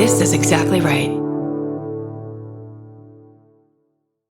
This is exactly right.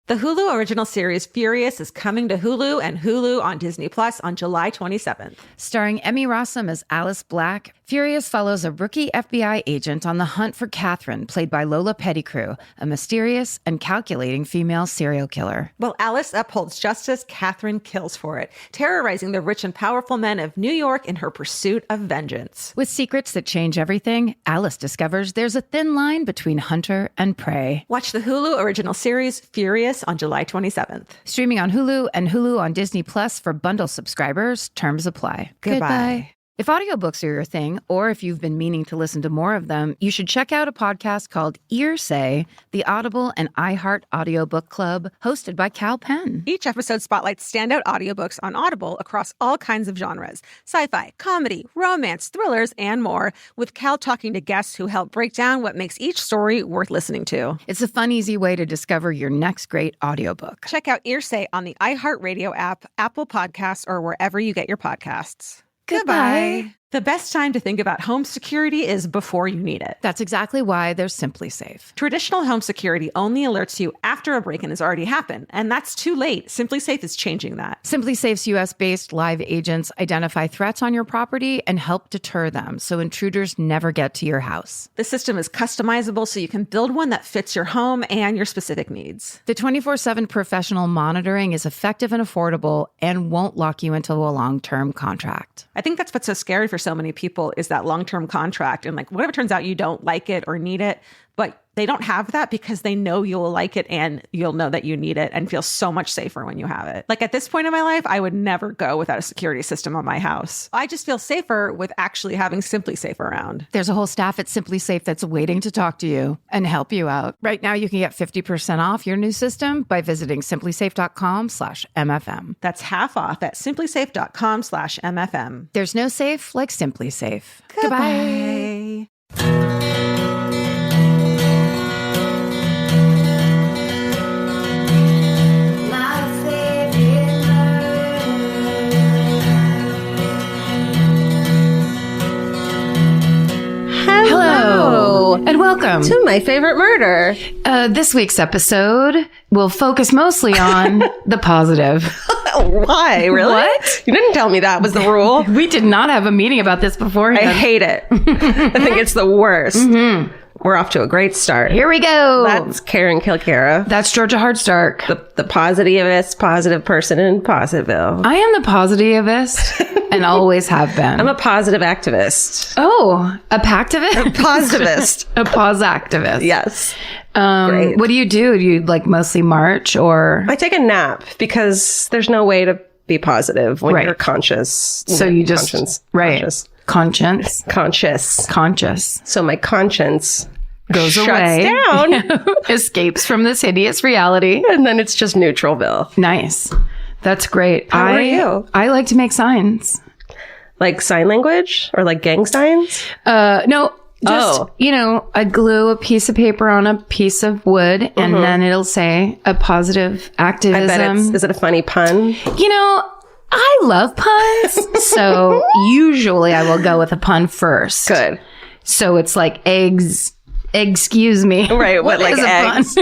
The Hulu original series Furious is coming to Hulu and Hulu on Disney Plus on July 27th. Starring Emmy Rossum as Alice Black, Furious follows a rookie FBI agent on the hunt for Catherine, played by Lola Pettigrew, a mysterious and calculating female serial killer. While Alice upholds justice, Catherine kills for it, terrorizing the rich and powerful men of New York in her pursuit of vengeance. With secrets that change everything, Alice discovers there's a thin line between hunter and prey. Watch the Hulu original series Furious on July 27th. Streaming on Hulu and Hulu on Disney Plus for bundle subscribers. Terms apply. Goodbye. If audiobooks are your thing, or if you've been meaning to listen to more of them, you should check out a podcast called Earsay, the Audible and iHeart Audiobook Club, hosted by Cal Penn. Each episode spotlights standout audiobooks on Audible across all kinds of genres: sci-fi, comedy, romance, thrillers, and more, with Cal talking to guests who help break down what makes each story worth listening to. It's a fun, easy way to discover your next great audiobook. Check out Earsay on the iHeartRadio app, Apple Podcasts, or wherever you get your podcasts. Goodbye. The best time to think about home security is before you need it. That's exactly why there's Simply Safe. Traditional home security only alerts you after a break-in has already happened, and that's too late. Simply Safe is changing that. Simply Safe's US-based live agents identify threats on your property and help deter them so intruders never get to your house. The system is customizable so you can build one that fits your home and your specific needs. The 24/7 professional monitoring is effective and affordable and won't lock you into a long-term contract. I think that's what's so scary for so many people is that long-term contract. And like, what if it turns out you don't like it or need it, but they don't have that because they know you'll like it and you'll know that you need it and feel so much safer when you have it. Like at this point in my life, I would never go without a security system on my house. I just feel safer with actually having Simply Safe around. There's a whole staff at Simply Safe that's waiting to talk to you and help you out. Right now, you can get 50% off your new system by visiting simplysafe.com/MFM. That's half off at simplysafe.com/MFM. There's no safe like Simply Safe. Goodbye. Hello, and welcome to My Favorite Murder. This week's episode will focus mostly on the positive. Why? Really? What? You didn't tell me that was the rule. We did not have a meeting about this beforehand. I hate it. I think it's the worst. Mm-hmm. We're off to a great start. Here we go. That's Karen Kilcara. That's Georgia Hardstark. The positivist, positive person in Positiveville. I am the positivist and always have been. I'm a positive activist. Oh, a pactivist? A positivist. A pause activist. Yes. Great. What do? Do you like mostly march or? I take a nap because there's no way to be positive when you're conscious. So you just, conscious. Conscious. So my conscience goes shuts away, down, escapes from this hideous reality, and then it's just Neutralville. Nice. That's great. How are you? I like to make signs. Like sign language or like gang signs? No. Just, I glue a piece of paper on a piece of wood and then it'll say a positive activism. I bet is it a funny pun? I love puns. So usually I will go with a pun first. Good. So it's like eggs. Excuse me. Right. What like eggs?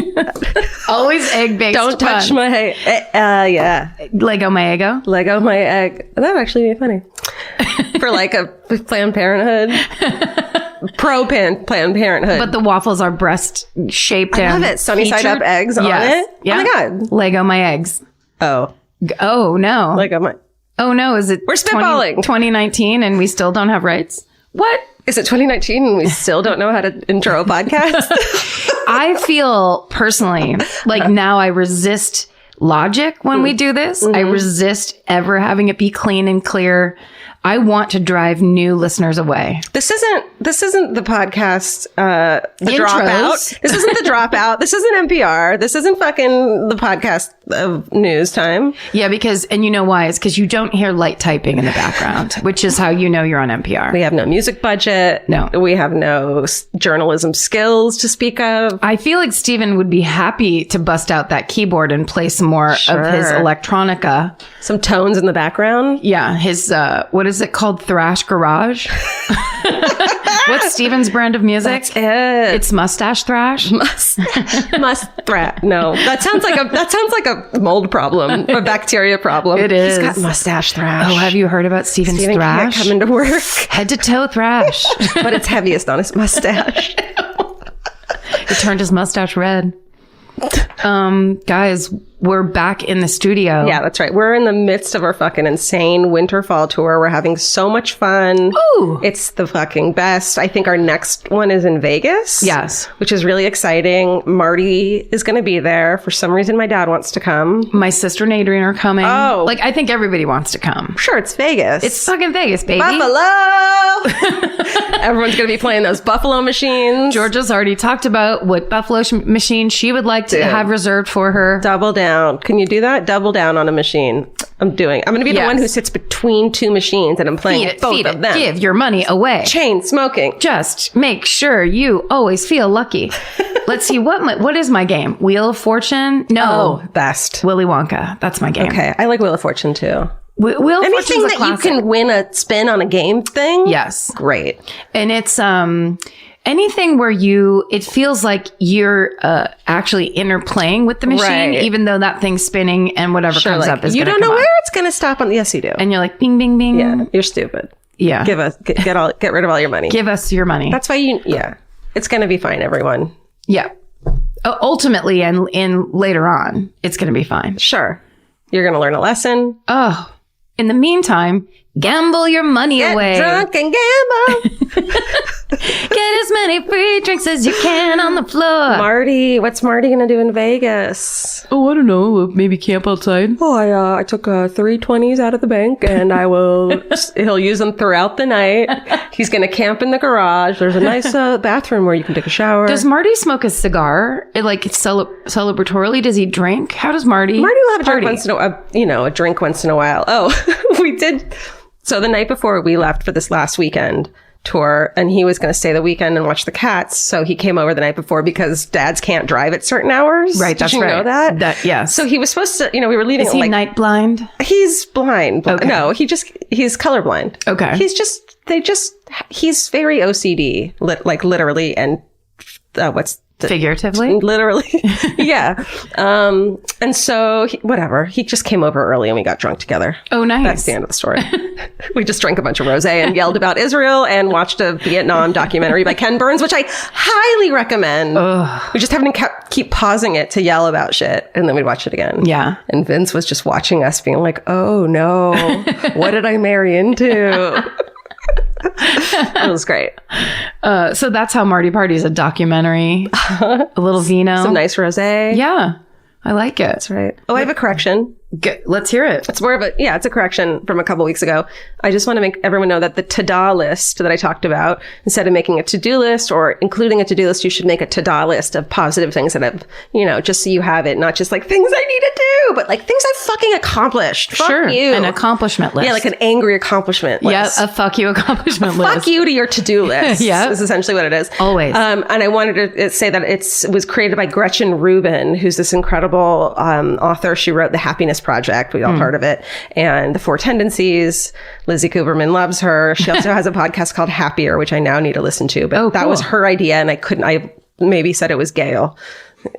Always egg based. Don't touch my yeah. Lego my ego. Lego my egg. That would actually be funny. For like a Planned Parenthood. Planned Parenthood. But the waffles are breast shaped. I love it. Sunny side up eggs on it. Yeah. Oh my God. Lego my eggs. Oh no. Lego my. Oh no. Is it? We're spitballing. 2019 and we still don't have rights. What? Is it 2019 and we still don't know how to intro a podcast? I feel personally like now I resist logic when we do this. I resist ever having it be clean and clear. I want to drive new listeners away. This isn't the podcast, the Dropout. This isn't the Dropout. This isn't NPR. This isn't fucking the podcast of news time. Yeah, and you know why? It's because you don't hear light typing in the background, which is how you know you're on NPR. We have no music budget. No. We have no journalism skills to speak of. I feel like Steven would be happy to bust out that keyboard and play some more of his electronica. Some tones in the background. Yeah, his, what is it called? Thrash Garage? What's Steven's brand of music? That's it. It's mustache thrash. Must threat. No, that sounds like a mold problem, a bacteria problem. It is. He's got mustache thrash. Oh, have you heard about Steven's Steven thrash? can't come into work, Head to toe thrash. but it's heaviest on his mustache. It turned his mustache red. Guys, we're back in the studio. Yeah, that's right. We're in the midst of our fucking insane winter fall tour. We're having so much fun. Ooh. It's the fucking best. I think our next one is in Vegas. Yes. Which is really exciting. Marty is going to be there. For some reason, my dad wants to come. My sister and Adrian are coming. Oh. Like, I think everybody wants to come. Sure, it's Vegas. It's fucking Vegas, baby. Buffalo! Everyone's going to be playing those Buffalo machines. Georgia's already talked about what Buffalo machine she would like to have reserved for her. Double down. Can you do that? Double down on a machine. I'm going to be the one who sits between two machines and I'm playing both of them. Give your money away. Chain smoking. Just make sure you always feel lucky. Let's see, what is my game? Wheel of Fortune? No. Oh, best. Willy Wonka. That's my game. Okay. I like Wheel of Fortune too. Wheel of Anything Fortune's a that classic. you can win a spin on a game thing? Yes. Great. And it's anything where it feels like you're actually interplaying with the machine, Right. even though that thing's spinning and whatever comes Like, up is you gonna don't know come where up. it's going to stop on. Yes, you do. And you're like, bing, bing, bing. Yeah, you're stupid. Yeah. Get rid of all your money. Give us your money. That's why it's going to be fine, everyone. Yeah. Ultimately, and in later on, it's going to be fine. Sure. You're going to learn a lesson. Oh, in the meantime, gamble your money away. Get drunk and gamble. Get as many free drinks as you can on the floor. Marty, what's Marty going to do in Vegas? Oh, I don't know. Maybe camp outside. Oh, I took 3 20s out of the bank and he'll use them throughout the night. He's going to camp in the garage. There's a nice bathroom where you can take a shower. Does Marty smoke a cigar? Celebratorily? Does he drink? How does Marty? Marty will have a drink once in a while. Oh, we did. So the night before we left for this last weekend tour, and he was going to stay the weekend and watch the cats. So he came over the night before because dads can't drive at certain hours. Right, that's Did you right. know that? Yes. So he was supposed to, we were leaving. Is he night blind? He's blind. Okay. No, he's colorblind. Okay. He's very OCD, literally, and Figuratively? Literally. Yeah. And so he just came over early and we got drunk together. Oh, nice. That's the end of the story. We just drank a bunch of rosé and yelled about Israel and watched a Vietnam documentary by Ken Burns, which I highly recommend. Ugh. We just having to keep pausing it to yell about shit. And then we'd watch it again. Yeah. And Vince was just watching us being like, oh no, what did I marry into? It was great. So that's how Marty parties, a documentary, a little vino. Some nice rosé. Yeah. I like it. That's right. Oh, I have a correction. Let's hear it. It's more of it's a correction from a couple weeks ago. I just want to make everyone know that the ta-da list that I talked about, instead of making a to-do list or including a to-do list, you should make a ta-da list of positive things that I've, just so you have it, not just like things I need to do, but like things I've fucking accomplished. Sure. Fuck you. An accomplishment list. Yeah, like an angry accomplishment list. Yeah, a fuck you accomplishment list. Fuck you to your to-do list. Yeah. Is essentially what it is. Always. And I wanted to say that it was created by Gretchen Rubin, who's this incredible author. She wrote The Happiness Project. We all part of it. And The 4 Tendencies. Lizzie Cooperman loves her. She also has a podcast called Happier, which I now need to listen to. But that was her idea. And I maybe said it was Gail.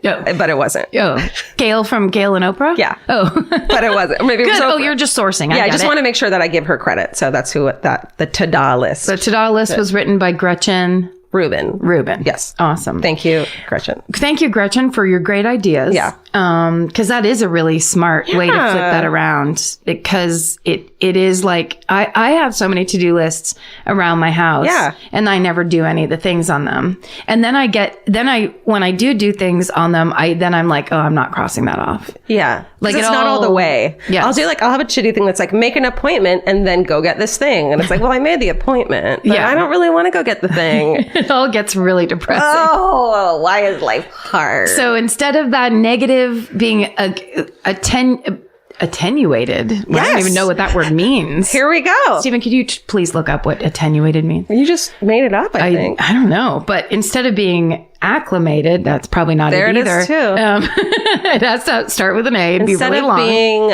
But it wasn't. Oh, Gail from Gail and Oprah? Yeah. Oh. But it wasn't. Maybe it was Oprah. Oh, you're just sourcing. I just want to make sure that I give her credit. So that's the ta-da list. The ta-da list was written by Gretchen Rubin. Yes. Awesome. Thank you, Gretchen. Thank you, Gretchen, for your great ideas. Yeah. Because that is a really smart way to flip that around. Because it is like, I have so many to-do lists around my house. Yeah. And I never do any of the things on them. And then when I do things on them, I'm like, oh, I'm not crossing that off. Yeah. Like it's not all the way. Yes. I'll have a shitty thing that's like, make an appointment and then go get this thing. And it's like, well, I made the appointment, but I don't really want to go get the thing. It all gets really depressing. Oh, why is life hard? So instead of that negative being attenuated, I don't even know what that word means. Here we go. Stephen, could you please look up what attenuated means? You just made it up, I think. I don't know. But instead of being acclimated. That's probably not There it it either. is, too. It has to start with an A and Instead be really of long. being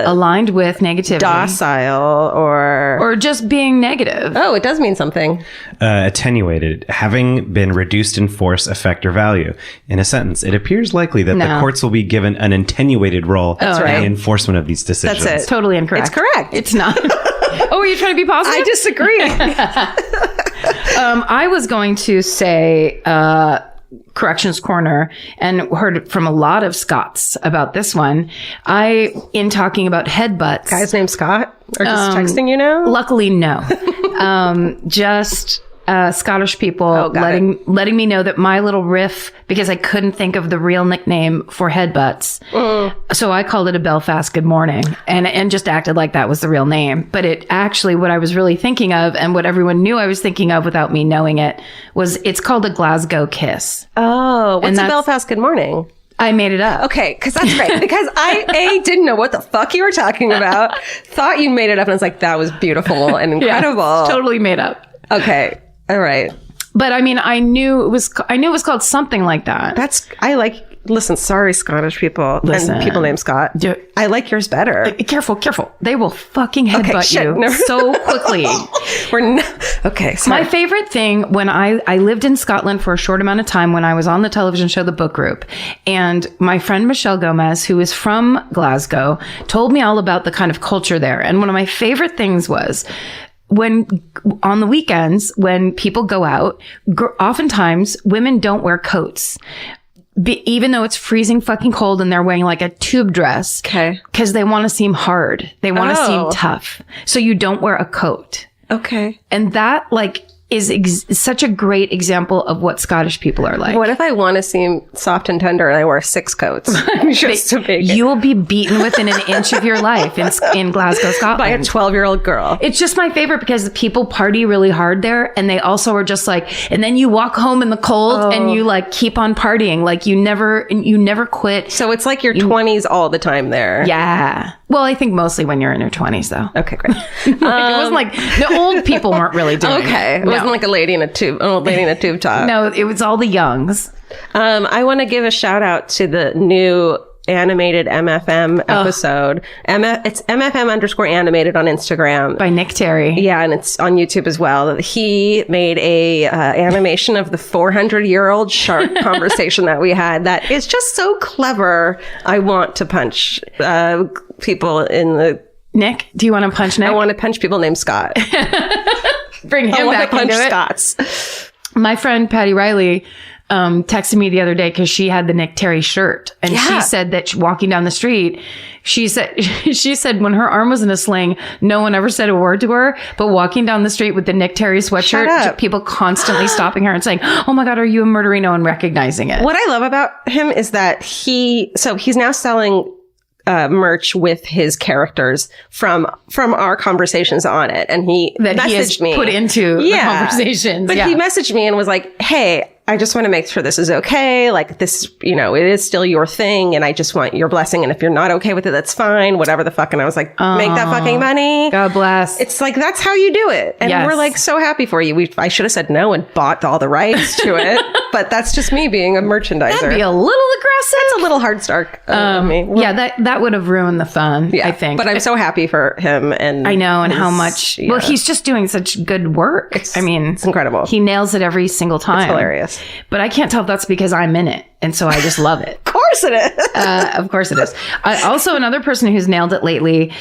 Aligned with negativity. docile Or just being negative. oh, it does mean something. Attenuated, having been reduced in force, effect, or value. In a sentence, it appears likely that the No. courts will be given an attenuated role in right. the enforcement of these decisions. That's it. Totally incorrect. It's correct. It's not. Oh, are you trying to be positive? I disagree. I was going to say Corrections Corner, and heard from a lot of Scots about this one. In talking about headbutts. Guy's named Scott? Or just texting you now? Luckily, no. Just Scottish people got letting me know that my little riff, because I couldn't think of the real nickname for headbutts. So I called it a Belfast Good Morning and just acted like that was the real name. But it actually, what I was really thinking of, and what everyone knew I was thinking of without me knowing it, was it's called a Glasgow kiss. Oh, what's a that's- Belfast Good Morning? I made it up. Okay, because that's great. Because I didn't know what the fuck you were talking about. Thought you made it up, and I was like, that was beautiful and incredible. Yeah, it's totally made up. Okay, all right. But I mean, I knew it was called something like that. Listen, sorry, Scottish people Listen. and people named Scott. I like yours better. Careful. They will fucking headbutt shit, you never- so quickly. Okay, sorry. My favorite thing when I lived in Scotland for a short amount of time when I was on the television show The Book Group, and my friend Michelle Gomez, who is from Glasgow, told me all about the kind of culture there. And one of my favorite things was when on the weekends, when people go out, oftentimes women don't wear coats. Even though it's freezing fucking cold and they're wearing like a tube dress. Okay. Because they want to seem hard. They want to seem tough. So you don't wear a coat. Okay. And that is such a great example of what Scottish people are like. What if I want to seem soft and tender and I wear 6 coats? Just to make it. You will be beaten within an inch of your life in Glasgow, Scotland. By a 12-year-old girl. It's just my favorite because people party really hard there, and they also are just like, and then you walk home in the cold and you like keep on partying. Like you never quit. So it's like your 20s all the time there. Yeah. Well, I think mostly when you're in your 20s though. Okay, great. It wasn't like the old people weren't really doing Okay. it. It wasn't like an old lady in a tube top. No, it was all the youngs. I want to give a shout out to the new animated MFM episode. It's MFM_animated on Instagram. By Nick Terry. Yeah, and it's on YouTube as well. He made a animation of the 400-year-old shark conversation that we had that is just so clever. I want to punch people in the... Nick, do you want to punch Nick? I want to punch people named Scott. Bring I him want to back punch into it. Scots. My friend Patty Riley texted me the other day because she had the Nick Terry shirt, and she said that walking down the street, she said when her arm was in a sling, no one ever said a word to her, but walking down the street with the Nick Terry Shut sweatshirt, up. people constantly stopping her and saying, "Oh my God, are you a murderino?" and recognizing it. What I love about him is that he's now selling merch with his characters from our conversations on it, and he has me put into the conversations. But he messaged me and was like, "Hey, I just want to make sure this is okay. Like this, it is still your thing, and I just want your blessing. And if you're not okay with it, that's fine. Whatever the fuck." And I was like, "Make that fucking money. God bless. It's like that's how you do it." And Yes. we're like so happy for you. I should have said no and bought all the rights to it, but that's just me being a merchandiser. That'd be a little aggressive. It's a little hard stark of me. Yeah, that would have ruined the fun, I think. But I'm so happy for him, and I know, and how much. Well, he's just doing such good work. It's incredible. He nails it every single time. It's hilarious. But I can't tell if that's because I'm in it, and so I just love it. Of course it is. Of course it is. Also, another person who's nailed it lately,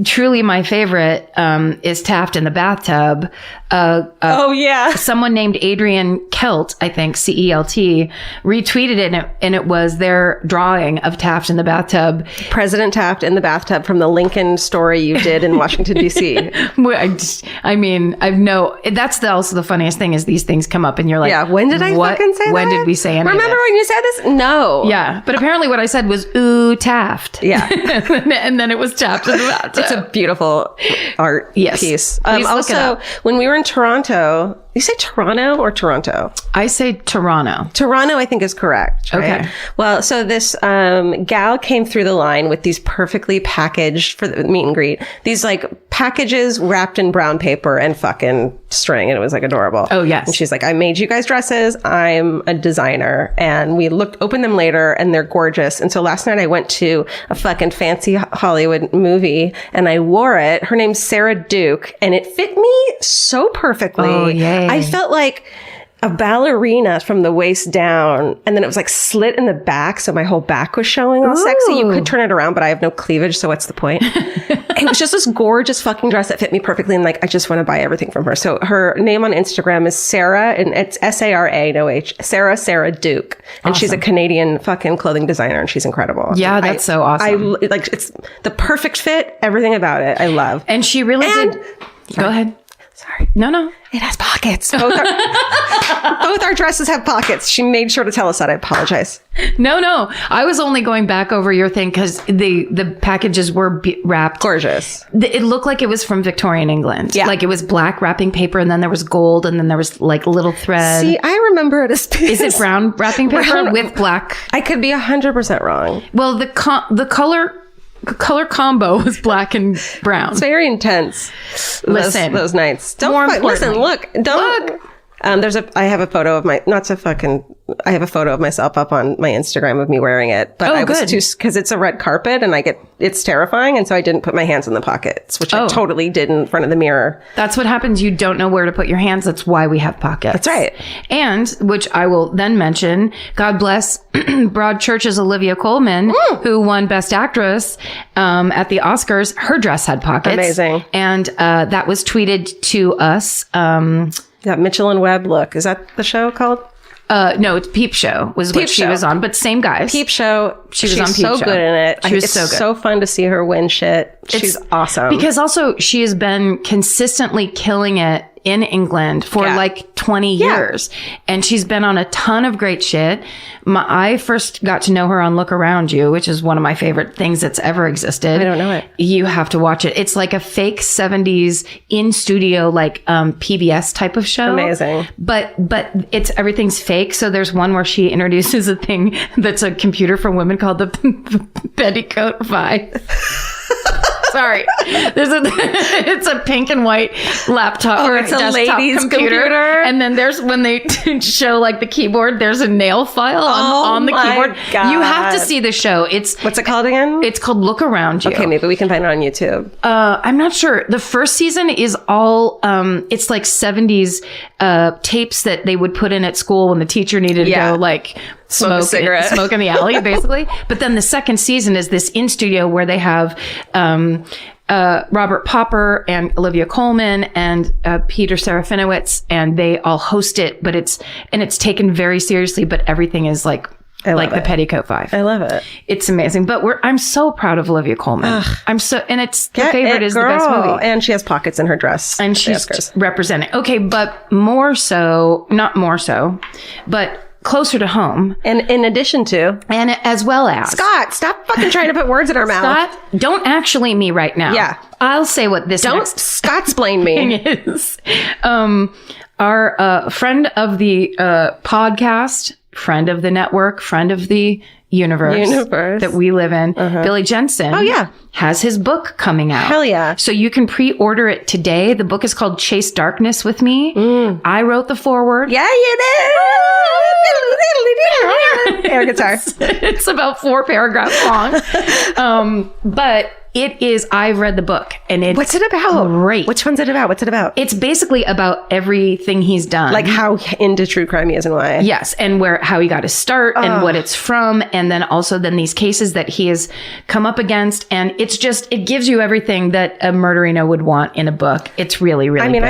truly my favorite, is Taft in the bathtub. Oh yeah. Someone named Adrian Kelt, I think, Celt, retweeted it, and it was their drawing of Taft in the bathtub. President Taft in the bathtub from the Lincoln story you did in Washington, D.C. That's also the funniest thing is these things come up and you're like, yeah, when did I fucking say that? When did we say any Remember of this? when you said this? No. Yeah, but apparently what I said was, ooh, Taft. Yeah. And then it was Taft in the bathtub. It's a beautiful art piece. Please look it Also, up. when we were in Toronto, You say Toronto or Toronto? I say Toronto. Toronto, I think, is correct. Right? Okay. Well, so this gal came through the line with these perfectly packaged for the meet and greet. These like packages wrapped in brown paper and fucking string, and it was like adorable. Oh, yes. And she's like, I made you guys dresses. I'm a designer, and we opened them later, and they're gorgeous. And so last night I went to a fucking fancy Hollywood movie, and I wore it. Her name's Sarah Duke, and it fit me so perfectly. Oh, yay. I felt like a ballerina from the waist down, and then it was like slit in the back, so my whole back was showing all sexy. You could turn it around, but I have no cleavage, so what's the point? It was just this gorgeous fucking dress that fit me perfectly, and like I just want to buy everything from her. So her name on Instagram is Sarah, and it's Sara, no H, Sarah Duke, and she's a Canadian fucking clothing designer, and she's incredible. Yeah, that's so awesome. I like it's the perfect fit, everything about it. I love. And she really did. Go ahead. Sorry. No. It has pockets. Both our dresses have pockets. She made sure to tell us that. I apologize. No. I was only going back over your thing because the packages were wrapped. Gorgeous. It looked like it was from Victorian England. Yeah. Like it was black wrapping paper, and then there was gold, and then there was like little thread. See, I remember it as Is it brown wrapping paper with black? I could be 100% wrong. Well, the color combo was black and brown. It's very intense. Listen, those nights. more Listen, look. Don't Look. I have a photo of I have a photo of myself up on my Instagram of me wearing it, but I was good. because it's a red carpet and it's terrifying. And so I didn't put my hands in the pockets, which I totally did in front of the mirror. That's what happens. You don't know where to put your hands. That's why we have pockets. That's right. And, which I will then mention, God bless Broadchurch's Olivia Colman, who won Best Actress at the Oscars. Her dress had pockets. Amazing. And that was tweeted to us. That Mitchell and Webb look. Is that the show called? No, it's Peep Show was what she was on, but same guys. Peep Show. She's on Peep so Show. good in it. It's so good. It's so fun to see her win shit. She's awesome. Because also she has been consistently killing it in England for like 20 years. And she's been on a ton of great shit. I first got to know her on Look Around You, which is one of my favorite things that's ever existed. I don't know it. You have to watch it. It's like a fake 70s in studio, like PBS type of show. Amazing. But everything's fake. So there's one where she introduces a thing that's a computer for women called the Petticoat 5. Sorry. It's a pink and white laptop or it's a desktop lady's computer. And then there's when they show like the keyboard, there's a nail file on the keyboard. God. You have to see the show. What's it called again? It's called Look Around You. Okay, maybe we can find it on YouTube. I'm not sure. The first season is all it's like 70s tapes that they would put in at school when the teacher needed to go like smoke in the alley, basically. But then the second season is this in studio where they have Robert Popper and Olivia Colman and Peter Serafinowicz, and they all host it. But it's taken very seriously. But everything is like the Petticoat 5. I love it. It's amazing. But I'm so proud of Olivia Colman. And it's the favorite is the best movie. And she has pockets in her dress. And she's representing. Okay, but not more so, but closer to home. And in addition to. And as well as. Scott, stop fucking trying to put words in our mouth. Scott, don't actually me right now. Yeah. I'll say what this Don't next Scottsplain me. thing is. Our friend of the podcast, friend of the network, friend of the universe that we live in, Billy Jensen. Oh, yeah. Has his book coming out. Hell yeah. So you can pre-order it today. The book is called Chase Darkness with Me. I wrote the foreword. Yeah, you did. Air guitar. It's about 4 paragraphs long. But it is, I've read the book and it's What's it about? Great. Which one's it about? What's it about? It's basically about everything he's done. Like how into true crime he is and why. Yes. And how he got his start and what it's from. And then also these cases that he has come up against. And it gives you everything that a murderino would want in a book. It's really, really good.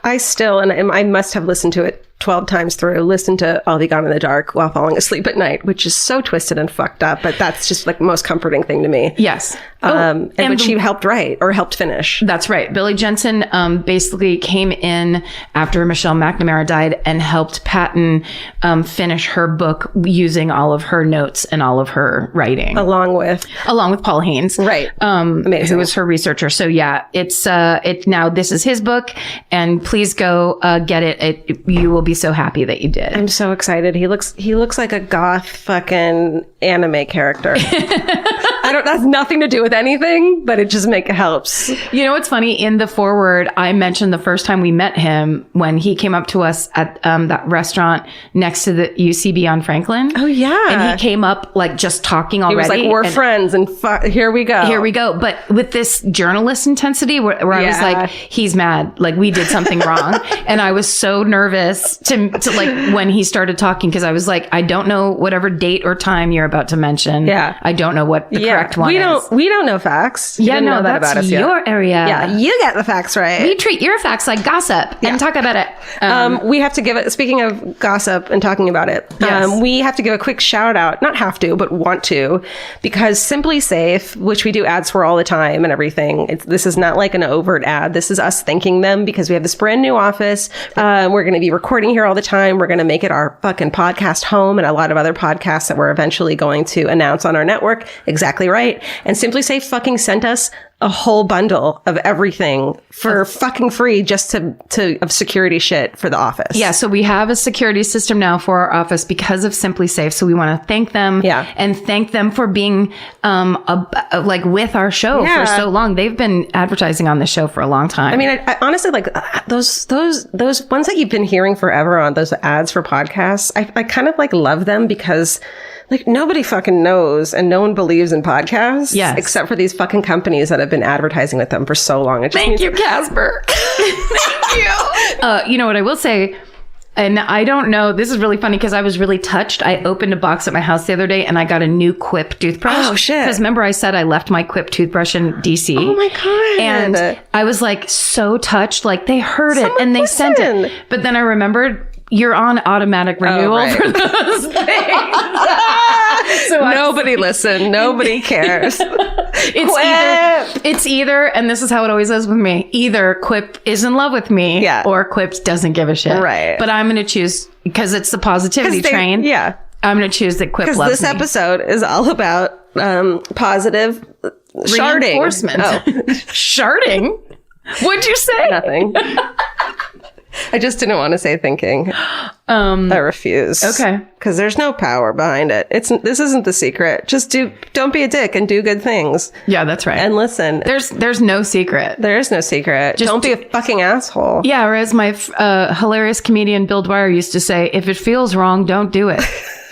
I still, and I must have listened to it 12 times through, listened to I'll Be Gone in the Dark while falling asleep at night, which is so twisted and fucked up, but that's just like the most comforting thing to me. Yes. And which she helped write or helped finish. That's right. Billy Jensen basically came in after Michelle McNamara died and helped Patton finish her book using all of her notes and all of her writing. Along with Paul Haynes. Right. Amazing. Who was her researcher. So yeah, it's now this is his book, and please go get it. You will be so happy that you did. I'm so excited. He looks like a goth fucking anime character. That's nothing to do with anything, but it just helps. You know what's funny? In the foreword, I mentioned the first time we met him when he came up to us at that restaurant next to the UCB on Franklin. Oh yeah. And he came up like just talking already. He was like, we're friends and here we go. Here we go. But with this journalist intensity where I was like, he's mad. Like we did something wrong. And I was so nervous to like when he started talking, because I was like, I don't know whatever date or time you're about to mention. Yeah. I don't know what the correct one is. We don't know facts. You didn't know that about us yet. Your area. Yeah, you get the facts right. We treat your facts like gossip and talk about it. We have to give it, speaking of gossip and talking about it, we have to give a quick shout out, not have to, but want to, because Simply Safe, which we do ads for all the time and everything, this is not like an overt ad. This is us thanking them because we have this brand new office. We're going to be recording here all the time. We're going to make it our fucking podcast home and a lot of other podcasts that we're eventually going to announce on our network. Exactly right. And Simply Safe fucking sent us a whole bundle of everything for fucking free, just of security shit for the office. Yeah. So we have a security system now for our office because of Simply Safe. So we want to thank them and thank them for being, like with our show for so long. They've been advertising on the show for a long time. I mean, I honestly like those ones that you've been hearing forever on those ads for podcasts. I kind of like love them because like nobody fucking knows and no one believes in podcasts except for these fucking companies that have been advertising with them for so long. It just Thank you, Casper. Thank you. You know what I will say, and I don't know, this is really funny because I was really touched. I opened a box at my house the other day and I got a new Quip toothbrush. Oh shit. Because remember I said I left my Quip toothbrush in DC. Oh my God. And I was like so touched, like they heard it and they sent it. But then I remembered you're on automatic renewal for those things. So nobody listen. Nobody cares. It's either, and this is how it always is with me, either Quip is in love with me or Quip doesn't give a shit. Right. But I'm going to choose, because it's the positivity train. Yeah. I'm going to choose that Quip loves me. Because this episode is all about positive sharding. Reinforcement. Oh. Sharding? What'd you say? Nothing. I just didn't want to say thinking. I refuse. Okay. Because there's no power behind it. This isn't the secret. Just don't be a dick and do good things. Yeah, that's right. And listen. There's no secret. There is no secret. Just don't be a fucking asshole. Yeah, or as my hilarious comedian Bill Dwyer used to say, if it feels wrong, don't do it.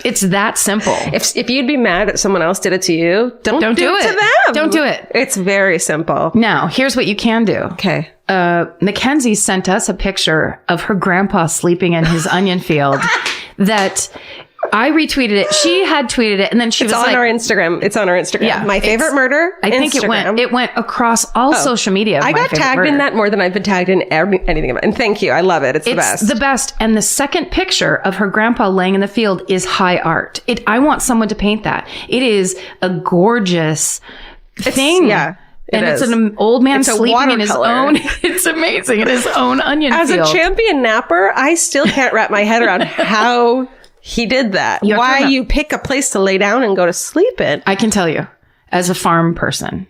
It's that simple. If you'd be mad that someone else did it to you, don't do it to them. Don't do it. It's very simple. Now, here's what you can do. Okay. Mackenzie sent us a picture of her grandpa sleeping in his onion field that I retweeted it. She had tweeted it, and then she was like, our Instagram. It's on our Instagram. Yeah, my favorite murder. I think it went across all social media. I got tagged in that more than I've been tagged in anything about it. And thank you. I love it. It's the best. It's the best. And the second picture of her grandpa laying in the field is high art. I want someone to paint that. It is a gorgeous thing. Yeah. It's an old man sleeping in his own. It's amazing. In his own onion field. As a champion napper, I still can't wrap my head around how he did that. Why you pick a place to lay down and go to sleep in. I can tell you, as a farm person,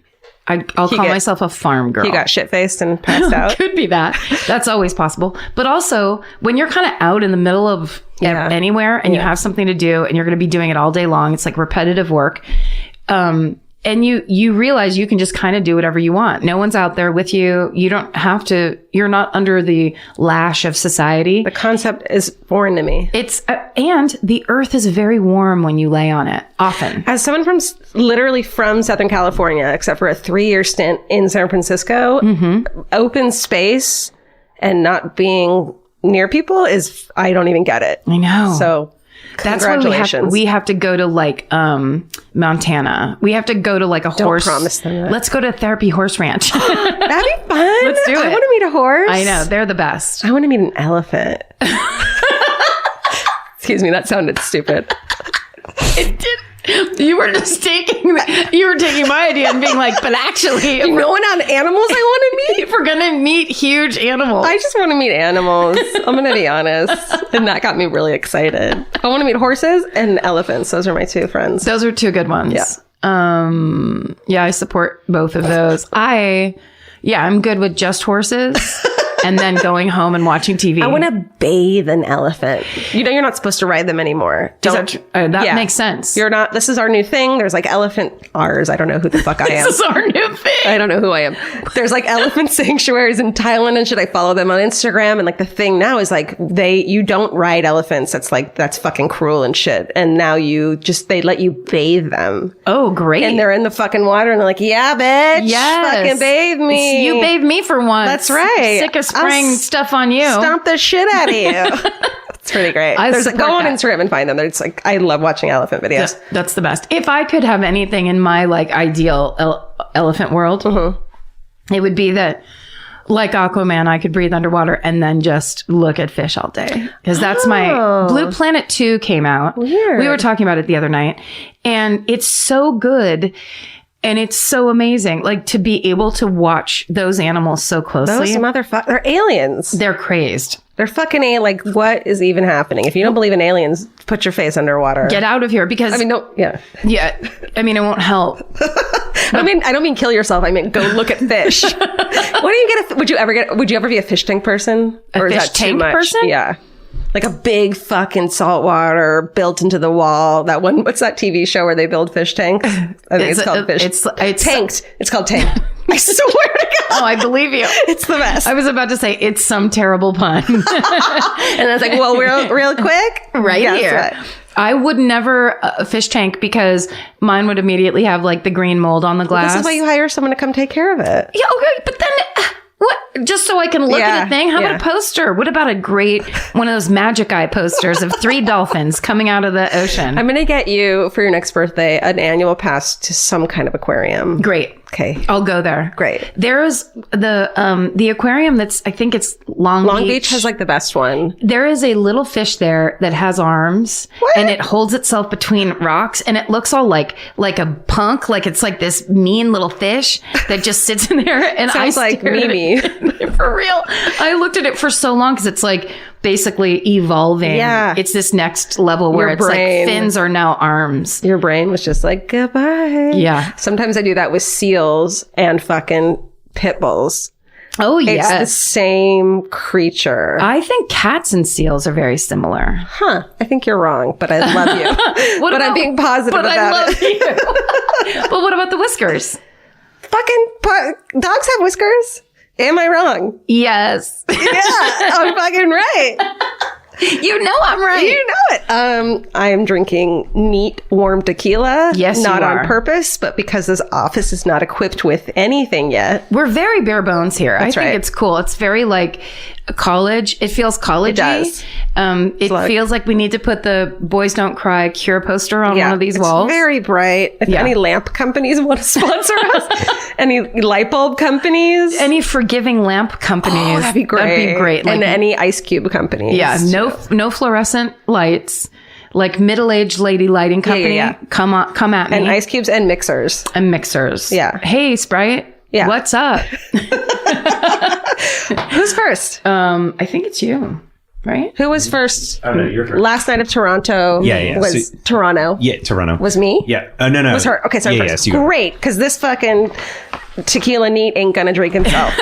I'll call myself a farm girl. He got shit-faced and passed out. Could be that. That's always possible. But also, when you're kind of out in the middle of anywhere and you have something to do and you're going to be doing it all day long, it's like repetitive work. And you realize you can just kind of do whatever you want. No one's out there with you. You don't have to, you're not under the lash of society. The concept is foreign to me. And the earth is very warm when you lay on it, often. As someone literally from Southern California, except for a 3-year stint in San Francisco, open space and not being near people I don't even get it. I know. So that's why we have to go to like Montana. We have to go to like a horse. Don't promise them that. Let's go to Therapy Horse Ranch. That'd be fun. Let's do it. I want to meet a horse. I know. They're the best. I want to meet an elephant. Excuse me, that sounded stupid. It did. You were just taking my idea and being like, but actually, You know what animals I want to meet? if we're gonna meet huge animals, I just want to meet animals. I'm going to be honest. And that got me really excited. I want to meet horses and elephants. Those are my two friends. those are two good ones. Yeah. I support both of those. I'm good with just horses. And then going home and watching TV. I want to bathe an elephant. You know, you're not supposed to ride them anymore. That makes sense. You're not. This is our new thing. There's like elephant R's. I don't know who the fuck I am. This is our new thing. I don't know who I am. There's like elephant sanctuaries in Thailand and shit. I follow them on Instagram. And like the thing now is like you don't ride elephants. That's fucking cruel and shit. And now they let you bathe them. Oh, great. And they're in the fucking water and they're like, yeah, bitch. Yes. Fucking bathe me. You bathe me for once. That's right. Sick of spraying stuff on you. Stomp the shit out of you. It's pretty great. Go on Instagram and find them. It's like, I love watching elephant videos. That's the best. If I could have anything in my like ideal elephant world, it would be that like Aquaman, I could breathe underwater and then just look at fish all day. Because that's my Blue Planet 2 came out. Weird. We were talking about it the other night. And it's so good. And it's so amazing, like to be able to watch those animals so closely. Those motherfuckers, they're aliens. They're crazed. They're fucking like, what is even happening? If you don't believe in aliens, put your face underwater. Get out of here because I mean, no, yeah. Yeah. I mean, it won't help. I don't mean kill yourself. I mean, go look at fish. What do you get? Would you ever be a fish tank person? Or is that too much? Person? Yeah. Like a big fucking saltwater built into the wall. That one, what's that TV show where they build fish tanks? I think it's called Fish. It's Tanked. It's called Tanked. I swear to God. Oh, I believe you. It's the best. I was about to say it's some terrible pun. And I was like, well, real quick. Right Guess here. what? I would never fish tank because mine would immediately have like the green mold on the glass. This is why you hire someone to come take care of it. Yeah, okay, but then what? Just so I can look at a thing? How about a poster? What about a great one of those magic eye posters of 3 dolphins coming out of the ocean? I'm going to get you for your next birthday an annual pass to some kind of aquarium. Great. Okay. I'll go there. Great. There's the aquarium I think it's Long Beach. Long Beach has like the best one. There is a little fish there that has arms and it holds itself between rocks and it looks all like a punk, like it's like this mean little fish that just sits in there. And Sounds like Mimi. For real. I looked at it for so long because it's like basically evolving. Yeah. It's this next level where it's like fins are now arms. Your brain was just like, goodbye. Yeah. Sometimes I do that with seals and fucking pit bulls. Oh, yes. It's the same creature. I think cats and seals are very similar. Huh. I think you're wrong, but I love you. I'm being positive about it. You. But what about the whiskers? Fucking dogs have whiskers? Am I wrong? Yes. Yeah, I'm fucking right. You know I'm right. You know it. I am drinking neat, warm tequila. Yes, not you are. on purpose, but because this office is not equipped with anything yet. We're very bare bones here. That's I think right. it's cool. It's very like college. It feels collegey. It does. It feels like we need to put the Boys Don't Cry Cure poster on one of these walls. Very bright. If any lamp companies want to sponsor us, any light bulb companies, any forgiving lamp companies, that'd be great. That'd be great. And any ice cube companies. Yeah, no fluorescent lights. Like middle-aged lady lighting company. Yeah. Come at me. And ice cubes and mixers. And mixers. Yeah. Hey, Sprite. Yeah. What's up? Who's first? I think it's you, right? Who was first? Oh, no, you're first. Last night of Toronto was Toronto. Yeah, Toronto. Was me? Yeah. Oh, no. Was her. Okay, sorry. Yeah, first. yes, you go. Great, because this fucking tequila neat ain't gonna drink himself.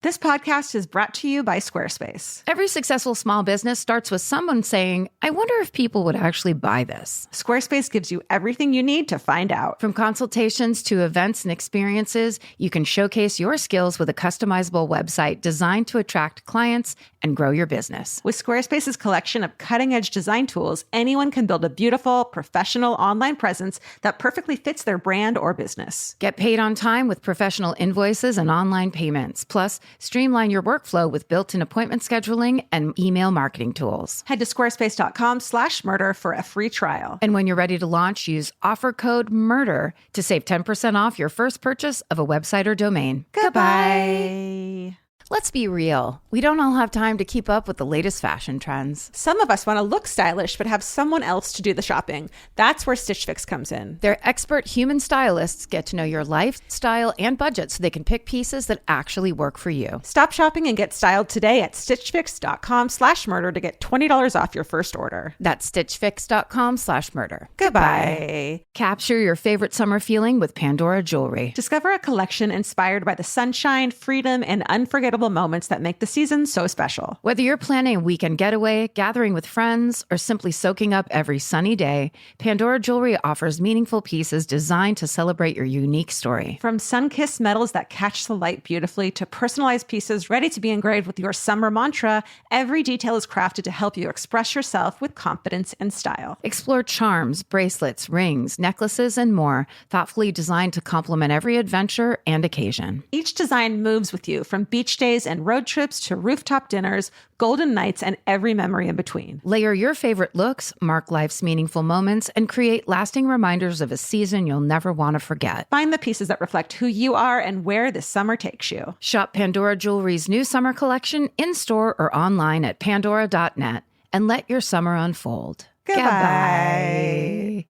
This podcast is brought to you by Squarespace. Every successful small business starts with someone saying, I wonder if people would actually buy this. Squarespace gives you everything you need to find out. From consultations to events and experiences, you can showcase your skills with a customizable website designed to attract clients and grow your business. With Squarespace's collection of cutting-edge design tools, anyone can build a beautiful, professional online presence that perfectly fits their brand or business. Get paid on time with professional invoices and online payments. Plus, streamline your workflow with built-in appointment scheduling and email marketing tools. Head to squarespace.com/murder for a free trial. And when you're ready to launch, use offer code MURDER to save 10% off your first purchase of a website or domain. Goodbye. Let's be real. We don't all have time to keep up with the latest fashion trends. Some of us want to look stylish, but have someone else to do the shopping. That's where Stitch Fix comes in. Their expert human stylists get to know your lifestyle and budget so they can pick pieces that actually work for you. Stop shopping and get styled today at stitchfix.com/murder to get $20 off your first order. That's stitchfix.com/murder. Goodbye. Capture your favorite summer feeling with Pandora Jewelry. Discover a collection inspired by the sunshine, freedom, and unforgettable moments that make the season so special. Whether you're planning a weekend getaway, gathering with friends, or simply soaking up every sunny day, Pandora Jewelry offers meaningful pieces designed to celebrate your unique story. From sun-kissed metals that catch the light beautifully to personalized pieces ready to be engraved with your summer mantra, every detail is crafted to help you express yourself with confidence and style. Explore charms, bracelets, rings, necklaces, and more, thoughtfully designed to complement every adventure and occasion. Each design moves with you, from beach days and road trips to rooftop dinners, golden nights, and every memory in between. Layer your favorite looks, mark life's meaningful moments, and create lasting reminders of a season you'll never want to forget. Find the pieces that reflect who you are and where this summer takes you. Shop Pandora Jewelry's new summer collection in-store or online at pandora.net and let your summer unfold. Goodbye.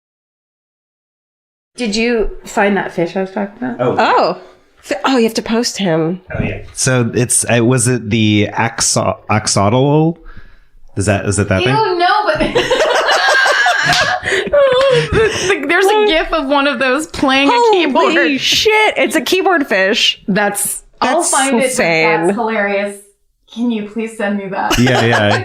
Did you find that fish I was talking about? Oh, you have to post him. Oh yeah. So was it the axolotl? Is it that thing? Oh no, but there's a gif of one of those playing a keyboard. Holy shit! It's a keyboard fish. I'll find insane. it. But that's hilarious. Can you please send me that? Yeah.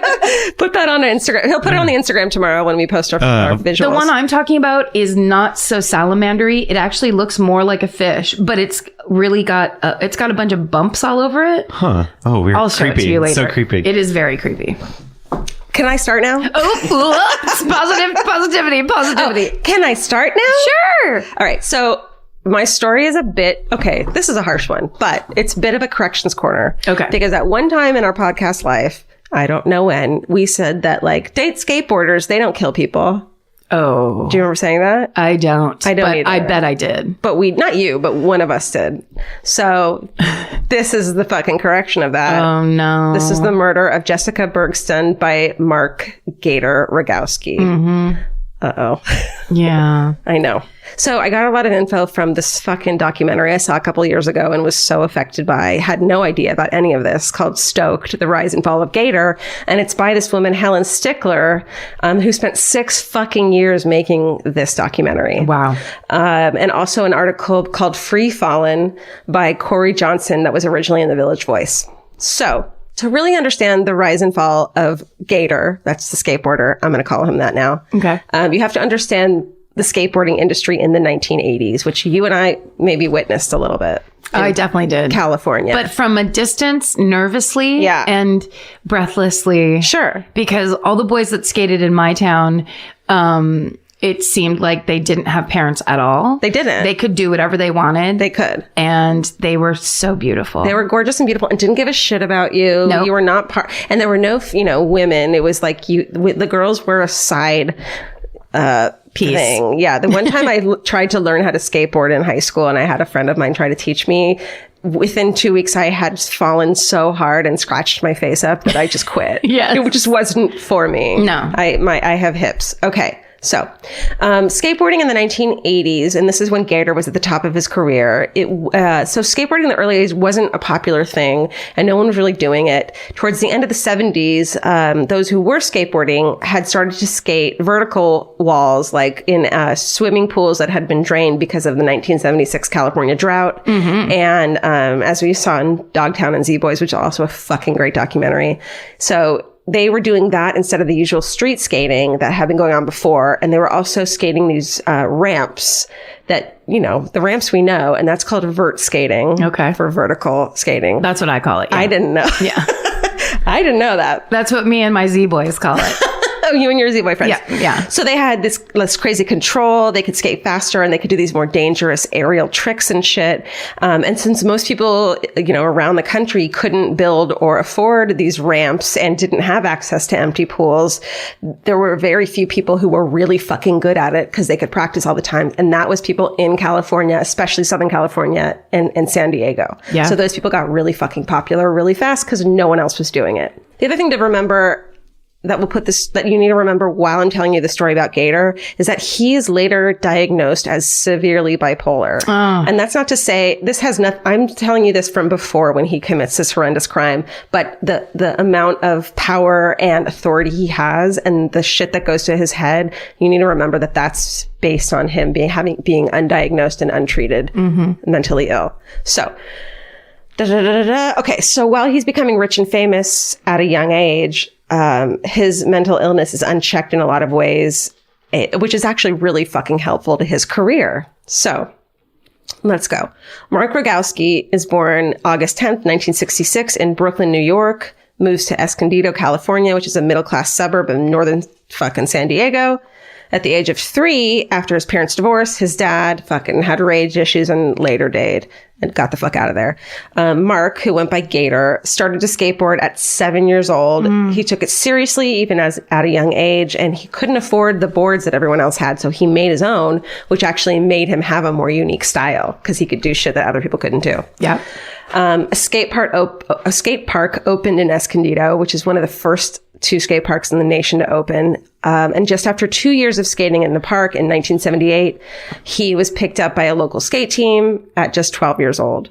Put that on Instagram. He'll put it on the Instagram tomorrow when we post our visuals. The one I'm talking about is not so salamandery. It actually looks more like a fish, but it's really got a bunch of bumps all over it. Huh. Oh, weird. I'll show it to you later. So creepy. It is very creepy. Can I start now? Positivity. Can I start now? Sure. All right. So my story is this is a harsh one, but it's a bit of a corrections corner. Okay. Because at one time in our podcast life, I don't know when, we said that date skateboarders, they don't kill people. Oh. Do you remember saying that? I don't. I don't but either. I bet I did. But not you, but one of us did. So this is the fucking correction of that. Oh no. This is the murder of Jessica Bergsten by Mark Gator Rogowski. Mm-hmm. Uh-oh. Yeah. I know. So I got a lot of info from this fucking documentary I saw a couple years ago and was so affected by, had no idea about any of this, called Stoked, The Rise and Fall of Gator. And it's by this woman, Helen Stickler, who spent 6 fucking years making this documentary. Wow. And also an article called Free Fallen by Corey Johnson that was originally in the Village Voice. So to really understand the rise and fall of Gator, that's the skateboarder, I'm going to call him that now. Okay. You have to understand the skateboarding industry in the 1980s, which you and I maybe witnessed a little bit. I definitely did. California. But from a distance, nervously and breathlessly. Sure. Because all the boys that skated in my town, it seemed like they didn't have parents at all. They didn't. They could do whatever they wanted. They could. And they were so beautiful. They were gorgeous and beautiful and didn't give a shit about you. Nope. You were not part. And there were no, women. It was like the girls were a side piece. Thing. Yeah. The one time I tried to learn how to skateboard in high school and I had a friend of mine try to teach me. Within 2 weeks, I had fallen so hard and scratched my face up that I just quit. Yes. It just wasn't for me. No. I have hips. Okay. So, skateboarding in the 1980s, and this is when Gator was at the top of his career. So skateboarding in the early 80s wasn't a popular thing, and no one was really doing it. Towards the end of the 70s, those who were skateboarding had started to skate vertical walls, like in swimming pools that had been drained because of the 1976 California drought. Mm-hmm. And as we saw in Dogtown and Z-Boys, which is also a fucking great documentary. So they were doing that instead of the usual street skating that had been going on before. And they were also skating these ramps that, the ramps we know, and that's called vert skating. Okay. For vertical skating. That's what I call it. Yeah. I didn't know. Yeah. I didn't know that. That's what me and my Z-Boys call it. you and your Z boyfriends. Yeah. So they had this less crazy control. They could skate faster and they could do these more dangerous aerial tricks and shit. And since most people, around the country couldn't build or afford these ramps and didn't have access to empty pools, there were very few people who were really fucking good at it because they could practice all the time. And that was people in California, especially Southern California and San Diego. Yeah. So those people got really fucking popular really fast because no one else was doing it. The other thing to remember that you need to remember while I'm telling you the story about Gator is that he is later diagnosed as severely bipolar. Oh. And that's not to say I'm telling you this from before when he commits this horrendous crime, but the amount of power and authority he has and the shit that goes to his head, you need to remember that that's based on him being undiagnosed and untreated, mentally ill. So, okay. So while he's becoming rich and famous at a young age, his mental illness is unchecked in a lot of ways, which is actually really fucking helpful to his career. So let's go. Mark Rogowski is born August 10th, 1966 in Brooklyn, New York, moves to Escondido, California, which is a middle-class suburb of northern fucking San Diego. At the age of 3, after his parents' divorce, his dad fucking had rage issues and later died and got the fuck out of there. Mark, who went by Gator, started to skateboard at 7 years old. He took it seriously even at a young age, and he couldn't afford the boards that everyone else had, so he made his own, which actually made him have a more unique style because he could do shit that other people couldn't do. Yeah. A skate park opened in Escondido, which is one of the first 2 skate parks in the nation to open. And just after 2 years of skating in the park in 1978, he was picked up by a local skate team at just 12 years old.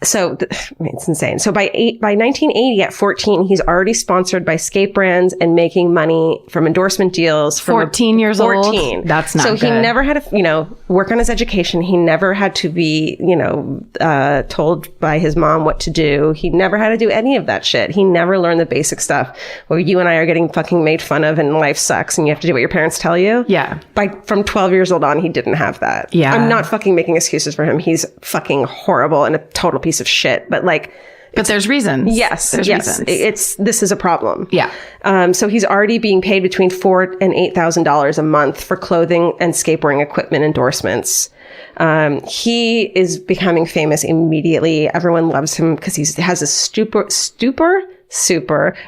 So it's insane. So by 1980, at 14, he's already sponsored by skate brands and making money from endorsement deals. 14 years old? 14. That's not so good. So he never had to, work on his education. He never had to be, told by his mom what to do. He never had to do any of that shit. He never learned the basic stuff where you and I are getting fucking made fun of and life sucks and you have to do what your parents tell you. Yeah. From 12 years old on, he didn't have that. Yeah. I'm not fucking making excuses for him. He's fucking horrible and a total piece of shit. But there's reasons. Yes. There's reasons. This is a problem. Yeah. So he's already being paid between $4,000 and $8,000 a month for clothing and skateboarding equipment endorsements. He is becoming famous immediately. Everyone loves him because he has a super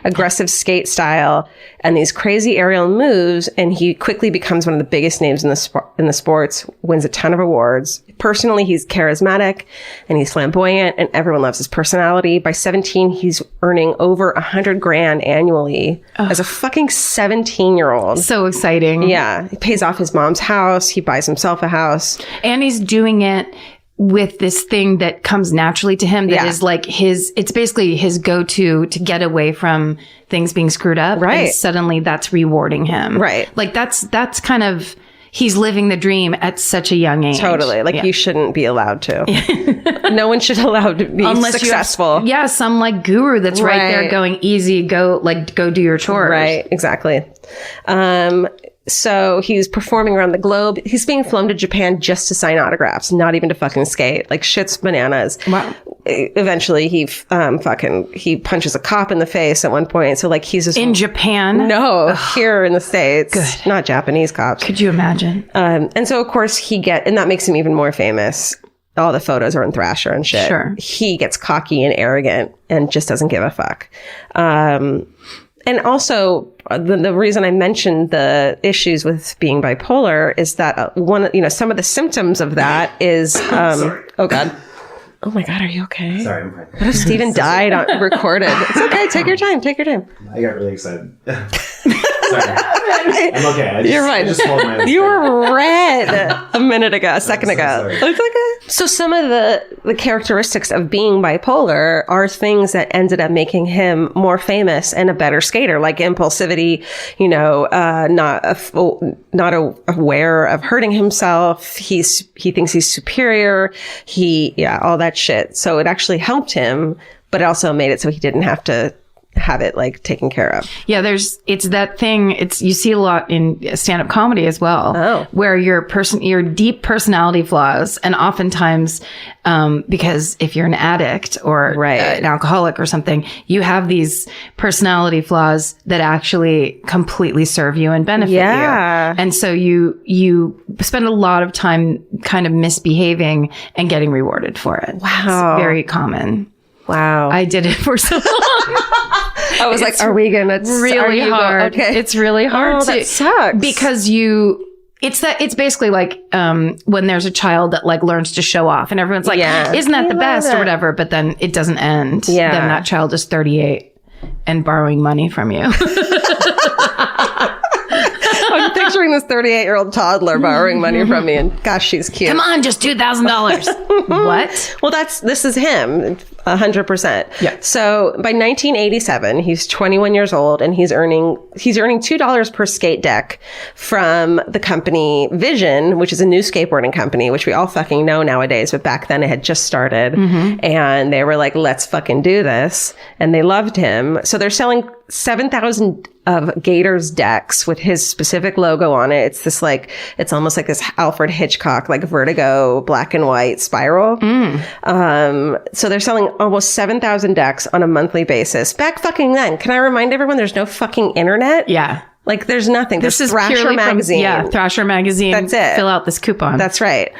aggressive skate style and these crazy aerial moves, and he quickly becomes one of the biggest names in the sports, wins a ton of awards. Personally, he's charismatic and he's flamboyant and everyone loves his personality. By 17, he's earning over $100,000 annually as a fucking 17-year-old. So exciting. Yeah. He pays off his mom's house. He buys himself a house. And he's doing it with this thing that comes naturally to him that is like it's basically his go-to to get away from things being screwed up. Right. And suddenly that's rewarding him. Right. Like that's kind of, he's living the dream at such a young age. Totally. Like you shouldn't be allowed to. No one should allow to be successful. You have, some like guru that's right there going easy, go do your chores. Right. Exactly. So he's performing around the globe. He's being flown to Japan just to sign autographs, not even to fucking skate. Like shit's bananas. Wow. Eventually he punches a cop in the face at one point. So like he's just in Japan. No, here in the States. Good. Not Japanese cops. Could you imagine? And so of course and that makes him even more famous. All the photos are in Thrasher and shit. Sure. He gets cocky and arrogant and just doesn't give a fuck. And also, the reason I mentioned the issues with being bipolar is that some of the symptoms of that is, oh God. Oh my God, are you okay? Sorry, I'm fine. What if Steven died recorded? It's okay. Take your time. I got really excited. Sorry. I'm okay. You're fine. You were red a second ago. Sorry. It's okay. So some of the characteristics of being bipolar are things that ended up making him more famous and a better skater, like impulsivity, not aware of hurting himself. He thinks he's superior. All that shit. So it actually helped him, but it also made it so he didn't have to have it like taken care of. Yeah, it's that thing. You see a lot in stand-up comedy as well, where your deep personality flaws, and oftentimes, because if you're an addict or an alcoholic or something, you have these personality flaws that actually completely serve you and benefit you. And so you spend a lot of time kind of misbehaving and getting rewarded for it. Wow. It's very common. Wow. I did it for so long. I was like, are we going to... Really hard. Okay. It's really hard to... that sucks. Because it's basically like when there's a child that like learns to show off and everyone's like, isn't that the best or whatever? But then it doesn't end. Yeah. Then that child is 38 and borrowing money from you. I'm picturing this 38-year-old toddler borrowing money from me, and gosh, she's cute. Come on, just $2,000. What? Well, this is him, 100%. Yeah. So by 1987, he's 21 years old, and he's earning $2 per skate deck from the company Vision, which is a new skateboarding company, which we all fucking know nowadays, but back then it had just started, and they were like, let's fucking do this, and they loved him. So they're selling 7,000 of Gator's decks with his specific logo on it. It's almost like this Alfred Hitchcock, like Vertigo, black and white spiral. So they're selling almost 7,000 decks on a monthly basis. Back fucking then, can I remind everyone there's no fucking internet? Yeah. Like there's nothing. This There's is Thrasher magazine. Thrasher magazine. That's it. Fill out this coupon. That's right.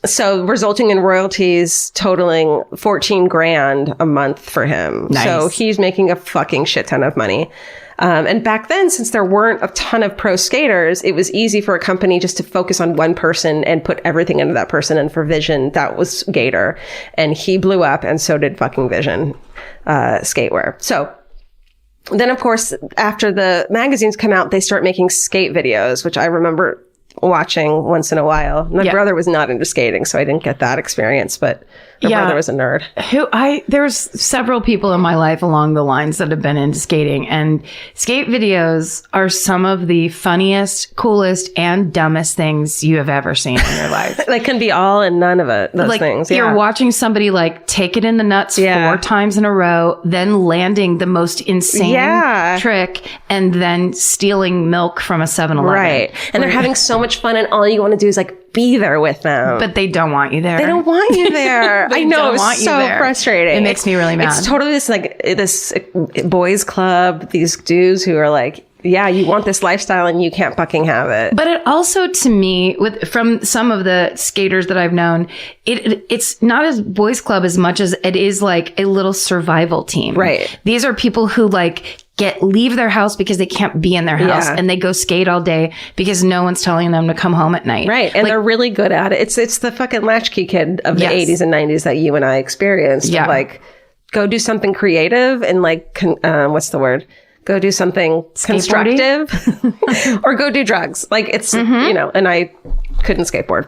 So resulting in royalties totaling $14,000 a month for him. Nice. So he's making a fucking shit ton of money. And back then, since there weren't a ton of pro skaters, it was easy for a company just to focus on one person and put everything into that person. And for Vision, that was Gator. And he blew up, and so did fucking Vision skatewear. So then, of course, after the magazines come out, they start making skate videos, which I remember watching once in a while. My brother was not into skating, so I didn't get that experience, but my brother was a nerd. There's several people in my life along the lines that have been into skating, and skate videos are some of the funniest, coolest, and dumbest things you have ever seen in your life. Like can be all and none of it, those things. Yeah. You're watching somebody like take it in the nuts 4 times in a row, then landing the most insane trick, and then stealing milk from a 7-Eleven. Right. And they're having so much fun, and all you want to do is like be there with them. But they don't want you there. They don't want you there. I know, it's so frustrating. It makes me really mad. It's totally this boys club, these dudes who are like, yeah, you want this lifestyle and you can't fucking have it. But it also, to me, from some of the skaters that I've known, it's not as boys club as much as it is like a little survival team. Right. These are people who like leave their house because they can't be in their house, and they go skate all day because no one's telling them to come home at night. Right. And they're really good at it. It's the fucking latchkey kid of the 80s and 90s that you and I experienced. Yeah. Like, go do something creative and like, what's the word? Go do something constructive or go do drugs. Like it's, and I couldn't skateboard.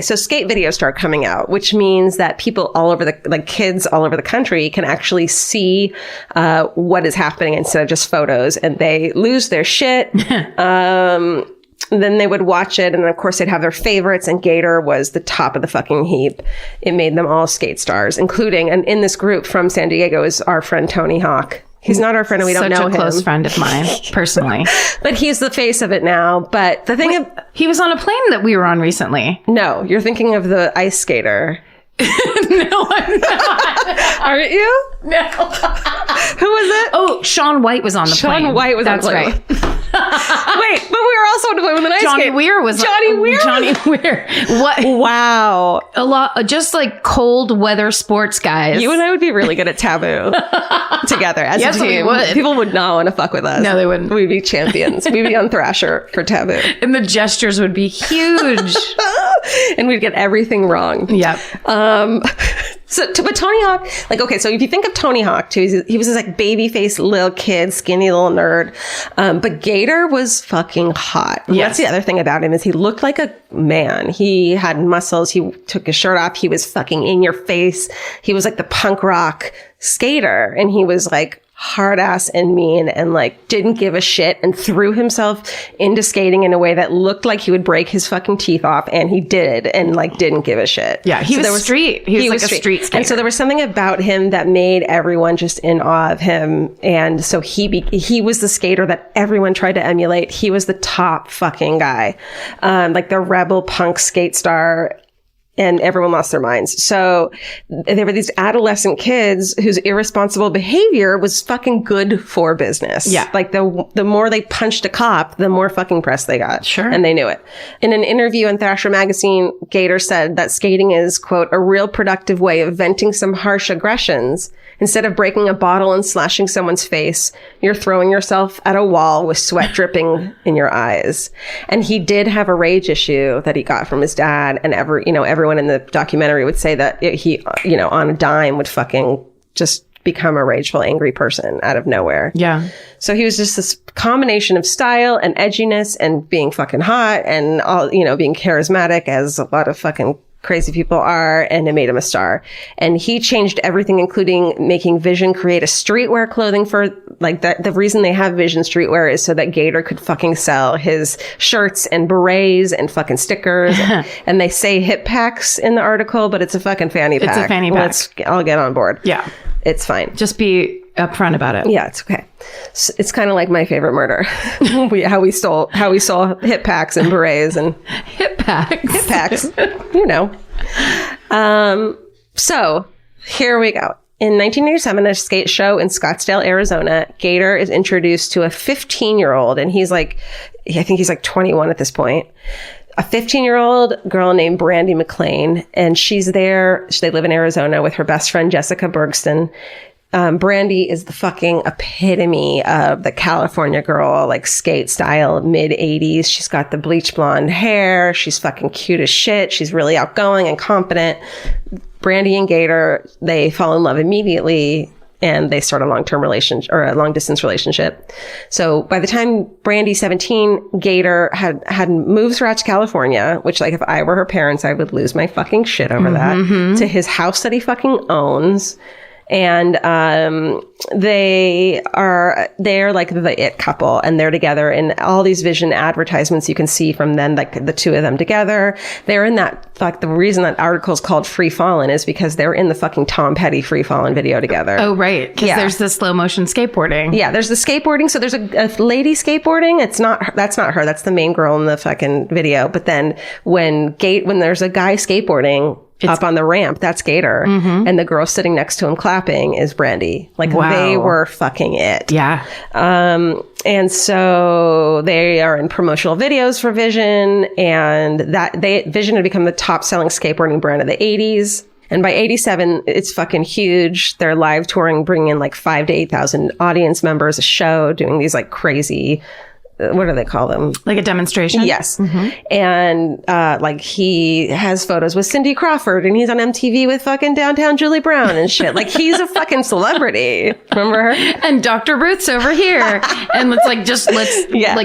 So skate videos start coming out, which means that people all over kids all over the country can actually see what is happening instead of just photos, and they lose their shit. Then they would watch it, and of course they'd have their favorites, and Gator was the top of the fucking heap. It made them all skate stars, including, and in this group from San Diego is our friend Tony Hawk. He's not our friend, and we don't know him. Such a close friend of mine, personally. But he's the face of it now. But the thing he was on a plane that we were on recently. No, you're thinking of the ice skater. No, I'm not. Aren't you? No. Who was it? Oh, Shaun White was on the plane. Shaun White was on the plane. That's right. Wait, but we were also on the plane with an ice Johnny skater. Weir was Johnny Weir. Johnny Weir. What? Wow. A lot, just like cold weather sports guys. You and I would be really good at Taboo together as a team. We would. People would not want to fuck with us. No, they wouldn't. We'd be champions. We'd be on Thrasher for Taboo. And the gestures would be huge. And we'd get everything wrong. Yep. But Tony Hawk, so if you think of Tony Hawk too, he was this like baby faced little kid, skinny little nerd. But Gator was fucking hot. Yes. That's the other thing about him is he looked like a man. He had muscles. He took his shirt off. He was fucking in your face. He was like the punk rock skater, and he was like hard ass and mean and like didn't give a shit and threw himself into skating in a way that looked like he would break his fucking teeth off, and he did, and like didn't give a shit. Yeah, he was street. He was like a street skater. And so there was something about him that made everyone just in awe of him. And so he was the skater that everyone tried to emulate. He was the top fucking guy, like the rebel punk skate star. And everyone lost their minds. So there were these adolescent kids whose irresponsible behavior was fucking good for business. Yeah. Like the more they punched a cop, the more fucking press they got. Sure. And they knew it. In an interview in Thrasher magazine, Gator said that skating is, quote, a real productive way of venting some harsh aggressions. Instead of breaking a bottle and slashing someone's face, you're throwing yourself at a wall with sweat dripping in your eyes. And he did have a rage issue that he got from his dad. And everyone in the documentary would say that he, on a dime would fucking just become a rageful, angry person out of nowhere. Yeah. So he was just this combination of style and edginess and being fucking hot and all, being charismatic, as a lot of fucking crazy people are, and it made him a star. And he changed everything, including making Vision create a streetwear clothing for like that. The reason they have Vision streetwear is so that Gator could fucking sell his shirts and berets and fucking stickers. And they say hip packs in the article, but it's a fucking fanny pack. It's a fanny pack. I'll get on board. Yeah. It's fine. Just be upfront about it. Yeah, it's okay. It's kind of like My Favorite Murder. how we stole hip packs and berets and Hip packs. So here we go. In 1987, at a skate show in Scottsdale, Arizona, Gator is introduced to a 15-year-old, and I think he's like 21 at this point. A 15-year-old girl named Brandy McLean, and she's there. They live in Arizona with her best friend, Jessica Bergston. Brandy is the fucking epitome of the California girl, like skate style, mid 80s. She's got the bleach blonde hair. She's fucking cute as shit. She's really outgoing and confident. Brandy and Gator, they fall in love immediately, and they start a long-term relationship or a long-distance relationship. So by the time Brandy's 17, Gator had moved her out to California, which, like, if I were her parents, I would lose my fucking shit over that, to his house that he fucking owns. And they're like the it couple, and they're together in all these Vision advertisements you can see from them, like the two of them together. They're in that, like, the reason that article is called Free Fallin' is because they're in the fucking Tom Petty Free Fallin' video together. Oh, right. Because there's the slow motion skateboarding. Yeah, there's the skateboarding. So there's a lady skateboarding. That's not her. That's the main girl in the fucking video. But then when there's a guy skateboarding up on the ramp, that's Gator. And the girl sitting next to him clapping is Brandy. Like, they were fucking it. Yeah. And so they are in promotional videos for Vision, and Vision had become the top selling skateboarding brand of the 80s. And by 87, it's fucking huge. They're live touring, bringing in like 5,000 to 8,000 audience members a show, doing these like crazy, what do they call them? Like a demonstration? Yes. And like, he has photos with Cindy Crawford, and he's on MTV with fucking Downtown Julie Brown and shit. Like, he's a fucking celebrity. Remember her? And Dr. Ruth's over here. And let's like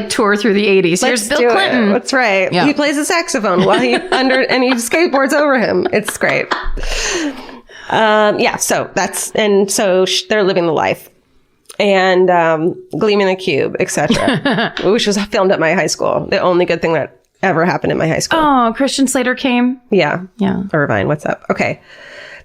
tour through the 80s. Here's Bill Clinton. That's right. Yeah. He plays a saxophone while he and he skateboards over him. It's great. So they're living the life. And Gleaming the Cube, etc., which was filmed at my high school. The only good thing that ever happened in my high school. Oh, Christian Slater came. Yeah. Irvine, what's up? Okay.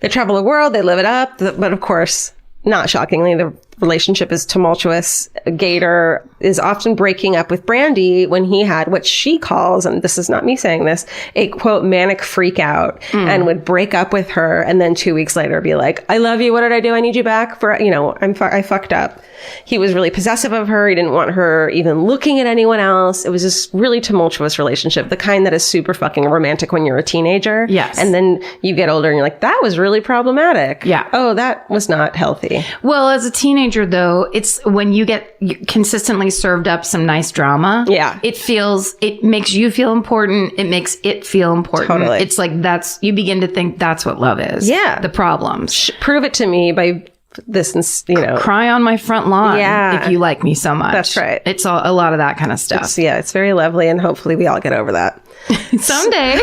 They travel the world. They live it up. But of course, not shockingly, the relationship is tumultuous. Gator is often breaking up with Brandy when he had what she calls, and this is not me saying this, a quote manic freak out, and would break up with her and then 2 weeks later be like, I love you. What did I do? I need you back for, I fucked up. He was really possessive of her. He didn't want her even looking at anyone else. It was this really tumultuous relationship, the kind that is super fucking romantic when you're a teenager. Yes. And then you get older and you're like, that was really problematic. Yeah. Oh, that was not healthy. Well, as a teenager, though, it's when you get consistently served up some nice drama. Yeah. It makes you feel important. It makes it feel important. Totally. It's like you begin to think that's what love is. Yeah. The problems. Prove it to me by this, Cry on my front lawn. Yeah. If you like me so much. That's right. It's a lot of that kind of stuff. It's very lovely, and hopefully we all get over that. Someday.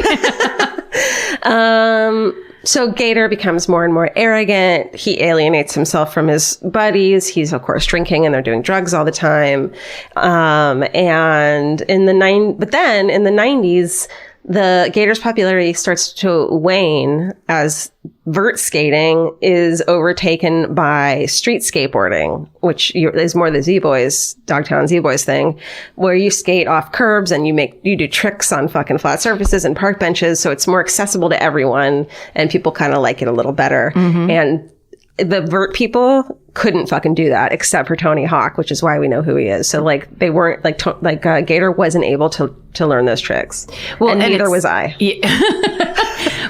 So Gator becomes more and more arrogant. He alienates himself from his buddies. He's of course drinking and they're doing drugs all the time. And but then in the 90s, the Gator's popularity starts to wane as vert skating is overtaken by street skateboarding, which is more the Z-Boys, Dogtown Z-Boys thing, where you skate off curbs and you do tricks on fucking flat surfaces and park benches. So it's more accessible to everyone and people kind of like it a little better. And the vert people couldn't fucking do that except for Tony Hawk, which is why we know who he is. So like they weren't Gator wasn't able to learn those tricks. Well, and neither was I.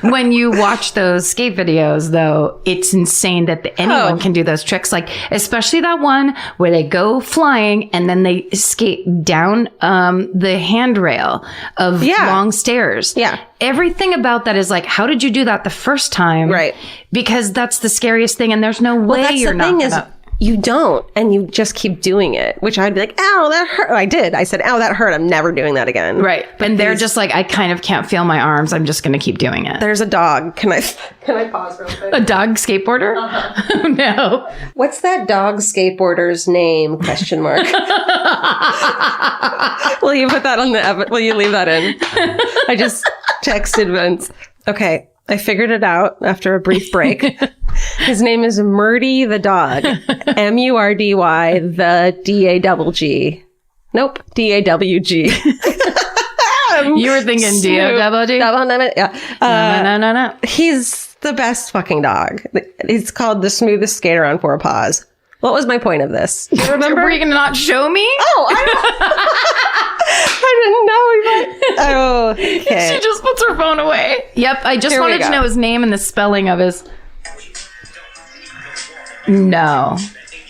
When you watch those skate videos, though, it's insane that anyone can do those tricks. Like, especially that one where they go flying and then they skate down the handrail of long stairs. Yeah. Everything about that is like, how did you do that the first time? Right. Because that's the scariest thing. And there's no way you're not gonna... You don't, and you just keep doing it, which I'd be like, ow, that hurt. I did. I said, ow, that hurt. I'm never doing that again. Right. But they're just like, I kind of can't feel my arms. I'm just going to keep doing it. There's a dog. Can I pause real quick? A dog skateboarder? Oh, no. What's that dog skateboarder's name? Question mark. Will you put that on will you leave that in? I just texted Vince. Okay. I figured it out after a brief break. His name is Murdy the dog. Murdy the D-A-double-G. Nope. D-A-W-G. You were thinking D-A-double-G? Yeah. No. He's the best fucking dog. He's called the smoothest skater on four paws. What was my point of this? Do you remember? Were you going to not show me? Oh, I didn't know. Oh, okay. She just puts her phone away. Yep, I just wanted to know his name and the spelling of his... No.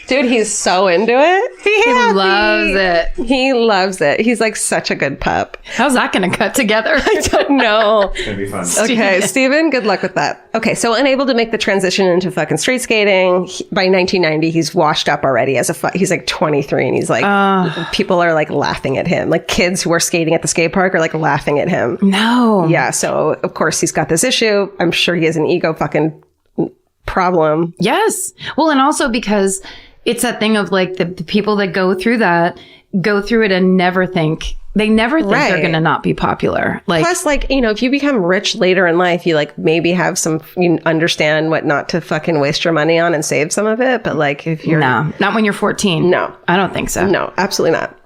Dude, he's so into it. He loves it. He loves it. He's like such a good pup. How's that going to cut together? I don't know. It's going to be fun. Okay, Steven, good luck with that. Okay, so unable to make the transition into fucking street skating, by 1990, he's washed up already he's like 23 and he's like, people are like laughing at him. Like kids who are skating at the skate park are like laughing at him. No. Yeah, so of course he's got this issue. I'm sure he has an ego fucking problem. Yes. Well, and also because it's that thing of like the people that go through it and never think they're going to not be popular. Like, plus, like, you know, if you become rich later in life, you like maybe have you understand what not to fucking waste your money on and save some of it. But like, if you're not when you're 14. No, I don't think so. No, absolutely not.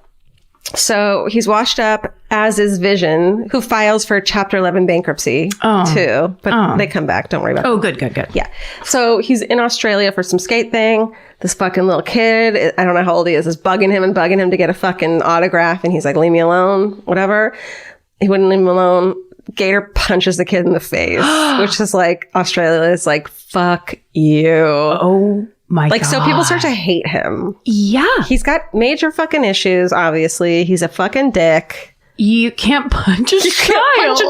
So he's washed up, as is Vision, who files for Chapter 11 bankruptcy too. But they come back. Don't worry about it. Oh, good. Yeah. So he's in Australia for some skate thing. This fucking little kid, I don't know how old he is bugging him to get a fucking autograph. And he's like, leave me alone, whatever. He wouldn't leave him alone. Gator punches the kid in the face, which is like, Australia is like, fuck you. Oh. My God. So people start to hate him. Yeah. He's got major fucking issues, obviously. He's a fucking dick. You can't punch a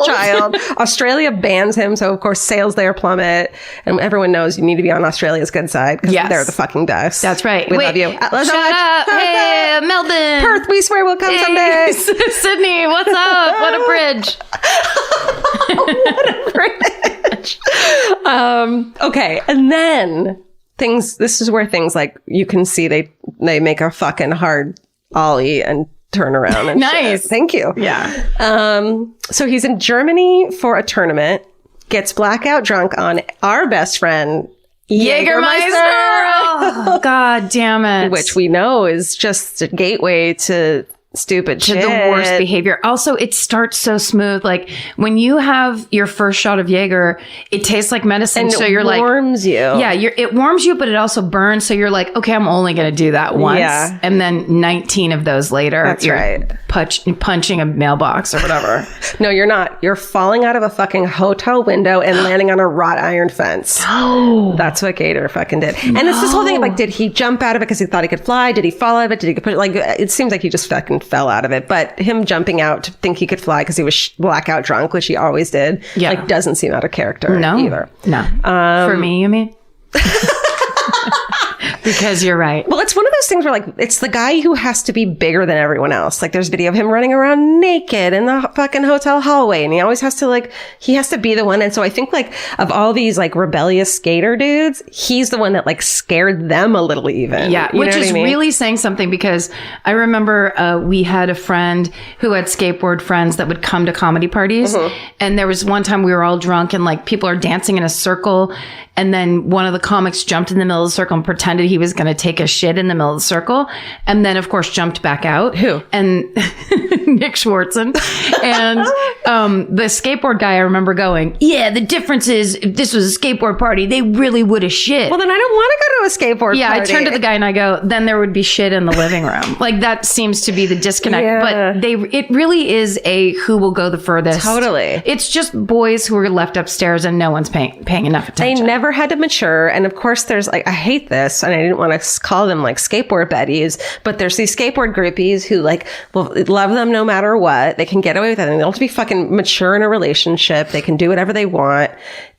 child. Australia bans him, so of course sales there plummet. And everyone knows you need to be on Australia's good side because they're the fucking best. That's right. We love you. Shut up. Hey, Melbourne. Perth, we swear we'll come someday. Sydney, what's up? What a bridge. What a bridge. Okay, and then... this is where things like you can see they make a fucking hard ollie and turn around and nice. Shit. Thank you. Yeah. So he's in Germany for a tournament, gets blackout drunk on our best friend Jägermeister. Oh, God damn it. Which we know is just a gateway to stupid shit. The worst behavior. Also, it starts so smooth. Like when you have your first shot of Jaeger, it tastes like medicine. And so you're like, it warms you. Yeah, it warms you, but it also burns. So you're like, okay, I'm only going to do that once. Yeah. And then 19 of those later, you're punching a mailbox or whatever. No, you're not. You're falling out of a fucking hotel window and landing on a wrought iron fence. Oh, that's what Gator fucking did. And it's this whole thing of like, did he jump out of it because he thought he could fly? Did he fall out of it? Did he put it? Like, it seems like he just fucking fell out of it, but him jumping out to think he could fly because he was blackout drunk, which he always did, like doesn't seem out of character either. No. For me, you mean? Because you're right. Well, it's one of those things where like, it's the guy who has to be bigger than everyone else. Like there's video of him running around naked in the fucking hotel hallway. And he always has to like, he has to be the one. And so I think like of all these like rebellious skater dudes, he's the one that like scared them a little even. Yeah, You which know what is I mean? really saying something, because I remember we had a friend who had skateboard friends that would come to comedy parties. And there was one time we were all drunk and like people are dancing in a circle. And then one of the comics jumped in the middle of the circle and pretended he was going to take a shit in the middle of the circle. And then, of course, jumped back out. Who? And Nick Schwartzen. And the skateboard guy, I remember going, yeah, the difference is if this was a skateboard party, they really would have shit. Well, then I don't want to go to a skateboard Yeah, party. I turned to the guy and I go, then there would be shit in the living room. Like that seems to be the disconnect. Yeah. But it really is a who will go the furthest. Totally. It's just boys who are left upstairs and no one's paying enough They attention. never had to mature. And of course, there's like, I hate this, and I didn't want to call them like skateboard buddies, but there's these skateboard groupies who like will love them no matter what. They can get away with it. And they don't have to be fucking mature in a relationship. They can do whatever they want,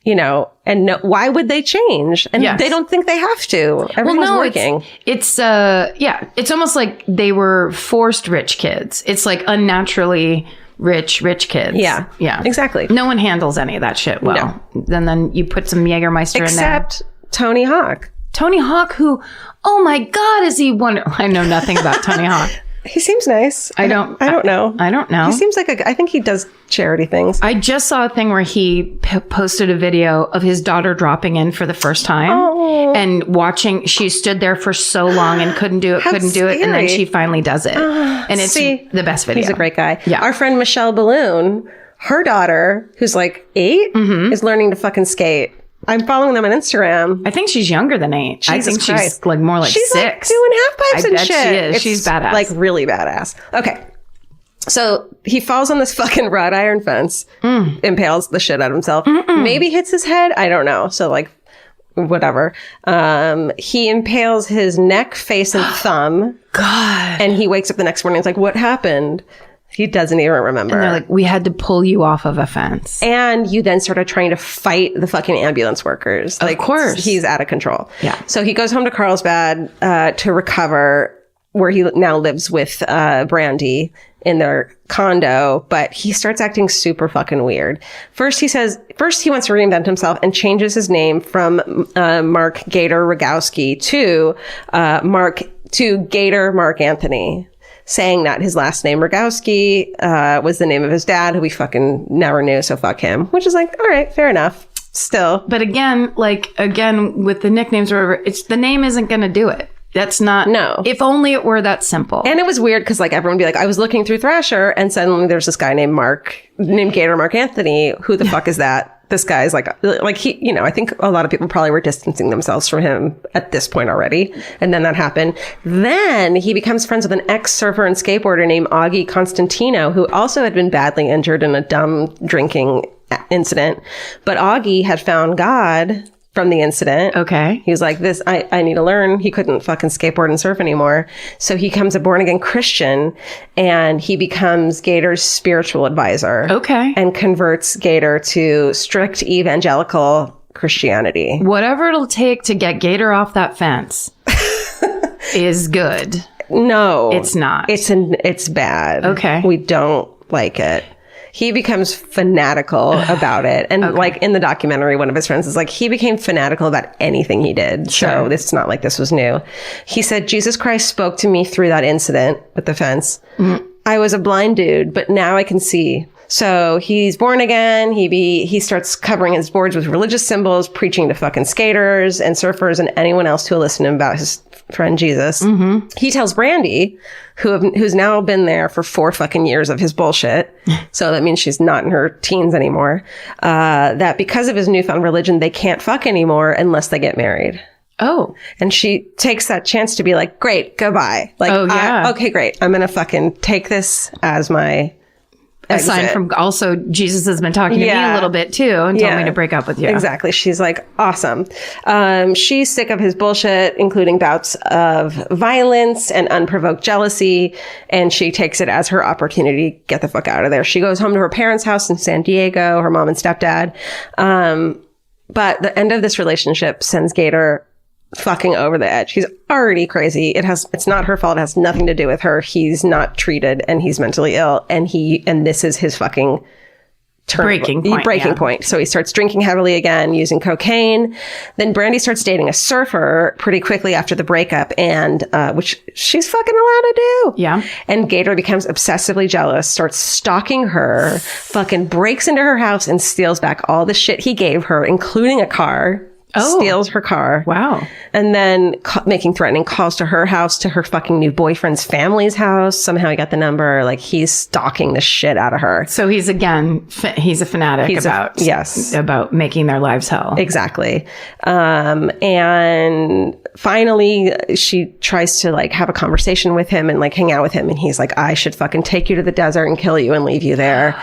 you know, and why would they change? And Yes. they don't think they have to. Everyone's working. It's almost like they were forced rich kids. It's like unnaturally rich kids. Yeah. Yeah. Exactly. No one handles any of that shit well. And then you put some Jägermeister in there. Except Tony Hawk. Tony Hawk, who, oh my God, is he wonderful? I know nothing about Tony Hawk. He seems nice. I don't know. I don't know. He seems like I think he does charity things. I just saw a thing where he posted a video of his daughter dropping in for the first time and watching. She stood there for so long and couldn't do it. And then she finally does it. And it's the best video. He's a great guy. Yeah. Our friend Michelle Balloon, her daughter, who's like 8, is learning to fucking skate. I'm following them on Instagram. I think she's younger than 8. I think she's like more like she's 6. Like doing half pipes I and bet shit. she is. It's She's badass. Like really badass. Okay. So he falls on this fucking wrought iron fence, impales the shit out of himself, maybe hits his head. I don't know. So like, whatever. He impales his neck, face, and thumb. God. And he wakes up the next morning. It's like, what happened? He doesn't even remember. And they're like, we had to pull you off of a fence. And you then started trying to fight the fucking ambulance workers. Like, of course. He's out of control. Yeah. So he goes home to Carlsbad to recover, where he now lives with Brandy in their condo, but he starts acting super fucking weird. First he wants to reinvent himself and changes his name from Mark Gator Rogowski to Gator Mark Anthony, saying that his last name Rogowski was the name of his dad, who we fucking never knew, so fuck him. Which is like, all right, fair enough. Still. But again, with the nicknames or whatever, the name isn't going to do it. That's not. No. If only it were that simple. And it was weird because like everyone would be like, I was looking through Thrasher and suddenly there's this guy named Gator Mark Anthony. Who the fuck is that? This guy's like he, you know, I think a lot of people probably were distancing themselves from him at this point already. And then that happened. Then he becomes friends with an ex-surfer and skateboarder named Augie Constantino, who also had been badly injured in a dumb drinking incident. But Augie had found God from the incident. Okay. He was like, I need to learn. He couldn't fucking skateboard and surf anymore. So he becomes a born again Christian and he becomes Gator's spiritual advisor. Okay. And converts Gator to strict evangelical Christianity. Whatever it'll take to get Gator off that fence is good. No. It's not. It's bad. Okay. We don't like it. He becomes fanatical about it. And like in the documentary, one of his friends is like, he became fanatical about anything he did. Sure. So it's not like this was new. He said, Jesus Christ spoke to me through that incident with the fence. Mm-hmm. I was a blind dude, but now I can see. So he's born again. He starts covering his boards with religious symbols, preaching to fucking skaters and surfers and anyone else who will listen to him about his friend Jesus. Mm-hmm. He tells Brandy, who's now been there for 4 fucking years of his bullshit. So that means she's not in her teens anymore. That because of his newfound religion, they can't fuck anymore unless they get married. Oh. And she takes that chance to be like, great, goodbye. Like, oh, yeah. Okay, great. I'm going to fucking take this as my aside from also Jesus has been talking to me a little bit too and told me to break up with you. Exactly. She's like, awesome. She's sick of his bullshit, including bouts of violence and unprovoked jealousy. And she takes it as her opportunity to get the fuck out of there. She goes home to her parents' house in San Diego, her mom and stepdad. But the end of this relationship sends Gator fucking over the edge. He's already crazy. It's not her fault. It has nothing to do with her. He's not treated and he's mentally ill. And this is his fucking breaking point. So he starts drinking heavily again, using cocaine. Then Brandy starts dating a surfer pretty quickly after the breakup, and which she's fucking allowed to do. Yeah. And Gator becomes obsessively jealous, starts stalking her, fucking breaks into her house and steals back all the shit he gave her, including a car. Steals her car. Wow. And then making threatening calls to her house, to her fucking new boyfriend's family's house. Somehow he got the number. Like, he's stalking the shit out of her. So he's he's a fanatic about making their lives hell. Exactly. And finally she tries to like have a conversation with him and like hang out with him. And he's like, I should fucking take you to the desert and kill you and leave you there.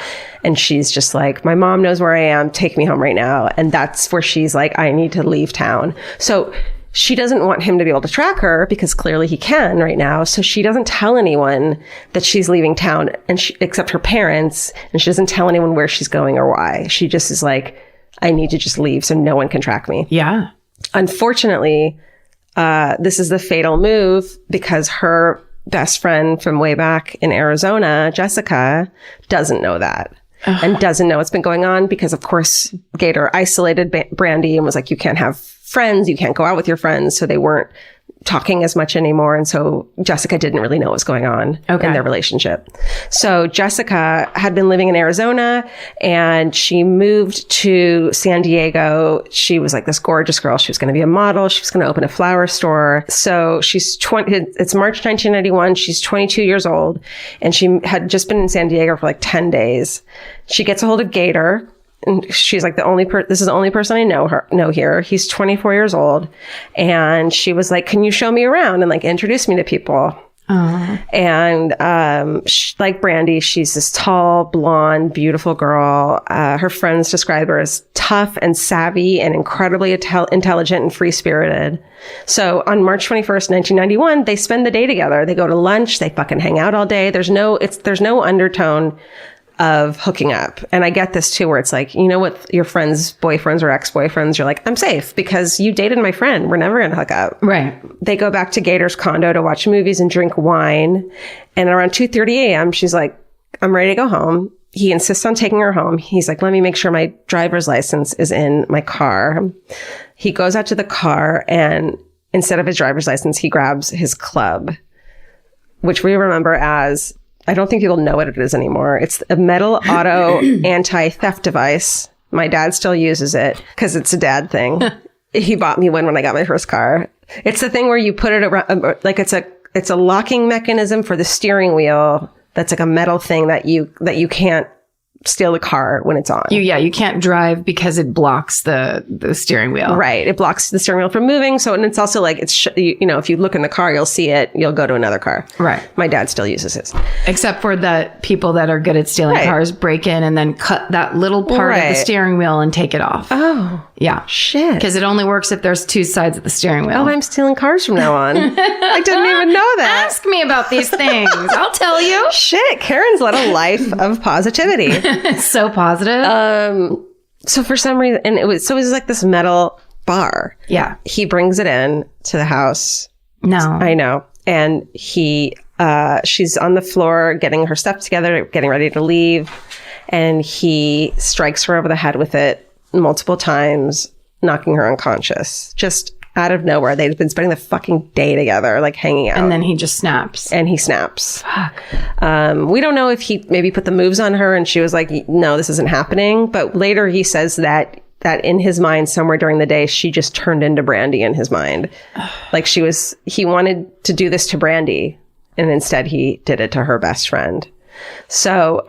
And she's just like, my mom knows where I am. Take me home right now. And that's where she's like, I need to leave town. So she doesn't want him to be able to track her because clearly he can right now. So she doesn't tell anyone that she's leaving town, and except her parents. And she doesn't tell anyone where she's going or why. She just is like, I need to just leave so no one can track me. Yeah. Unfortunately, this is the fatal move because her best friend from way back in Arizona, Jessica, doesn't know that. And doesn't know what's been going on because, of course, Gator isolated Brandy and was like, you can't have friends. You can't go out with your friends. So they weren't talking as much anymore. And so Jessica didn't really know what was going on in their relationship. So Jessica had been living in Arizona and she moved to San Diego. She was like this gorgeous girl. She was going to be a model. She was going to open a flower store. So she's it's March 1991. She's 22 years old and she had just been in San Diego for like 10 days. She gets a hold of Gator. And she's like, this is the only person I know here. He's 24 years old. And she was like, can you show me around and like introduce me to people? And, like Brandy, she's this tall, blonde, beautiful girl. Her friends describe her as tough and savvy and incredibly intelligent and free-spirited. So on March 21st, 1991, they spend the day together. They go to lunch. They fucking hang out all day. There's no undertone of hooking up. And I get this too, where it's like, you know what, your friends' boyfriends or ex-boyfriends, you're like, I'm safe because you dated my friend. We're never going to hook up. Right. They go back to Gator's condo to watch movies and drink wine. And around 2:30 a.m., she's like, I'm ready to go home. He insists on taking her home. He's like, let me make sure my driver's license is in my car. He goes out to the car and instead of his driver's license, he grabs his club, which we remember as, I don't think people know what it is anymore. It's a metal auto anti-theft device. My dad still uses it because it's a dad thing. He bought me one when I got my first car. It's the thing where you put it around, like it's a locking mechanism for the steering wheel. That's like a metal thing that you can't steal the car when it's on. You can't drive because it blocks the steering wheel. Right. It blocks the steering wheel from moving. So, and it's also like, if you look in the car, you'll see it, you'll go to another car. Right. My dad still uses his. Except for the people that are good at stealing cars break in and then cut that little part of the steering wheel and take it off. Oh. Yeah. Shit. Because it only works if there's two sides of the steering wheel. Oh, I'm stealing cars from now on. I didn't even know that. Ask me about these things. I'll tell you. Shit. Karen's led a life of positivity. So positive. So for some reason, and it was like this metal bar. Yeah. He brings it in to the house. No. I know. And she's on the floor getting her stuff together, getting ready to leave. And he strikes her over the head with it multiple times, knocking her unconscious. Just out of nowhere. They've been spending the fucking day together, like hanging out. And then he just snaps. And he snaps. Fuck. We don't know if he maybe put the moves on her and she was like, no, this isn't happening. But later he says that in his mind, somewhere during the day, she just turned into Brandy in his mind. Like he wanted to do this to Brandy. And instead he did it to her best friend. So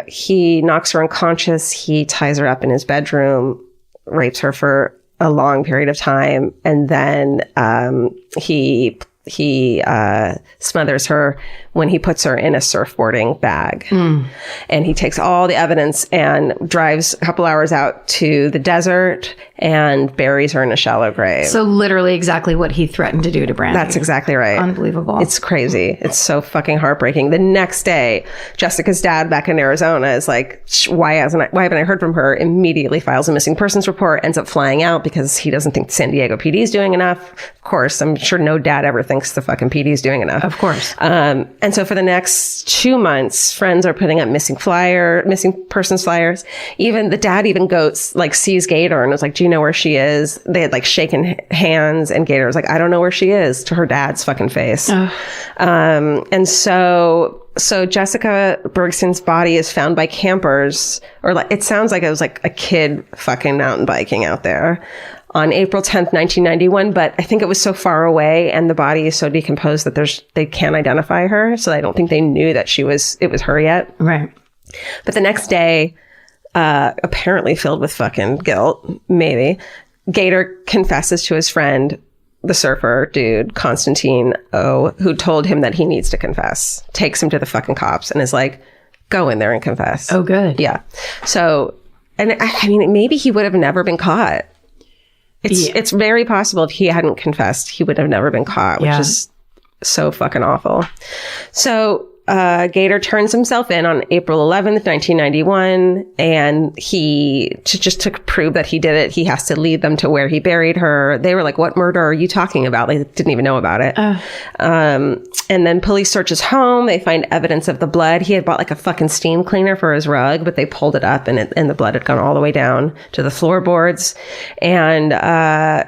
he knocks her unconscious. He ties her up in his bedroom, rapes her for a long period of time. And then he smothers her when he puts her in a surfboarding bag. And he takes all the evidence and drives a couple hours out to the desert and buries her in a shallow grave. So literally exactly what he threatened to do to Brandy. That's exactly right. Unbelievable. It's crazy. It's so fucking heartbreaking. The next day, Jessica's dad back in Arizona is like, why haven't I heard from her? Immediately files a missing persons report, ends up flying out because he doesn't think San Diego PD is doing enough. Of course, I'm sure no dad ever thinks the fucking PD is doing enough. Of course. And so for the next 2 months, friends are putting up missing persons flyers. Even the dad sees Gator and was like, do you know where she is? They had like shaken hands, and Gator was like, I don't know where she is, to her dad's fucking face. And so Jessica Bergstein's body is found by campers, or like, it sounds like it was like a kid fucking mountain biking out there on April 10th, 1991. But I think it was so far away and the body is so decomposed that they can't identify her. So I don't think they knew that it was her yet. Right. But the next day, apparently filled with fucking guilt, maybe, Gator confesses to his friend, the surfer dude, Constantine O, who told him that he needs to confess, takes him to the fucking cops and is like, go in there and confess. Oh, good. Yeah. So, and I mean, maybe he would have never been caught. It's very possible if he hadn't confessed, he would have never been caught, which is so fucking awful. So, Gator turns himself in on April 11th, 1991, and to prove that he did it, he has to lead them to where he buried her. They were like, what murder are you talking about? They didn't even know about it. And then police search his home. They find evidence of the blood. He had bought like a fucking steam cleaner for his rug, but they pulled it up and the blood had gone all the way down to the floorboards. And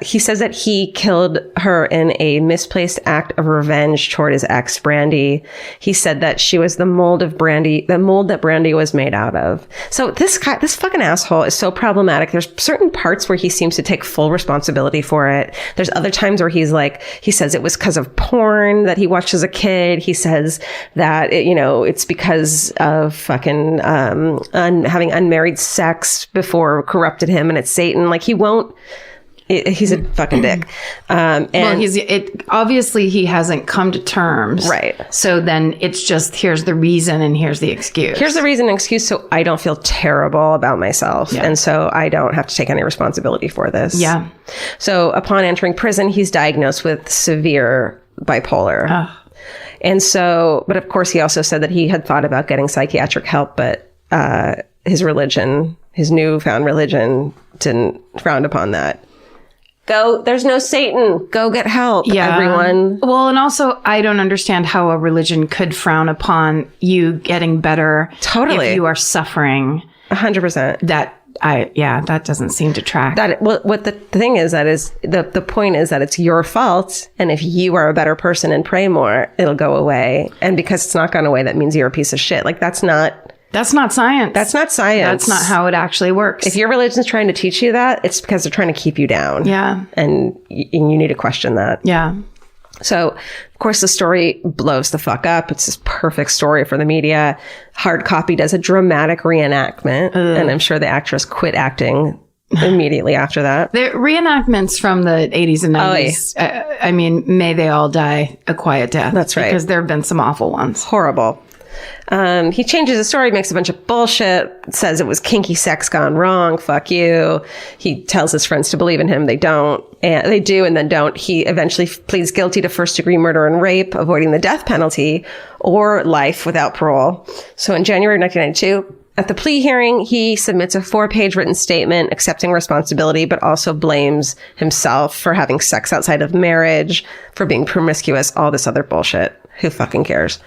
he says that he killed her in a misplaced act of revenge toward his ex, Brandy. He said that she was the mold that Brandy was made out of. So this fucking asshole is so problematic. There's certain parts where he seems to take full responsibility for it. There's other times where he says it was because of porn that he watched as a kid. He says that it's because of fucking having unmarried sex before corrupted him, and it's Satan. Like, he won't. He's a fucking dick. Obviously he hasn't come to terms. Right. So then it's just, here's the reason and here's the excuse. Here's the reason and excuse, so I don't feel terrible about myself. Yeah. And so I don't have to take any responsibility for this. Yeah. So upon entering prison, he's diagnosed with severe bipolar. And so, but of course he also said that he had thought about getting psychiatric help, but his newfound religion frowned upon that. There's no Satan. Go get help, everyone. Well, and also, I don't understand how a religion could frown upon you getting better. Totally. If you are suffering. 100%. That doesn't seem to track. What the thing is, the point is that it's your fault. And if you are a better person and pray more, it'll go away. And because it's not gone away, that means you're a piece of shit. Like, that's not science. That's not science. That's not how it actually works. If your religion's trying to teach you that, it's because they're trying to keep you down. Yeah. And you need to question that. Yeah. So, of course, the story blows the fuck up. It's this perfect story for the media. Hard Copy does a dramatic reenactment, and I'm sure the actress quit acting immediately after that. The reenactments from the 80s and 90s, I mean, may they all die a quiet death. That's right. Because there have been some awful ones. Horrible. He changes the story, makes a bunch of bullshit, says it was kinky sex gone wrong, fuck you. He tells his friends to believe in him. They don't. And they do and then don't. He eventually pleads guilty to first-degree murder and rape, avoiding the death penalty, or life without parole. So in January 1992, at the plea hearing, he submits a 4-page written statement accepting responsibility, but also blames himself for having sex outside of marriage, for being promiscuous, all this other bullshit. Who fucking cares?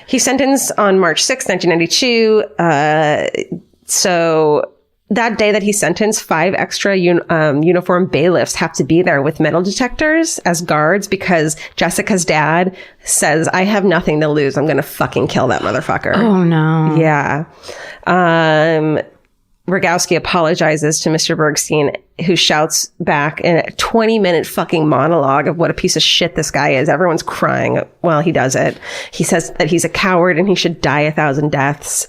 He's sentenced on March 6, 1992. So that day that he's sentenced, 5 extra uniformed bailiffs have to be there with metal detectors as guards because Jessica's dad says, I have nothing to lose. I'm going to fucking kill that motherfucker. Oh, no. Yeah. Rogowski apologizes to Mr. Bergstein, who shouts back in a 20-minute fucking monologue of what a piece of shit this guy is. Everyone's crying while he does it. He says that he's a coward and he should die 1,000 deaths.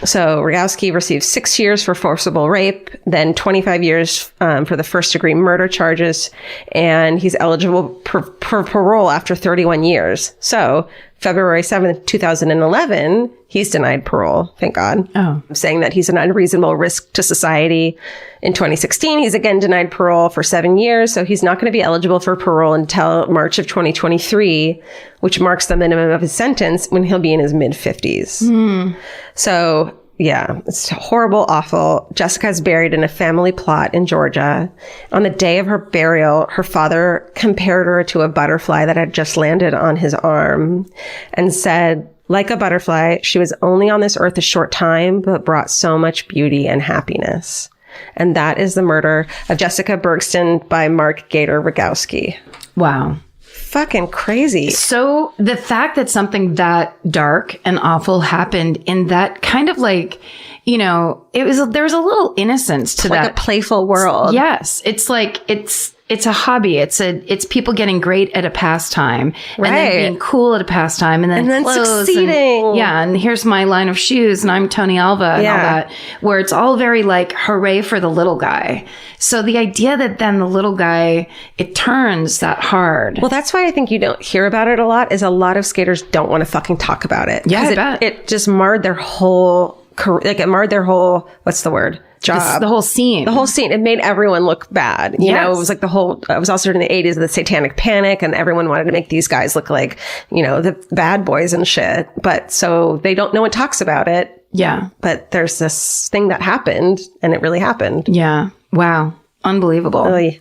So Rogowski receives 6 years for forcible rape, then 25 years for the first-degree murder charges, and he's eligible for parole after 31 years. So February 7th, 2011, he's denied parole. Thank God. Saying that he's an unreasonable risk to society. In 2016, he's again denied parole for 7 years. So he's not going to be eligible for parole until March of 2023, which marks the minimum of his sentence when he'll be in his mid-50s. So yeah, it's horrible, awful. Jessica's buried in a family plot in Georgia. On the day of her burial, her father compared her to a butterfly that had just landed on his arm and said, like a butterfly, she was only on this earth a short time, but brought so much beauty and happiness. And that is the murder of Jessica Bergston by Mark Gator Rogowski. Wow. Fucking crazy. So the fact that something that dark and awful happened in that kind of like, you know, there was a little innocence to that. Like a playful world. Yes. It's like, it's a hobby. It's people getting great at a pastime and then being cool at a pastime and then succeeding. And here's my line of shoes and I'm Tony Alva and all that, where it's all very like, hooray for the little guy. So the idea that then the little guy, it turns that hard. Well, that's why I think you don't hear about it a lot, is a lot of skaters don't want to fucking talk about it. Yeah, I bet. It just marred their whole career. Like it marred their whole, what's the word? Job. The whole scene. The whole scene. It made everyone look bad. You know, it was like it was also in the 80s of the satanic panic and everyone wanted to make these guys look like, you know, the bad boys and shit. But so no one talks about it. Yeah. But there's this thing that happened and it really happened. Yeah. Wow. Unbelievable. Really.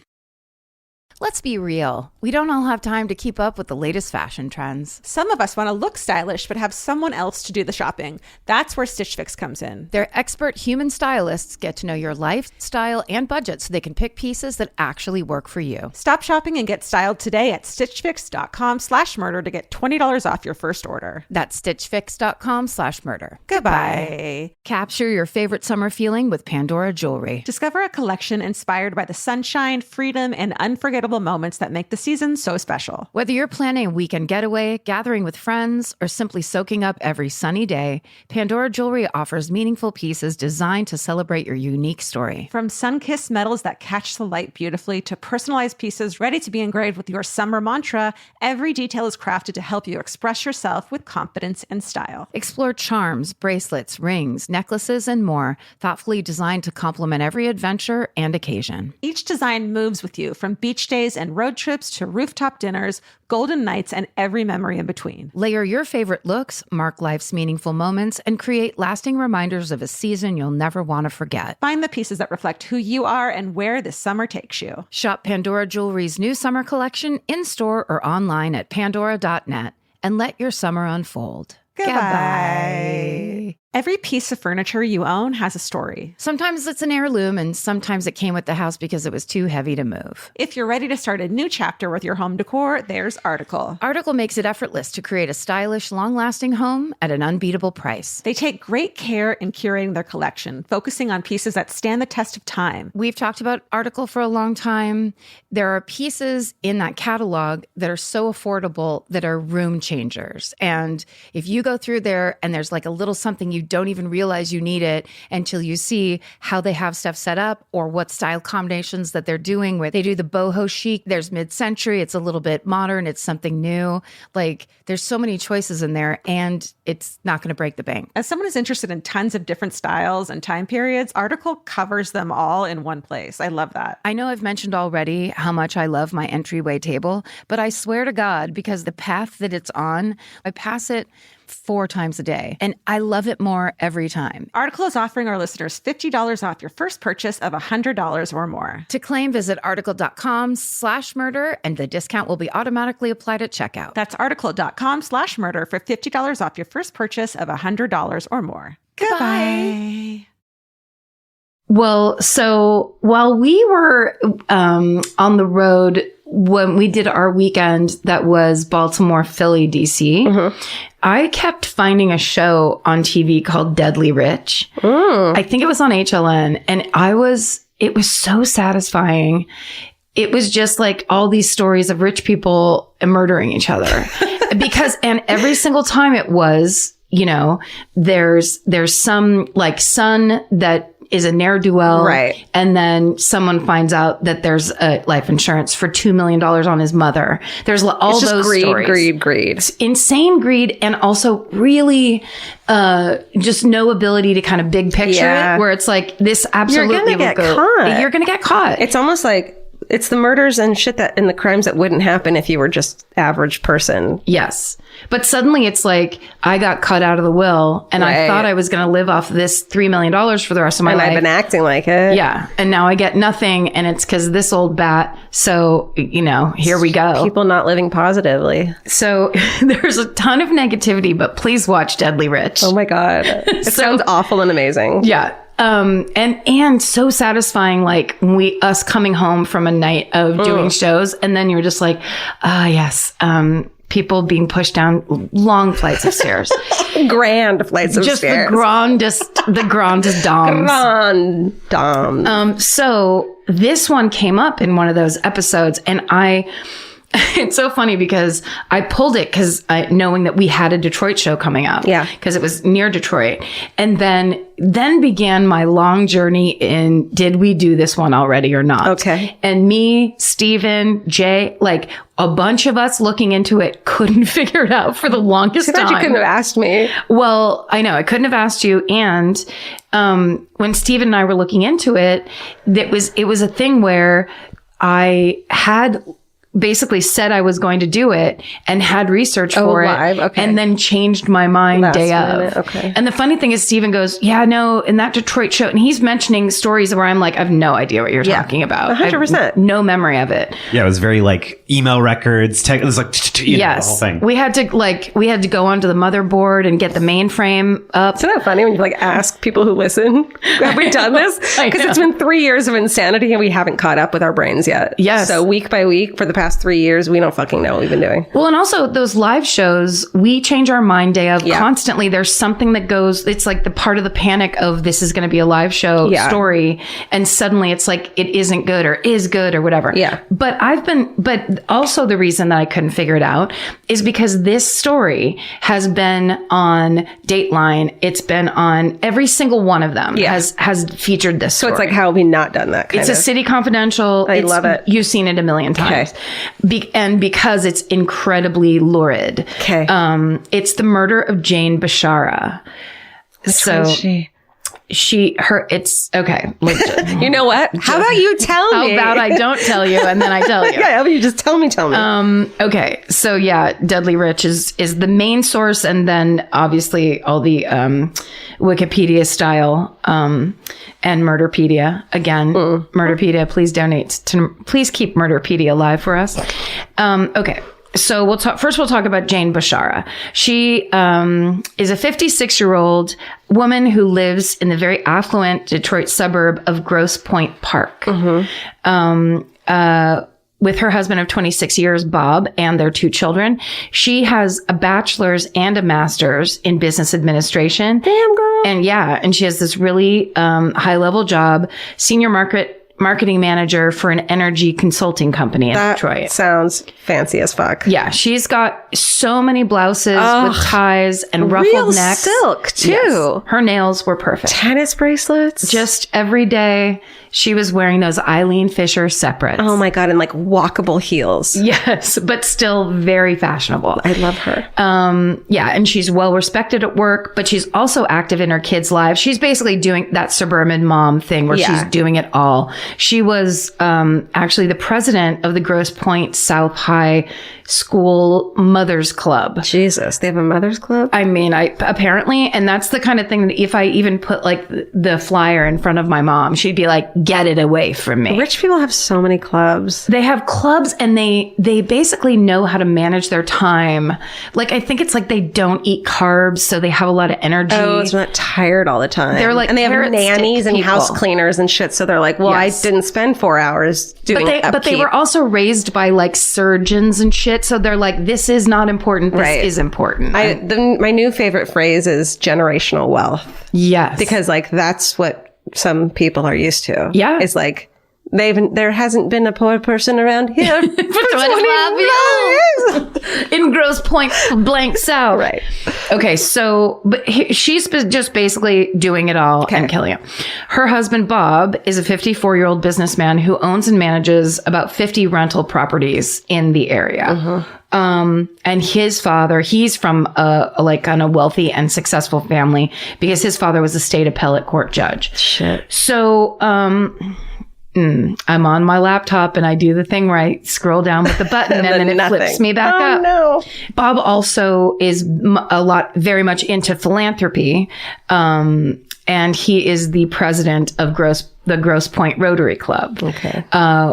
Let's be real. We don't all have time to keep up with the latest fashion trends. Some of us want to look stylish, but have someone else to do the shopping. That's where Stitch Fix comes in. Their expert human stylists get to know your lifestyle and budget so they can pick pieces that actually work for you. Stop shopping and get styled today at stitchfix.com/murder to get $20 off your first order. That's stitchfix.com/murder. Goodbye. Capture your favorite summer feeling with Pandora jewelry. Discover a collection inspired by the sunshine, freedom, and unforgettable moments that make the season so special. Whether you're planning a weekend getaway, gathering with friends, or simply soaking up every sunny day, Pandora Jewelry offers meaningful pieces designed to celebrate your unique story. From sun-kissed metals that catch the light beautifully to personalized pieces ready to be engraved with your summer mantra, every detail is crafted to help you express yourself with confidence and style. Explore charms, bracelets, rings, necklaces, and more, thoughtfully designed to complement every adventure and occasion. Each design moves with you, from beach days and road trips to rooftop dinners, golden nights, and every memory in between. Layer your favorite looks, mark life's meaningful moments, and create lasting reminders of a season you'll never want to forget. Find the pieces that reflect who you are and where this summer takes you. Shop Pandora Jewelry's new summer collection in-store or online at pandora.net and let your summer unfold. Goodbye. Every piece of furniture you own has a story. Sometimes it's an heirloom, and sometimes it came with the house because it was too heavy to move. If you're ready to start a new chapter with your home decor, there's Article. Article makes it effortless to create a stylish, long-lasting home at an unbeatable price. They take great care in curating their collection, focusing on pieces that stand the test of time. We've talked about Article for a long time. There are pieces in that catalog that are so affordable that are room changers. And if you go through there and there's like a little something you don't even realize you need it until you see how they have stuff set up or what style combinations that they're doing with. They do the boho chic. There's mid-century. It's a little bit modern. It's something new. Like there's so many choices in there and it's not going to break the bank. As someone who's interested in tons of different styles and time periods, Article covers them all in one place. I love that. I know I've mentioned already how much I love my entryway table, but I swear to God, because the path that it's on, I pass it 4 times a day. And I love it more every time. Article is offering our listeners $50 off your first purchase of $100 or more. To claim, visit article.com/murder and the discount will be automatically applied at checkout. That's article.com/murder for $50 off your first purchase of $100 or more. Goodbye. Well, so while we were on the road when we did our weekend that was Baltimore, Philly, DC, I kept finding a show on TV called Deadly Rich. I think it was on HLN, and it was so satisfying. It was just like all these stories of rich people murdering each other and every single time it was, you know, there's some like son that is a ne'er-do-well. Right. And then someone finds out that there's a life insurance for $2 million on his mother. There's all It's just those stories. greed. Insane greed, and also really just no ability to kind of big picture it, where it's like, this absolutely You're gonna will get go. caught. You're going to get caught. It's almost like it's the murders and shit and the crimes that wouldn't happen if you were just average person. Yes. But suddenly it's like, I got cut out of the will, and I thought I was going to live off this $3 million for the rest of my life. And I've been acting like it. Yeah. And now I get nothing, and it's because this old bat. So, here we go. People not living positively. So there's a ton of negativity, but please watch Deadly Rich. Oh my God. It sounds awful and amazing. Yeah. And so satisfying, like us coming home from a night of doing shows, and then you're just like, yes, people being pushed down long flights of stairs. Grand flights of Just stairs. the grandest doms. Grand doms. So this one came up in one of those episodes, and it's so funny because I pulled it because knowing that we had a Detroit show coming up. Yeah. Because it was near Detroit. And then began my long journey in, did we do this one already or not? Okay. And me, Steven, Jay, like a bunch of us looking into it couldn't figure it out for the longest Too time. bad you couldn't have asked me. Well, I know I couldn't have asked you. And when Steven and I were looking into it, it was a thing where I had basically said I was going to do it and had research for live? it, Okay. and then changed my mind Last day minute, of. okay. And the funny thing is, Steven goes, "Yeah, no, in that Detroit show," and he's mentioning stories where I'm like, I have no idea what you're talking about. 100%. I have no memory of it. Yeah, it was very like email records. It was like the whole thing. We had to go onto the motherboard and get the mainframe up. Isn't that funny when you ask people who listen, have we done this? I Because it's know. been 3 years of insanity and we haven't caught up with our brains yet. Yes. So week by week for the past 3 years, we don't fucking know what we've been doing. Well, and also those live shows, we change our mind day of constantly. There's something that goes, it's like the part of the panic of this is going to be a live show story. And suddenly it's like, it isn't good or is good or whatever. Yeah. But also the reason that I couldn't figure it out is because this story has been on Dateline. It's been on every single one of them has featured this So story. it's like, how have we not done that kind It's of? a City Confidential. I love it. You've seen it a million times. Okay. And because it's incredibly lurid. Okay. It's the murder of Jane Bashara. It's okay. You know what? How about you tell How me? about I don't tell you and then I tell you? Yeah, how about you just tell me. Okay. So yeah, Deadly Rich is the main source, and then obviously all the Wikipedia style and Murderpedia. Again, Murderpedia, please please keep Murderpedia alive for us. Okay. So we'll talk about Jane Bashara. She is a 56-year-old woman who lives in the very affluent Detroit suburb of Grosse Pointe Park. With her husband of 26 years, Bob, and their 2 children. She has a bachelor's and a master's in business administration. Damn, girl. And she has this really high-level job, senior marketing manager for an energy consulting company in Detroit. Sounds fancy as fuck. Yeah, she's got so many blouses with ties and ruffled Real necks. silk, too. Yes. Her nails were perfect. Tennis bracelets. Just every day, she was wearing those Eileen Fisher separates. Oh my God. And walkable heels. Yes, but still very fashionable. I love her. And she's well respected at work, but she's also active in her kids' lives. She's basically doing that suburban mom thing where she's doing it all. She was actually the president of the Grosse Pointe South High School Mothers Club. Jesus, they have a mothers club? I mean, apparently, and that's the kind of thing that if I even put the flyer in front of my mom, she'd be like, "Get it away from me." Rich people have so many clubs. They have clubs, and they basically know how to manage their time. I think it's they don't eat carbs, so they have a lot of energy. Oh, it's not tired all the time. They're and they have carrot nannies stick and house people. cleaners and shit. So they're like, well, Yes. I didn't spend 4 hours doing But they were also raised by surgeons and shit. So they're like, this is not important. This is important. My new favorite phrase is generational wealth. Yes. Because that's what some people are used to. Yeah. It's There hasn't been a poor person around here for 25 years in Grosse Pointe, blank South. Right. Okay, so but she's just basically doing it all and killing it. Her husband Bob is a 54-year-old businessman who owns and manages about 50 rental properties in the area. And his father, he's from a wealthy and successful family because his father was a state appellate court judge. Shit. So, I'm on my laptop and I do the thing where I scroll down with the button and then it flips me back up. No. Bob also is very much into philanthropy. And he is the president of the Grosse Pointe Rotary Club,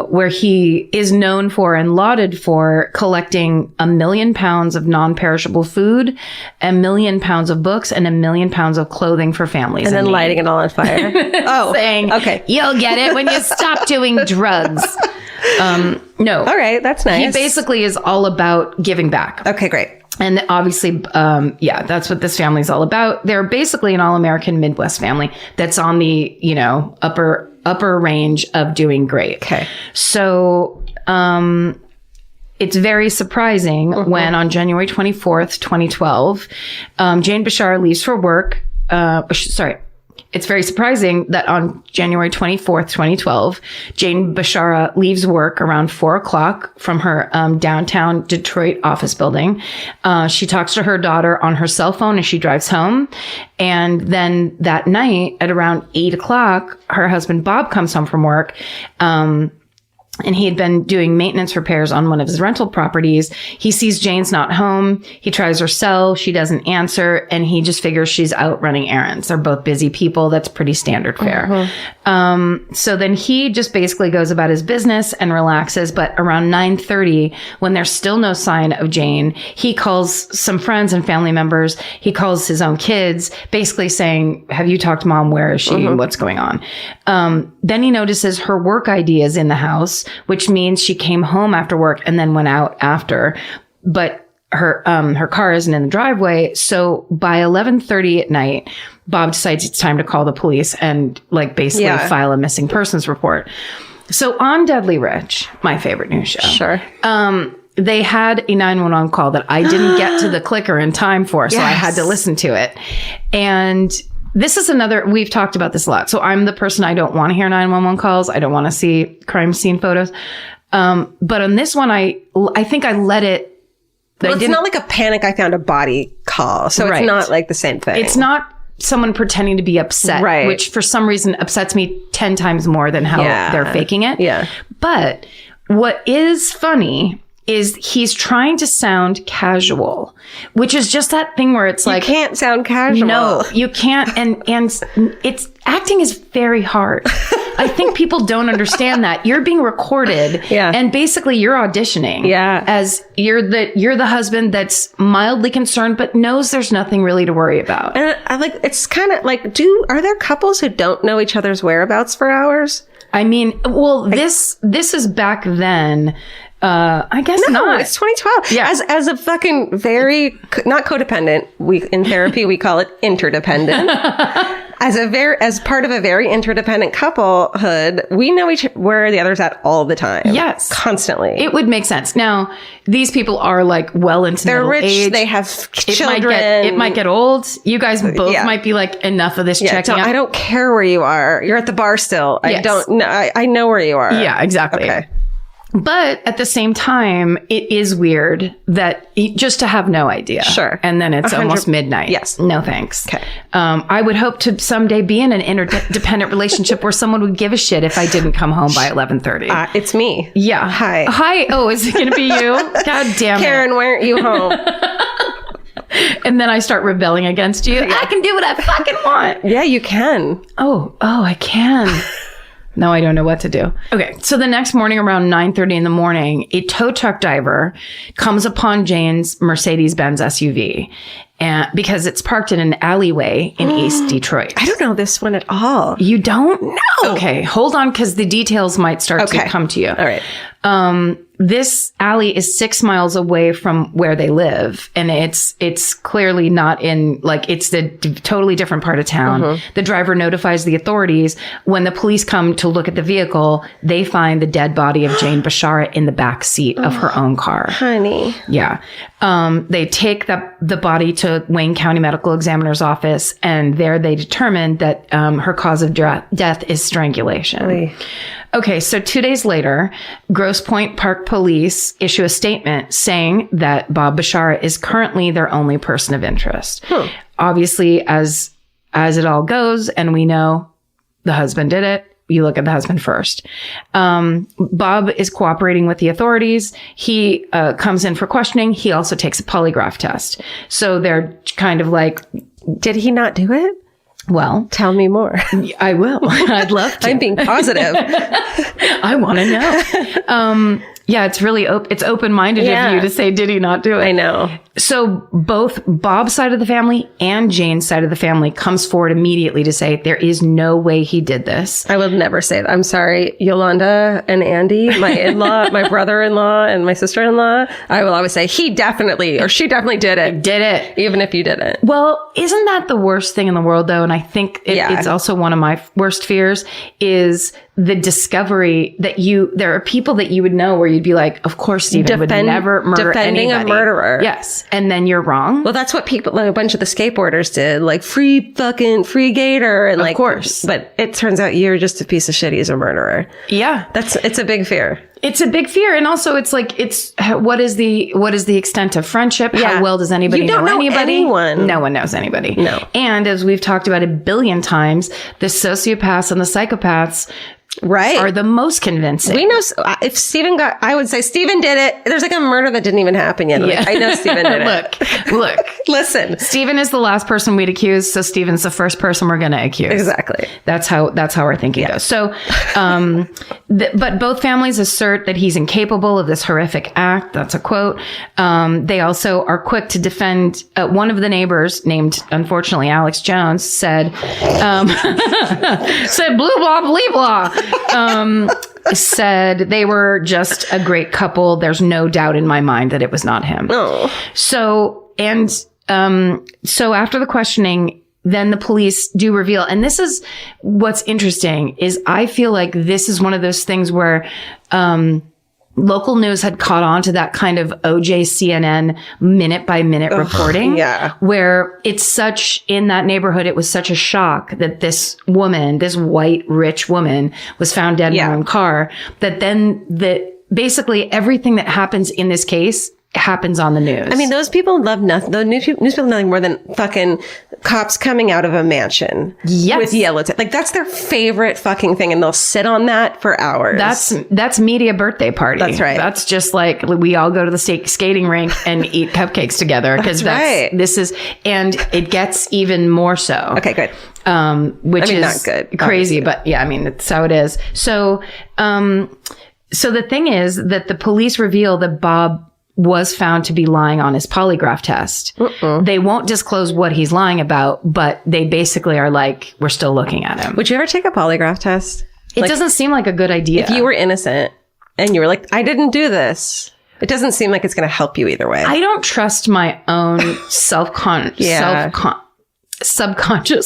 where he is known for and lauded for collecting 1 million pounds of non-perishable food, 1 million pounds of books, and 1 million pounds of clothing for families. And then lighting it all on fire. Saying, you'll get it when you stop doing drugs. No. All right. That's nice. He basically is all about giving back. Okay, great. And obviously, that's what this family is all about. They're basically an all-American Midwest family that's on the, upper range of doing great. Okay. So, it's very surprising when on January 24th, 2012, Jane Bashara leaves for work. It's very surprising that on January 24th, 2012, Jane Bashara leaves work around 4:00 from her downtown Detroit office building. She talks to her daughter on her cell phone as she drives home. And then that night at around 8:00, her husband Bob comes home from work. And he had been doing maintenance repairs on one of his rental properties. He sees Jane's not home. He tries her cell. She doesn't answer. And he just figures she's out running errands. They're both busy people. That's pretty standard fare. So then he just basically goes about his business and relaxes. But around 9:30, when there's still no sign of Jane, he calls some friends and family members. He calls his own kids, basically saying, have you talked to Mom? Where is she? What's going on? Then he notices her work ID is in the house, which means she came home after work and then went out after. But her car isn't in the driveway. So by 11:30 at night, Bob decides it's time to call the police and basically file a missing persons report. So on Deadly Rich, my favorite news show. Sure. They had a 911 call that I didn't get to the clicker in time for, so I had to listen to it. And this is we've talked about this a lot. So I'm the person, I don't want to hear 911 calls. I don't want to see crime scene photos. But on this one, I think I let it. Well, it's not like a panic, I found a body call. So it's not like the same thing. It's not someone pretending to be upset, which for some reason upsets me 10 times more than how they're faking it. Yeah. But what is funny is he's trying to sound casual, which is just that thing where it's like, you can't sound casual. No, you can't. And it's acting is very hard. I think people don't understand that you're being recorded and basically you're auditioning as you're the husband that's mildly concerned, but knows there's nothing really to worry about. And it's kind of like, are there couples who don't know each other's whereabouts for hours? I mean, well, this is back then. I guess not. It's 2012. Yeah. As a fucking very, not codependent, in therapy, we call it interdependent. As part of a very interdependent couplehood, we know where the other's at all the time. Yes. Constantly. It would make sense. Now, these people are well into middle age. They're rich. They have children. It might get old. You guys both might be enough of this checking out. I don't care where you are. You're at the bar still. Yes. I know where you are. Yeah, exactly. Okay. But at the same time, it is weird that just to have no idea. Sure. And then it's almost midnight. Yes. No thanks. Okay. I would hope to someday be in an interdependent relationship where someone would give a shit if I didn't come home by 11:30. It's me. Yeah. Hi. Oh, is it going to be you? God damn it. Karen, why aren't you home? And then I start rebelling against you. I can do what I fucking want. Yeah, you can. Oh, I can. No, I don't know what to do. Okay. So the next morning around 9:30 in the morning, a tow truck driver comes upon Jane's Mercedes-Benz SUV because it's parked in an alleyway in East Detroit. I don't know this one at all. You don't? No. Okay. Hold on, because the details might start to come to you. All right. this alley is 6 miles away from where they live. And it's clearly not in, like, it's the totally different part of town. The driver notifies the authorities. When the police come to look at the vehicle, they find the dead body of Jane Bashara in the back seat of her own car. Honey. Yeah. They take the body to Wayne County Medical Examiner's office, and there they determined that her cause of death is strangulation. Oy. Okay, so 2 days later, Grosse Pointe Park Police issue a statement saying that Bob Bashara is currently their only person of interest. Obviously, as it all goes, and we know the husband did it, you look at the husband first. Bob is cooperating with the authorities. He comes in for questioning. He also takes a polygraph test. So they're kind of like, did he not do it? Well, tell me more. I will. I'd love to. I'm being positive. I want to know. Yeah, it's really it's open-minded of you to say, did he not do it? I know. So both Bob's side of the family and Jane's side of the family comes forward immediately to say there is no way he did this. I would never say that. I'm sorry, Yolanda and Andy, my in-law, my brother-in-law, and my sister-in-law. I will always say he definitely or she definitely did it. Did it. Even if you didn't. Well, isn't that the worst thing in the world, though? And I think it's also one of my worst fears is the discovery that there are people that you would know where you'd be like, of course, Stephen would never murder defending anybody. A murderer. Yes. And then you're wrong. Well, that's what people, like a bunch of the skateboarders did, like free Gator. And of course. But it turns out you're just a piece of shit. He's a murderer. Yeah. It's a big fear. It's a big fear. And also it's like, what is the extent of friendship? Yeah. How well does anybody know anybody? Anyone. No one knows anybody. No. And as we've talked about a billion times, the sociopaths and the psychopaths are the most convincing. We know if Stephen I would say Stephen did it. There's like a murder that didn't even happen yet. Yeah. Like, I know Stephen did it. Look, listen. Stephen is the last person we'd accuse, so Stephen's the first person we're going to accuse. Exactly. That's how our thinking goes. So, but both families assert that he's incapable of this horrific act. That's a quote. They also are quick to defend. One of the neighbors, named unfortunately Alex Jones, said "Blue blah blee blah." Said they were just a great couple. There's no doubt in my mind that it was not him. Oh. So after the questioning, then the police do reveal, and this is what's interesting, is I feel like this is one of those things where, local news had caught on to that kind of OJ CNN minute by minute reporting. Yeah. Where in that neighborhood, it was such a shock that this woman, this white, rich woman was found dead in her own car, that then basically everything that happens in this case happens on the news. I mean, those people love nothing. Those news people love nothing more than fucking cops coming out of a mansion with yellow tape. Like, that's their favorite fucking thing, and they'll sit on that for hours. That's media birthday party. That's right. That's just like we all go to the skating rink and eat cupcakes together because and it gets even more so. Okay, good. Which is not good, crazy, but yeah, I mean, that's how it is. So, so the thing is that the police reveal that Bob was found to be lying on his polygraph test. They won't disclose what he's lying about, but they basically are like, we're still looking at him. Would you ever take a polygraph test? It doesn't seem like a good idea. If you were innocent and you were like, I didn't do this, it doesn't seem like it's going to help you either way. I don't trust my own subconscious.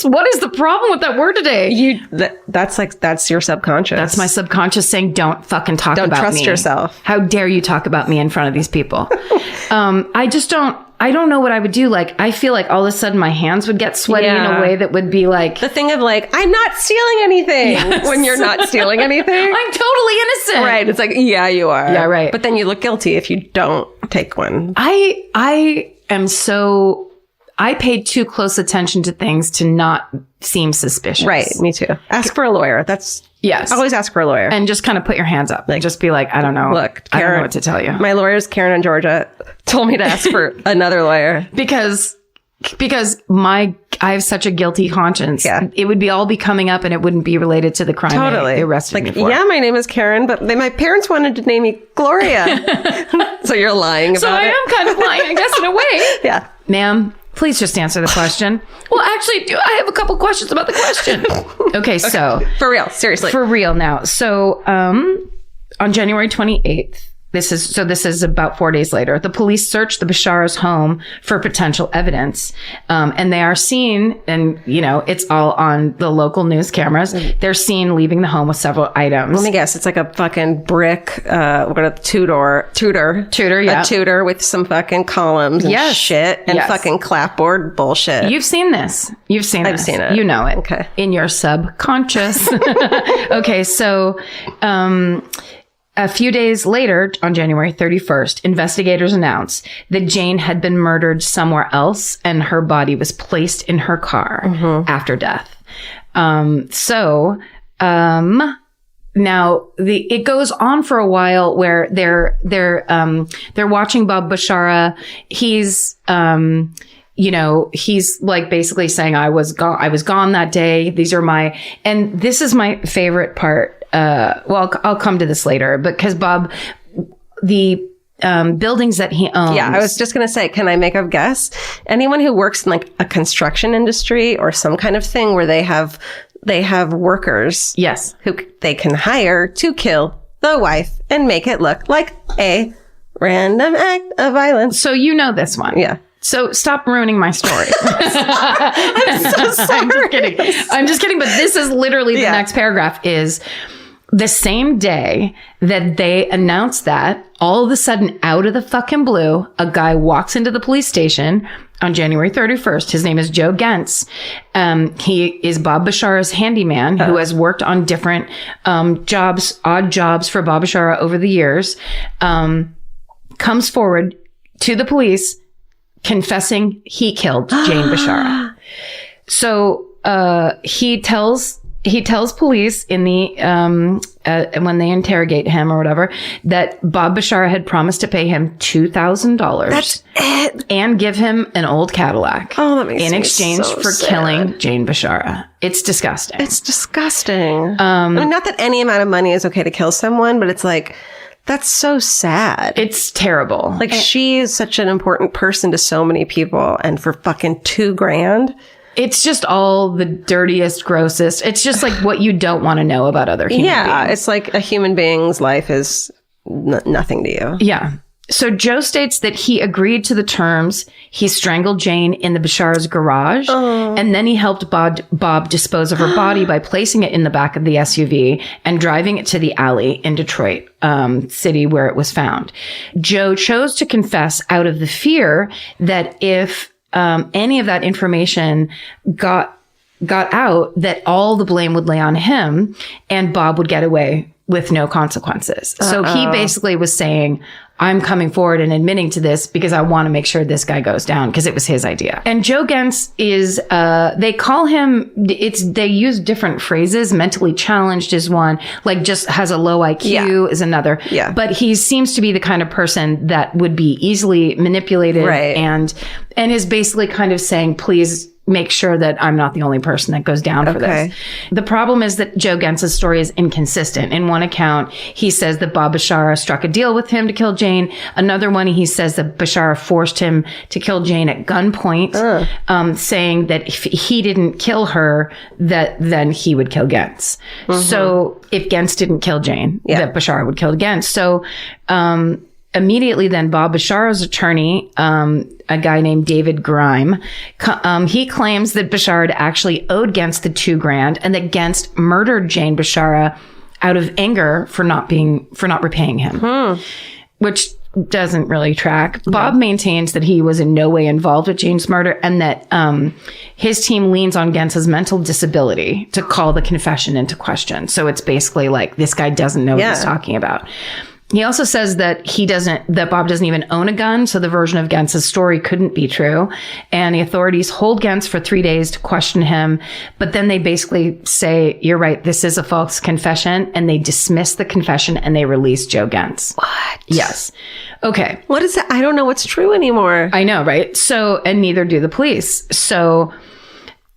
What is the problem with that word today? That's your subconscious. That's my subconscious saying, don't fucking talk about me. Don't trust yourself. How dare you talk about me in front of these people? I don't know what I would do. Like, I feel like all of a sudden my hands would get sweaty in a way that would be like the thing of like, I'm not stealing anything when you're not stealing anything. I'm totally innocent. Right. It's like, yeah, you are. Yeah, right. But then you look guilty if you don't take one. I paid too close attention to things to not seem suspicious. Right. Me too. Ask for a lawyer. Always ask for a lawyer. And just kind of put your hands up. Like, just be like, I don't know. Look, Karen, I don't know what to tell you. My lawyers, Karen and Georgia, told me to ask for another lawyer. Because I have such a guilty conscience. Yeah. It would all be coming up and it wouldn't be related to the crime they arrested me for. Yeah, my name is Karen, but my parents wanted to name me Gloria. So you're lying about it. So I am kind of lying, I guess, in a way. Yeah. Ma'am, please just answer the question. Well, actually, I have a couple questions about the question. Okay, so. For real, seriously. For real now. So, on January 28th, This is about 4 days later. The police search the Bashara's home for potential evidence. And they are seen, and, it's all on the local news cameras. They're seen leaving the home with several items. Let me guess. It's like a fucking brick, Tudor, yeah. A Tudor with some fucking columns and shit and fucking clapboard bullshit. You've seen this. I've seen it. You know it. Okay. In your subconscious. Okay. So, a few days later, on January 31st, investigators announced that Jane had been murdered somewhere else and her body was placed in her car after death. Now it goes on for a while where they're watching Bob Bashara. He's he's like basically saying, I was gone that day. And this is my favorite part. I'll come to this later, because Bob, the buildings that he owns. Yeah, I was just going to say, can I make a guess? Anyone who works in like a construction industry or some kind of thing where they have workers. Yes. Who they can hire to kill the wife and make it look like a random act of violence. So you know this one. Yeah. So stop ruining my story. I'm so sorry. I'm just kidding. But this is literally the next paragraph is the same day that they announced that, all of a sudden, out of the fucking blue, a guy walks into the police station on January 31st. His name is Joe Gentz. He is Bob Bashara's handyman who has worked on different odd jobs for Bob Bashara over the years. Comes forward to the police confessing he killed Jane Bashara. So he tells police in the when they interrogate him or whatever, that Bob Bashara had promised to pay him $2,000. That's it. And give him an old Cadillac. Oh, that makes in me exchange so for sad. Killing Jane Bashara. It's disgusting. It's disgusting. I mean, not that any amount of money is okay to kill someone, but it's like, that's so sad. It's terrible. Like, she is such an important person to so many people, and for fucking $2,000. It's just all the dirtiest, grossest. It's just like what you don't want to know about other human beings. It's like a human being's life is nothing to you. Yeah. So Joe states that he agreed to the terms. He strangled Jane in the Bashara's garage, and then he helped Bob dispose of her body by placing it in the back of the SUV and driving it to the alley in Detroit City where it was found. Joe chose to confess out of the fear that if any of that information got out, that all the blame would lay on him and Bob would get away with no consequences. So he basically was saying, I'm coming forward and admitting to this because I want to make sure this guy goes down, because it was his idea. And Joe Gentz is, they call him, they use different phrases. Mentally challenged is one, like just has a low IQ is another. Yeah. But he seems to be the kind of person that would be easily manipulated and is basically kind of saying, please make sure that I'm not the only person that goes down for this. The problem is that Joe Gentz's story is inconsistent. In one account, he says that Bob Bashara struck a deal with him to kill Jane. Another one, he says that Bashara forced him to kill Jane at gunpoint, saying that if he didn't kill her, that then he would kill Gentz. So if Gentz didn't kill Jane, that Bashara would kill Gentz. So immediately then, Bob Bashara's attorney, a guy named David Grime, he claims that Bashara actually owed Gentz the $2,000 and that Gentz murdered Jane Bashara out of anger for not repaying him, which doesn't really track. Bob maintains that he was in no way involved with Jane's murder, and that his team leans on Gentz's mental disability to call the confession into question. So it's basically like, this guy doesn't know what he's talking about. He also says that that Bob doesn't even own a gun, so the version of Gentz's story couldn't be true. And the authorities hold Gentz for 3 days to question him, but then they basically say, you're right, this is a false confession, and they dismiss the confession and they release Joe Gentz. What? Yes. Okay. What is that? I don't know what's true anymore. I know, right? So, and neither do the police. So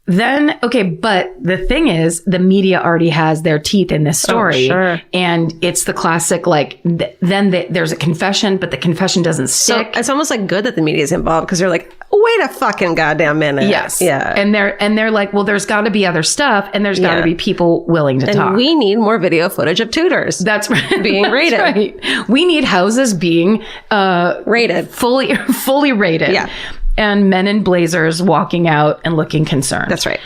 then, okay, but the thing is, the media already has their teeth in this story. And it's the classic, like, then there's a confession, but the confession doesn't stick. So it's almost like good that the media is involved, because they're like, wait a fucking goddamn minute. Yes. Yeah. And they're like, well, there's got to be other stuff, and there's got to be people willing to talk. And we need more video footage of tutors. That's right. Being rated. Right. We need houses being rated. Fully rated. Yeah. And men in blazers walking out and looking concerned. That's right.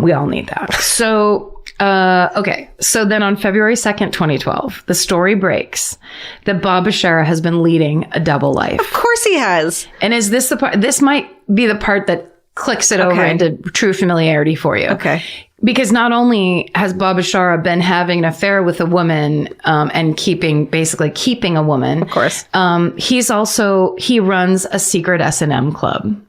We all need that. So, okay. So then on February 2nd, 2012, the story breaks that Bob Bashara has been leading a double life. Of course he has. And is this the part? This might be the part that clicks it over into true familiarity for you. Okay. Because not only has Bob Bashara been having an affair with a woman and keeping a woman. Of course. He runs a secret S&M club.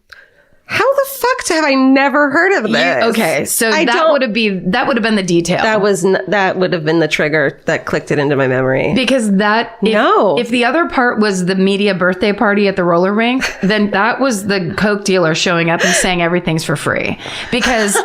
How the fuck have I never heard of this? Okay, so that would have been the detail. That would have been the trigger that clicked it into my memory. Because if the other part was the media birthday party at the roller rink, then that was the coke dealer showing up and saying everything's for free. Because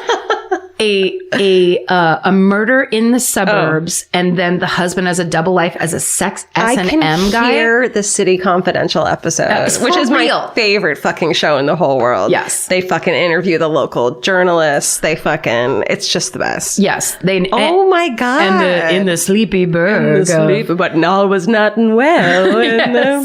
a murder in the suburbs, and then the husband has a double life as a sex S&M guy. I can hear the City Confidential episode, which is my favorite fucking show in the whole world. Yes. They fucking interview the local journalists. It's just the best. Yes. Oh my God. And in the sleepy burg. But all was not well.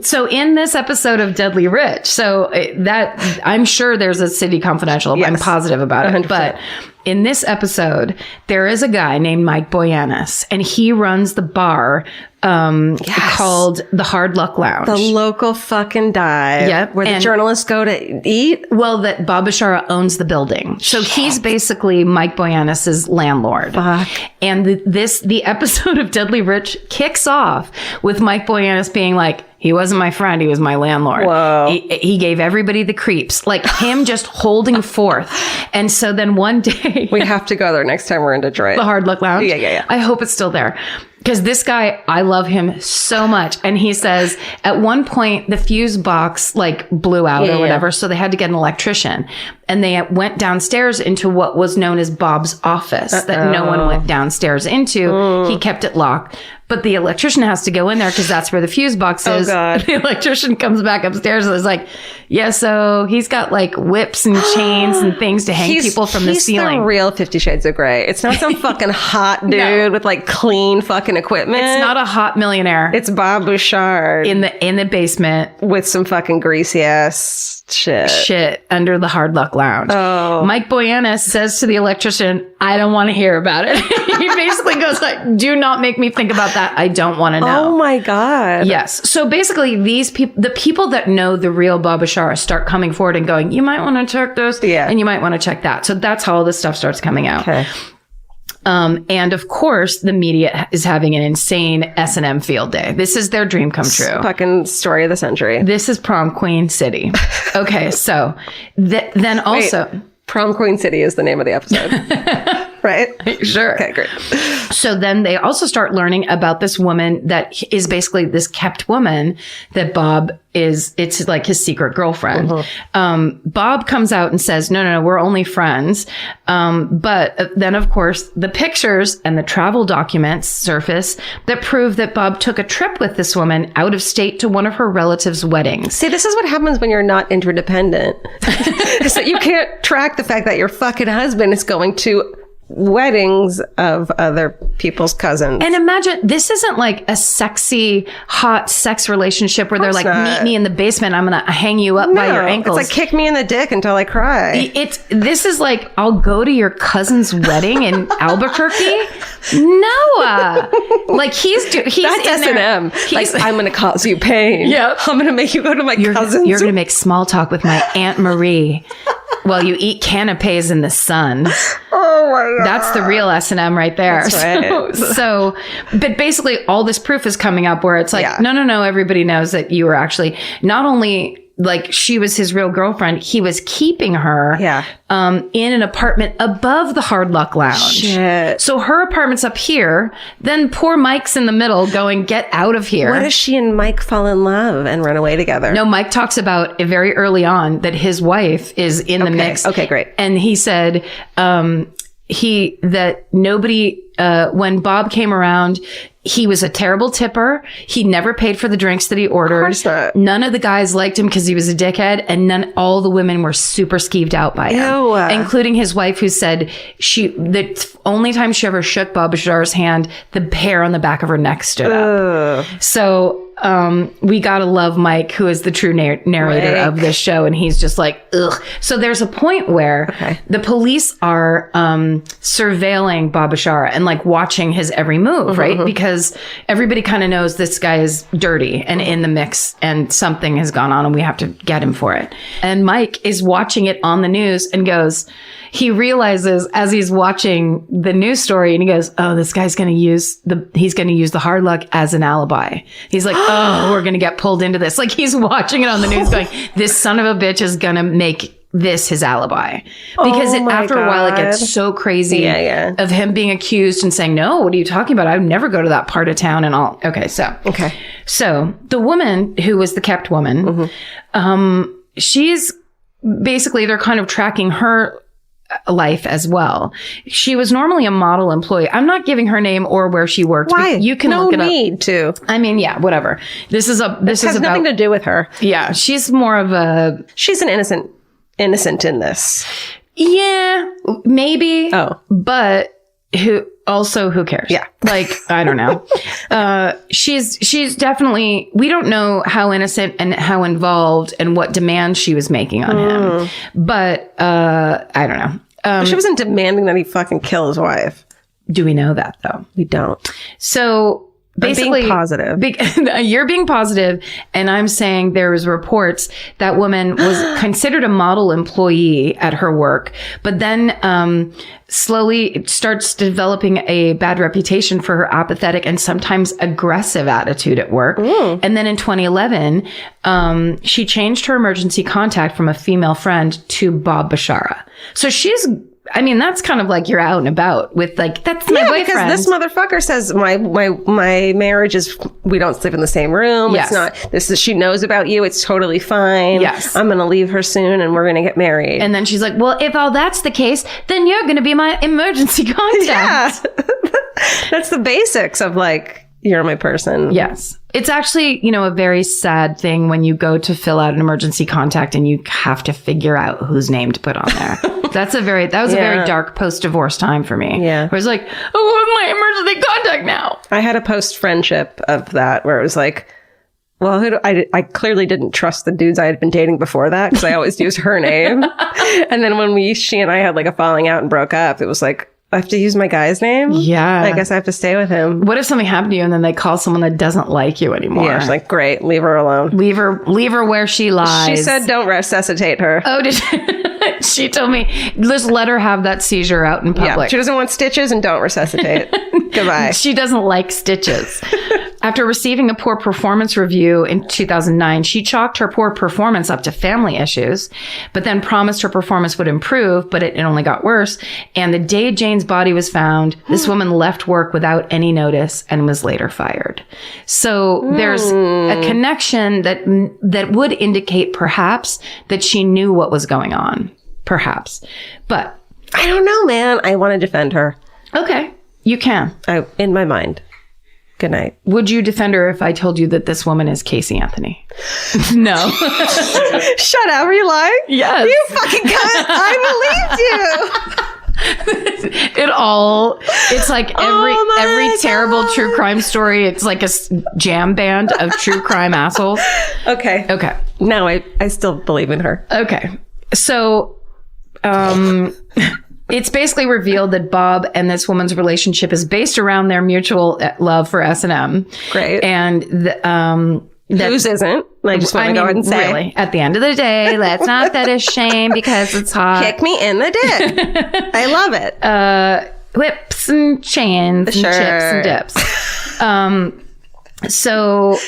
So in this episode of Deadly Rich, I'm sure there's a City Confidential. Yes. I'm positive about it. 100%. But in this episode, there is a guy named Mike Boyanis, and he runs the bar called the Hard Luck Lounge. The local fucking dive. Yep. Where the journalists go to eat. Well, that Bob Bashara owns the building. So he's basically Mike Boyanis' landlord. Fuck. And the episode of Deadly Rich kicks off with Mike Boyanis being like, he wasn't my friend, he was my landlord. Whoa. He gave everybody the creeps, like him just holding forth. And so then one day... We have to go there next time we're in Detroit. The Hard Luck Lounge? Yeah. I hope it's still there. Because this guy, I love him so much. And he says, at one point, the fuse box blew out or whatever. So they had to get an electrician. And they went downstairs into what was known as Bob's office that no one went downstairs into. He kept it locked. But the electrician has to go in there because that's where the fuse box is. Oh, God. The electrician comes back upstairs and is like, yeah, so he's got whips and chains and things to hang people from the ceiling. He's the real 50 Shades of Grey. It's not some fucking hot dude with clean fucking equipment. It's not a hot millionaire. It's Bob Bouchard in the basement with some fucking greasy ass shit under the Hard Luck Lounge. Oh. Mike Boyanis says to the electrician, I don't want to hear about it. He basically goes do not make me think about that. I don't want to know. Oh my God. Yes. So basically the people that know the real Bob Bashara start coming forward and going, you might want to check this and you might want to check that. So that's how all this stuff starts coming out. Okay. And of course, the media is having an insane S&M field day. This is their dream come true. Fucking story of the century. This is Prom Queen City. Okay, so then also... Wait, Prom Queen City is the name of the episode. Right? Sure. Okay, great. So then they also start learning about this woman that is basically this kept woman that Bob it's like his secret girlfriend. Mm-hmm. Bob comes out and says, no, we're only friends. But then, of course, the pictures and the travel documents surface that prove that Bob took a trip with this woman out of state to one of her relatives' weddings. See, this is what happens when you're not interdependent. So you can't track the fact that your fucking husband is going to weddings of other people's cousins. And imagine, this isn't like a sexy, hot sex relationship where they're like, meet me in the basement, I'm gonna hang you up by your ankles. It's like, kick me in the dick until I cry. This is like, I'll go to your cousin's wedding in Albuquerque. No, he's that's S&M. I'm gonna cause you pain. Yeah, I'm gonna make you go to my cousin's. You're gonna make small talk with my Aunt Marie while you eat canapes in the sun. Oh my God. That's the real S&M right there. That's right. So, but basically all this proof is coming up where it's like, no, everybody knows that you were actually not only she was his real girlfriend, he was keeping her in an apartment above the Hard Luck Lounge. Shit. So her apartment's up here, then poor Mike's in the middle going, get out of here. What if she and Mike fall in love and run away together? No, Mike talks about it very early on that his wife is in the mix. Okay, great. And he said, that nobody when Bob came around, he was a terrible tipper. He never paid for the drinks that he ordered. Of course not. None of the guys liked him because he was a dickhead, and all the women were super skeeved out by him, Ew. including his wife, who said the only time she ever shook Bob Bashara's hand, the hair on the back of her neck stood up. So we gotta love Mike, who is the true narrator of this show, and he's just like, ugh. So there's a point where the police are surveilling Bob Bashara and like watching his every move, right? Because everybody kind of knows this guy is dirty and in the mix, and something has gone on, and we have to get him for it. And Mike is watching it on the news and he realizes as he's watching the news story, and he goes, oh, this guy's going to use the hard luck as an alibi. He's like, oh, we're going to get pulled into this. Like, he's watching it on the news going, this son of a bitch is going to make this his alibi. Because after a while, it gets so crazy of him being accused and saying, no, what are you talking about? I would never go to that part of town and all. Okay. So the woman who was the kept woman, she's basically, they're kind of tracking her life as well. She was normally a model employee. I'm not giving her name or where she worked. Why? You can look it up. No need to. I mean, yeah, whatever. This has nothing to do with her. Yeah, she's more of a. She's an innocent in this. Yeah, maybe. Oh, but who cares? Yeah, like, I don't know. She's definitely. We don't know how innocent and how involved and what demands she was making on him. But I don't know. She wasn't demanding that he fucking kill his wife. Do we know that though? We don't. So basically, I'm being positive. You're being positive, and I'm saying there was reports that woman was considered a model employee at her work, but then slowly it starts developing a bad reputation for her apathetic and sometimes aggressive attitude at work. And then in 2011, she changed her emergency contact from a female friend to Bob Bashara. So I mean, that's kind of like you're out and about with like, that's my boyfriend. Because this motherfucker says my marriage is, we don't sleep in the same room. Yes. It's not, she knows about you. It's totally fine. Yes. I'm going to leave her soon and we're going to get married. And then she's like, well, if all that's the case, then you're going to be my emergency contact. Yeah. That's the basics of like, you're my person. Yes. It's actually, a very sad thing when you go to fill out an emergency contact and you have to figure out whose name to put on there. That was a very dark post-divorce time for me. Yeah. Where it's like, oh, my emergency contact now. I had a post-friendship of that where it was like, well, I clearly didn't trust the dudes I had been dating before that because I always used her name. And then when she and I had like a falling out and broke up, it was like, I have to use my guy's name? Yeah. I guess I have to stay with him. What if something happened to you and then they call someone that doesn't like you anymore? Yeah, she's like, great, leave her alone. Leave her where she lies. She said don't resuscitate her. Oh, did she told me, just let her have that seizure out in public. Yeah, she doesn't want stitches and don't resuscitate. Goodbye. She doesn't like stitches. After receiving a poor performance review in 2009, she chalked her poor performance up to family issues, but then promised her performance would improve, but it only got worse. And the day Jane's body was found, this woman left work without any notice and was later fired. So there's a connection that would indicate perhaps that she knew what was going on. Perhaps. But I don't know, man. I want to defend her. Okay. You can. In my mind. Good night. Would you defend her if I told you that this woman is Casey Anthony? No. Shut up. Are you lying? Yes. You fucking cunt. I believed you. It's like every terrible true crime story. It's like a jam band of true crime assholes. Okay. Now I still believe in her. Okay. So, it's basically revealed that Bob and this woman's relationship is based around their mutual love for S&M. Great. And whose isn't? I just want to go ahead and say. Really, at the end of the day, let's not fetish shame because it's hot. Kick me in the dick. I love it. Whips and chains and chips and dips. So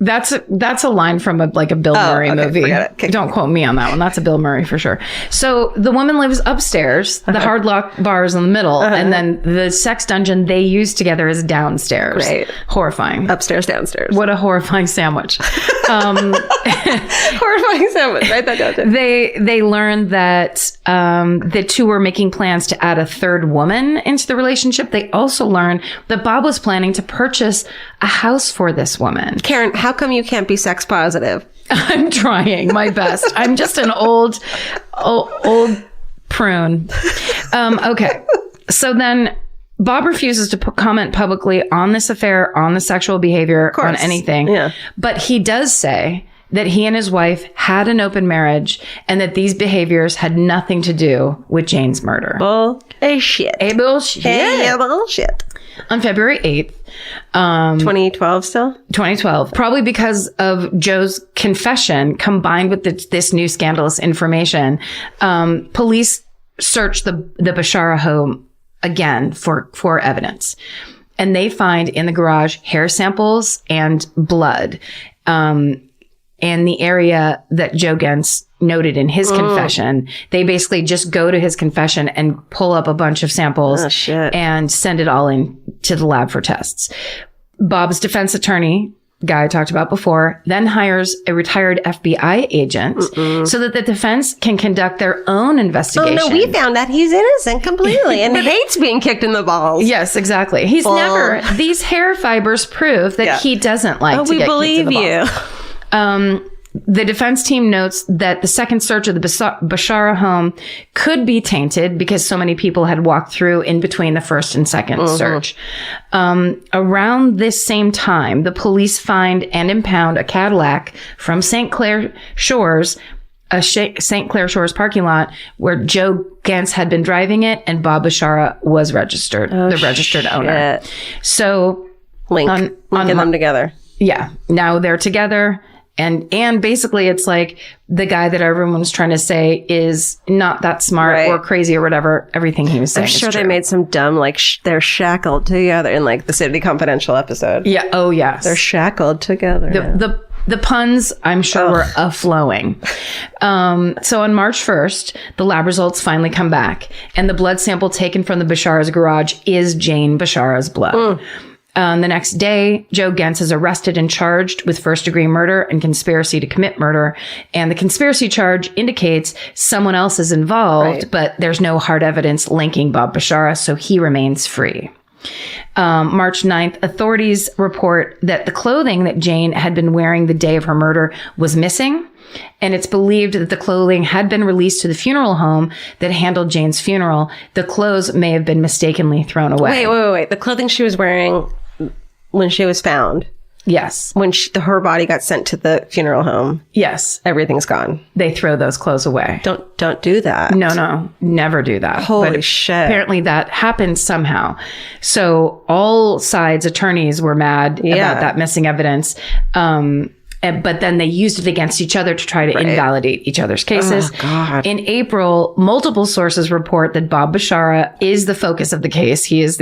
That's a line from a Bill Murray movie. Don't quote me on that one. That's a Bill Murray for sure. So the woman lives upstairs. The hard lock bar is in the middle, and then the sex dungeon they use together is downstairs. Great. Horrifying. Upstairs, downstairs. What a horrifying sandwich. Horrifying sandwich. Write that down. They learned that the two were making plans to add a third woman into the relationship. They also learned that Bob was planning to purchase a house for this woman. Karen, how come you can't be sex positive? I'm trying my best. I'm just an old prune. Okay. So then Bob refuses to comment publicly on this affair, on the sexual behavior, on anything. Yeah. But he does say that he and his wife had an open marriage and that these behaviors had nothing to do with Jane's murder. Bullshit. Bullshit. On February 8th, 2012 still? 2012, probably because of Joe's confession combined with this new scandalous information, police searched the Bashara home again for evidence. And they find in the garage hair samples and blood. And the area that Joe Gens noted in his confession, they basically just go to his confession and pull up a bunch of samples and send it all in to the lab for tests. Bob's defense attorney, guy I talked about before, then hires a retired FBI agent so that the defense can conduct their own investigation. Oh, no, we found out he's innocent completely and hates being kicked in the balls. Yes, exactly. He's never, these hair fibers prove that he doesn't like to get kicked in the balls. The defense team notes that the second search of the Bashara home could be tainted because so many people had walked through in between the first and second search. Around this same time, the police find and impound a Cadillac from St. Clair Shores, St. Clair Shores parking lot where Joe Gens had been driving it and Bob Bashara was registered, the registered owner. So linking them together. Yeah. Now they're together. And basically it's like the guy that everyone was trying to say is not that smart or crazy or whatever. Everything he was saying. I'm sure they made some dumb, they're shackled together in the City Confidential episode. Yeah. Oh, yes. They're shackled together. The puns, I'm sure, were a-flowing. So on March 1st, the lab results finally come back. And the blood sample taken from the Bashara's garage is Jane Bashara's blood. The next day, Joe Gens is arrested and charged with first-degree murder and conspiracy to commit murder. And the conspiracy charge indicates someone else is involved, but there's no hard evidence linking Bob Bashara, so he remains free. March 9th, authorities report that the clothing that Jane had been wearing the day of her murder was missing. And it's believed that the clothing had been released to the funeral home that handled Jane's funeral. The clothes may have been mistakenly thrown away. Wait. The clothing she was wearing when she was found. Yes. When her body got sent to the funeral home. Yes. Everything's gone. They throw those clothes away. Don't do that. No. Never do that. Holy shit. Apparently that happened somehow. So all sides' attorneys were mad about that missing evidence. But then they used it against each other to try to invalidate each other's cases. Oh, God. In April, multiple sources report that Bob Bashara is the focus of the case. He is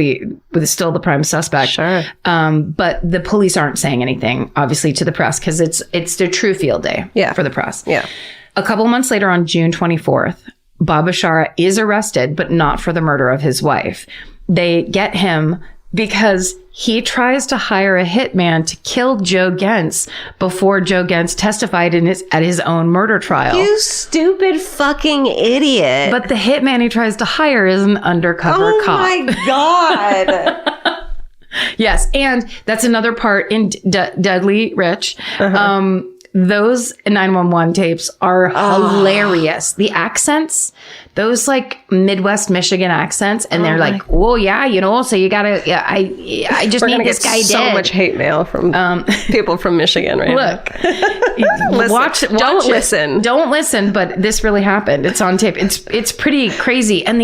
still the prime suspect. Sure. But the police aren't saying anything, obviously, to the press because it's their true field day for the press. Yeah. A couple months later, on June 24th, Bob Bashara is arrested, but not for the murder of his wife. They get him because he tries to hire a hitman to kill Joe Gens before Joe Gens testified at his own murder trial. You stupid fucking idiot. But the hitman he tries to hire is an undercover cop. Oh my God. Yes. And that's another part in Deadly Rich. Those 911 tapes are hilarious. The accents, those Midwest Michigan accents, and they're like, "Oh yeah, so you gotta." Yeah, I just need this guy dead. So much hate mail from people from Michigan right now. Look, watch. Listen. Don't listen. But this really happened. It's on tape. It's pretty crazy, and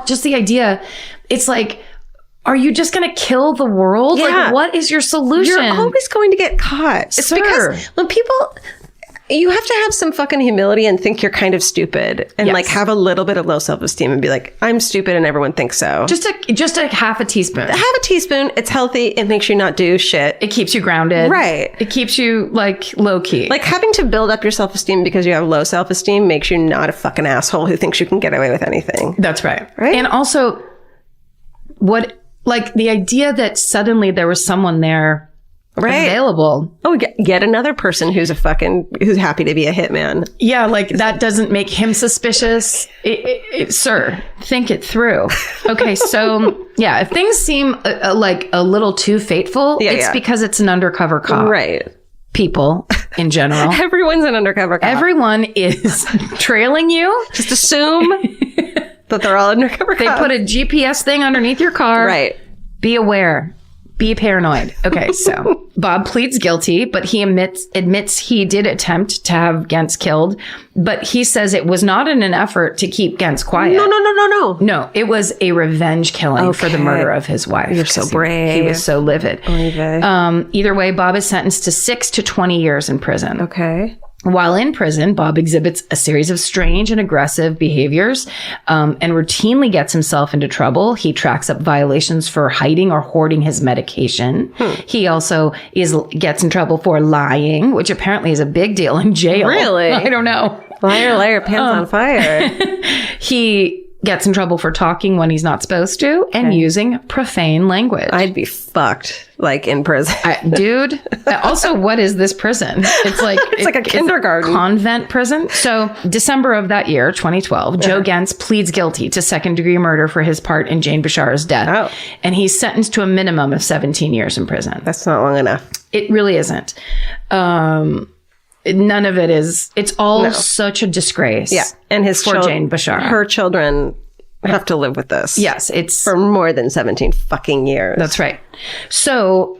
just the idea. It's like, are you just going to kill the world? Yeah. What is your solution? You're always going to get caught. It's because when people, You have to have some fucking humility and think you're kind of stupid and Yes. like have a little bit of low self-esteem and be like, I'm stupid and everyone thinks so. Just a half a teaspoon. Have a teaspoon. It's healthy. It makes you not do shit. It keeps you grounded. Right. It keeps you like low key. Like having to build up your self-esteem because you have low self-esteem makes you not a fucking asshole who thinks you can get away with anything. That's right. Right? And also the idea that suddenly there was someone there available. Oh, get another person who's who's happy to be a hitman. Yeah, like that doesn't make him suspicious. Sir, think it through. Okay, so yeah, if things seem like a little too fateful, it's because it's an undercover cop. Right. People in general. Everyone's an undercover cop. Everyone is trailing you. Just assume that they're all undercover They cops. put a GPS thing underneath your car. Right. Be aware. Be paranoid. Okay, so Bob pleads guilty, but he admits he did attempt to have Gentz killed, but he says it was not in an effort to keep Gentz quiet. No. No, it was a revenge killing for the murder of his wife. You're so brave. He was so livid. Either way, Bob is sentenced to 6 to 20 years in prison. Okay. While in prison, Bob exhibits a series of strange and aggressive behaviors and routinely gets himself into trouble. He tracks up violations for hiding or hoarding his medication. He also gets in trouble for lying, which apparently is a big deal in jail. Really? I don't know. Liar, pants on fire. He gets in trouble for talking when he's not supposed to and using profane language. I'd be fucked, like, in prison. Dude. Also, what is this prison? It's like a kindergarten. Convent prison. So December of that year, 2012, Joe Gentz pleads guilty to second-degree murder for his part in Jane Bashara's death. Oh. And he's sentenced to a minimum of 17 years in prison. That's not long enough. It really isn't. None of it is. It's all such a disgrace. Yeah. And for Jane Bashara. Her children have to live with this. Yes, it's for more than 17 fucking years. That's right. So,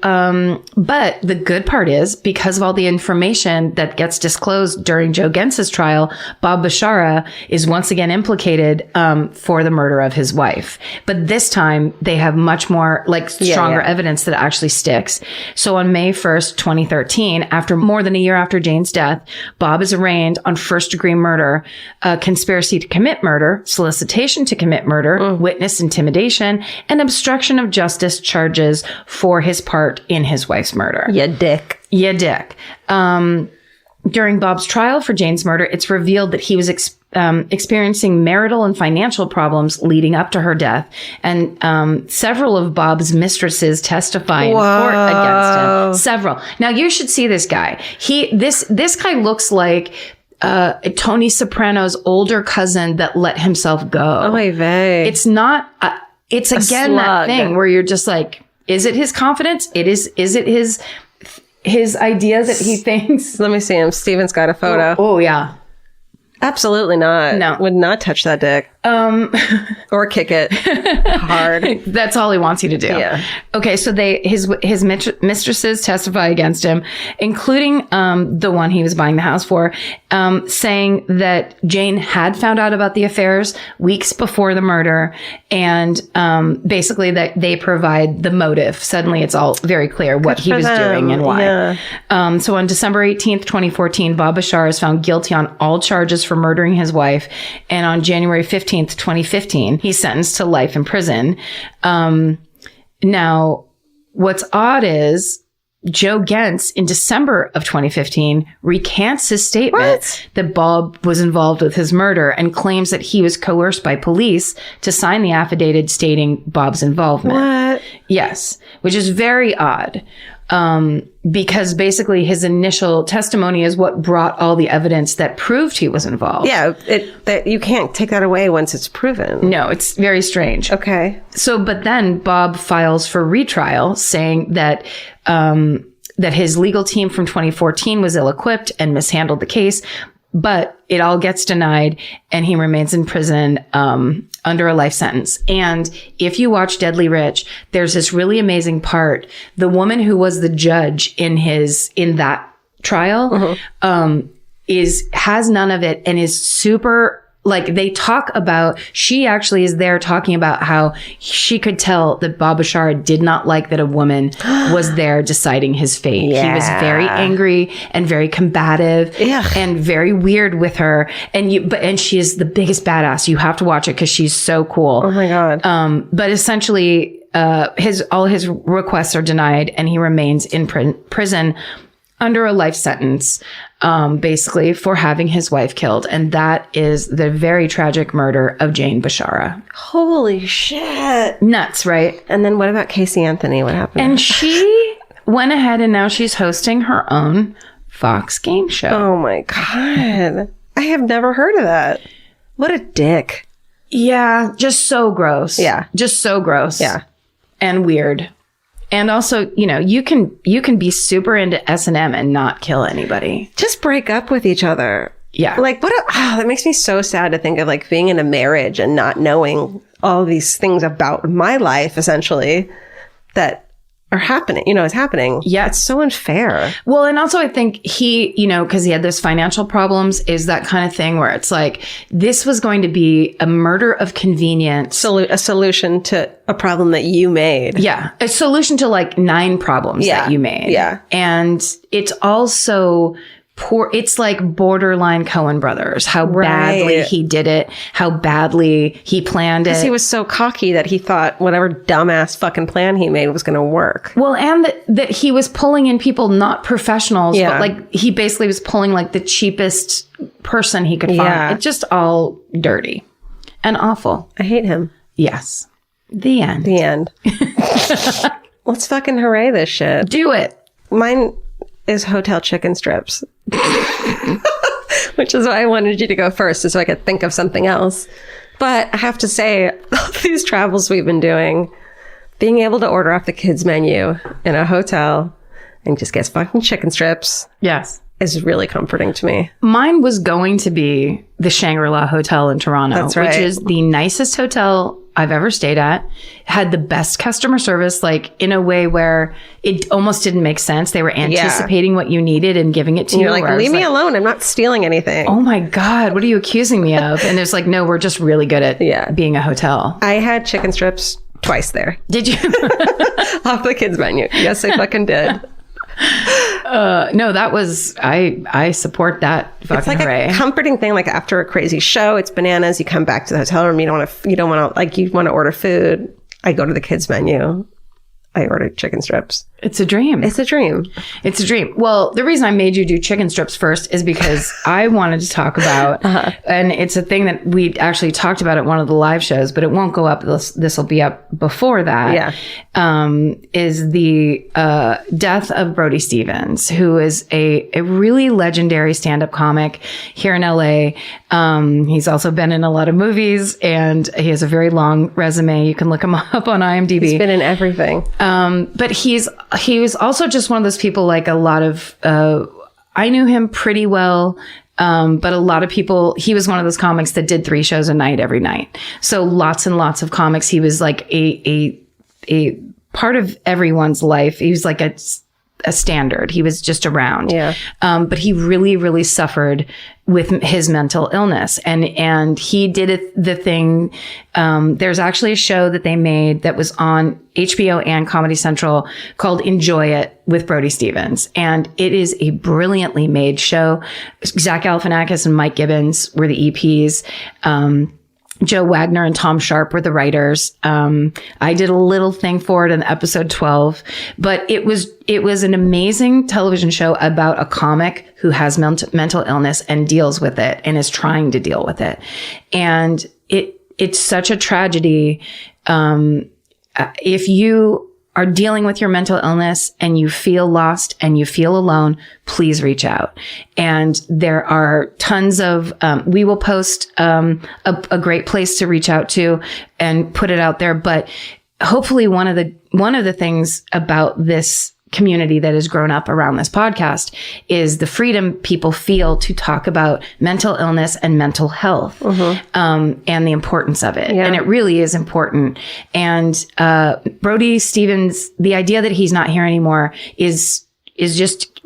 but the good part is because of all the information that gets disclosed during Joe Gentz's trial, Bob Bashara is once again implicated for the murder of his wife. But this time they have much more stronger evidence that actually sticks. So on May 1st, 2013, after more than a year after Jane's death, Bob is arraigned on first-degree murder, conspiracy to commit murder, solicitation to commit murder, witness intimidation, and obstruction of justice charges for his part in his wife's murder. Ya dick. During Bob's trial for Jane's murder, it's revealed that he was experiencing marital and financial problems leading up to her death, and several of Bob's mistresses testify in court against him. Several. Now you should see this guy. This guy looks like Tony Soprano's older cousin that let himself go. Oh, my vey. It's not. It's again that thing where you're just like, is it his confidence? Is it his idea that he thinks? Let me see him. Steven's got a photo. Oh yeah. Absolutely not. No. Would not touch that dick. Or kick it hard. That's all he wants you to do. Yeah. Okay, so his mistresses testify against him, including the one he was buying the house for, saying that Jane had found out about the affairs weeks before the murder, and basically that they provide the motive. Suddenly it's all very clear what he was doing and why. Yeah. So on December 18th, 2014, Bob Bashara is found guilty on all charges for murdering his wife, and on January 15th, 2015, he's sentenced to life in prison. Now, what's odd is Joe Gentz in December of 2015 recants his statement that Bob was involved with his murder and claims that he was coerced by police to sign the affidavit stating Bob's involvement. What? Yes, which is very odd. Because basically his initial testimony is what brought all the evidence that proved he was involved. Yeah, that you can't take that away once it's proven. No, it's very strange. Okay. So, but then Bob files for retrial, saying that that his legal team from 2014 was ill-equipped and mishandled the case, but it all gets denied, and he remains in prison under a life sentence. And if you watch Deadly Rich, there's this really amazing part. The woman who was the judge in that trial has none of it and is super like they talk about, she actually is there talking about how she could tell that Bob Bashara did not like that a woman was there deciding his fate. Yeah. He was very angry and very combative and very weird with her. And she is the biggest badass. You have to watch it because she's so cool. Oh my God. But essentially, all his requests are denied and he remains in prison under a life sentence, basically for having his wife killed. And that is the very tragic murder of Jane Bashara. Holy shit. Nuts, right? And then what about Casey Anthony? What happened? And she went ahead and now she's hosting her own Fox game show. Oh my God. I have never heard of that. What a dick. Yeah, just so gross. Yeah. Just so gross. Yeah. And weird. And also, you can be super into S&M and not kill anybody. Just break up with each other. Yeah. Like, that makes me so sad to think of like being in a marriage and not knowing all these things about my life, essentially, that are happening, is happening. Yeah. It's so unfair. Well, and also I think he, because he had those financial problems, is that kind of thing where it's like, this was going to be a murder of convenience. A solution to a problem that you made. Yeah. A solution to like 9 problems that you made. Yeah. And it's also poor. It's like borderline Coen brothers, how badly he did it, how badly he planned it. Because he was so cocky that he thought whatever dumbass fucking plan he made was going to work. Well, and that he was pulling in people, not professionals, Yeah. but like he basically was pulling like the cheapest person he could find. Yeah. It's just all dirty and awful. I hate him. Yes. The end. The end. Let's fucking hooray this shit. Do it. Mine is hotel chicken strips. Which is why I wanted you to go first, so I could think of something else. But I have to say, all these travels we've been doing, being able to order off the kids' menu in a hotel and just get fucking chicken strips Yes. is really comforting to me. Mine was going to be the Shangri-La Hotel in Toronto, That's right. which is the nicest hotel I've ever stayed at. Had the best customer service, like in a way where it almost didn't make sense. They were anticipating what you needed and giving it to you. You're like, leave me alone. I'm not stealing anything. Oh my God, what are you accusing me of? And there's like, no, we're just really good at being a hotel. I had chicken strips twice there. Did you? Off the kids' menu. Yes, I fucking did. No, that was, I support that fucking It's like hooray. a comforting thing. Like after a crazy show, it's bananas. You come back to the hotel room. You want to order food. I go to the kids' menu. I ordered chicken strips. It's a dream. It's a dream. It's a dream. Well, the reason I made you do chicken strips first is because I wanted to talk about, and it's a thing that we actually talked about at one of the live shows, but it won't go up. This will be up before that. Yeah. Is the death of Brody Stevens, who is a really legendary stand-up comic here in LA. He's also been in a lot of movies, and he has a very long resume. You can look him up on IMDb. He's been in everything. But he was also just one of those people, like a lot of, I knew him pretty well. But a lot of people, he was one of those comics that did 3 shows a night every night. So lots and lots of comics. He was like a part of everyone's life. He was like a standard. He was just around. Yeah. But he really, really suffered with his mental illness. And he did the thing. There's actually a show that they made that was on HBO and Comedy Central called Enjoy It with Brody Stevens. And it is a brilliantly made show. Zach Galifianakis and Mike Gibbons were the EPs. Joe Wagner and Tom Sharp were the writers. I did a little thing for it in episode 12, but it was an amazing television show about a comic who has mental illness and deals with it and is trying to deal with it. And it's such a tragedy. If you are dealing with your mental illness and you feel lost and you feel alone, please reach out. And there are tons of, we will post a great place to reach out to and put it out there. But hopefully one of the things about this community that has grown up around this podcast is the freedom people feel to talk about mental illness and mental health, and the importance of it. Yeah. And it really is important. And Brody Stevens, the idea that he's not here anymore is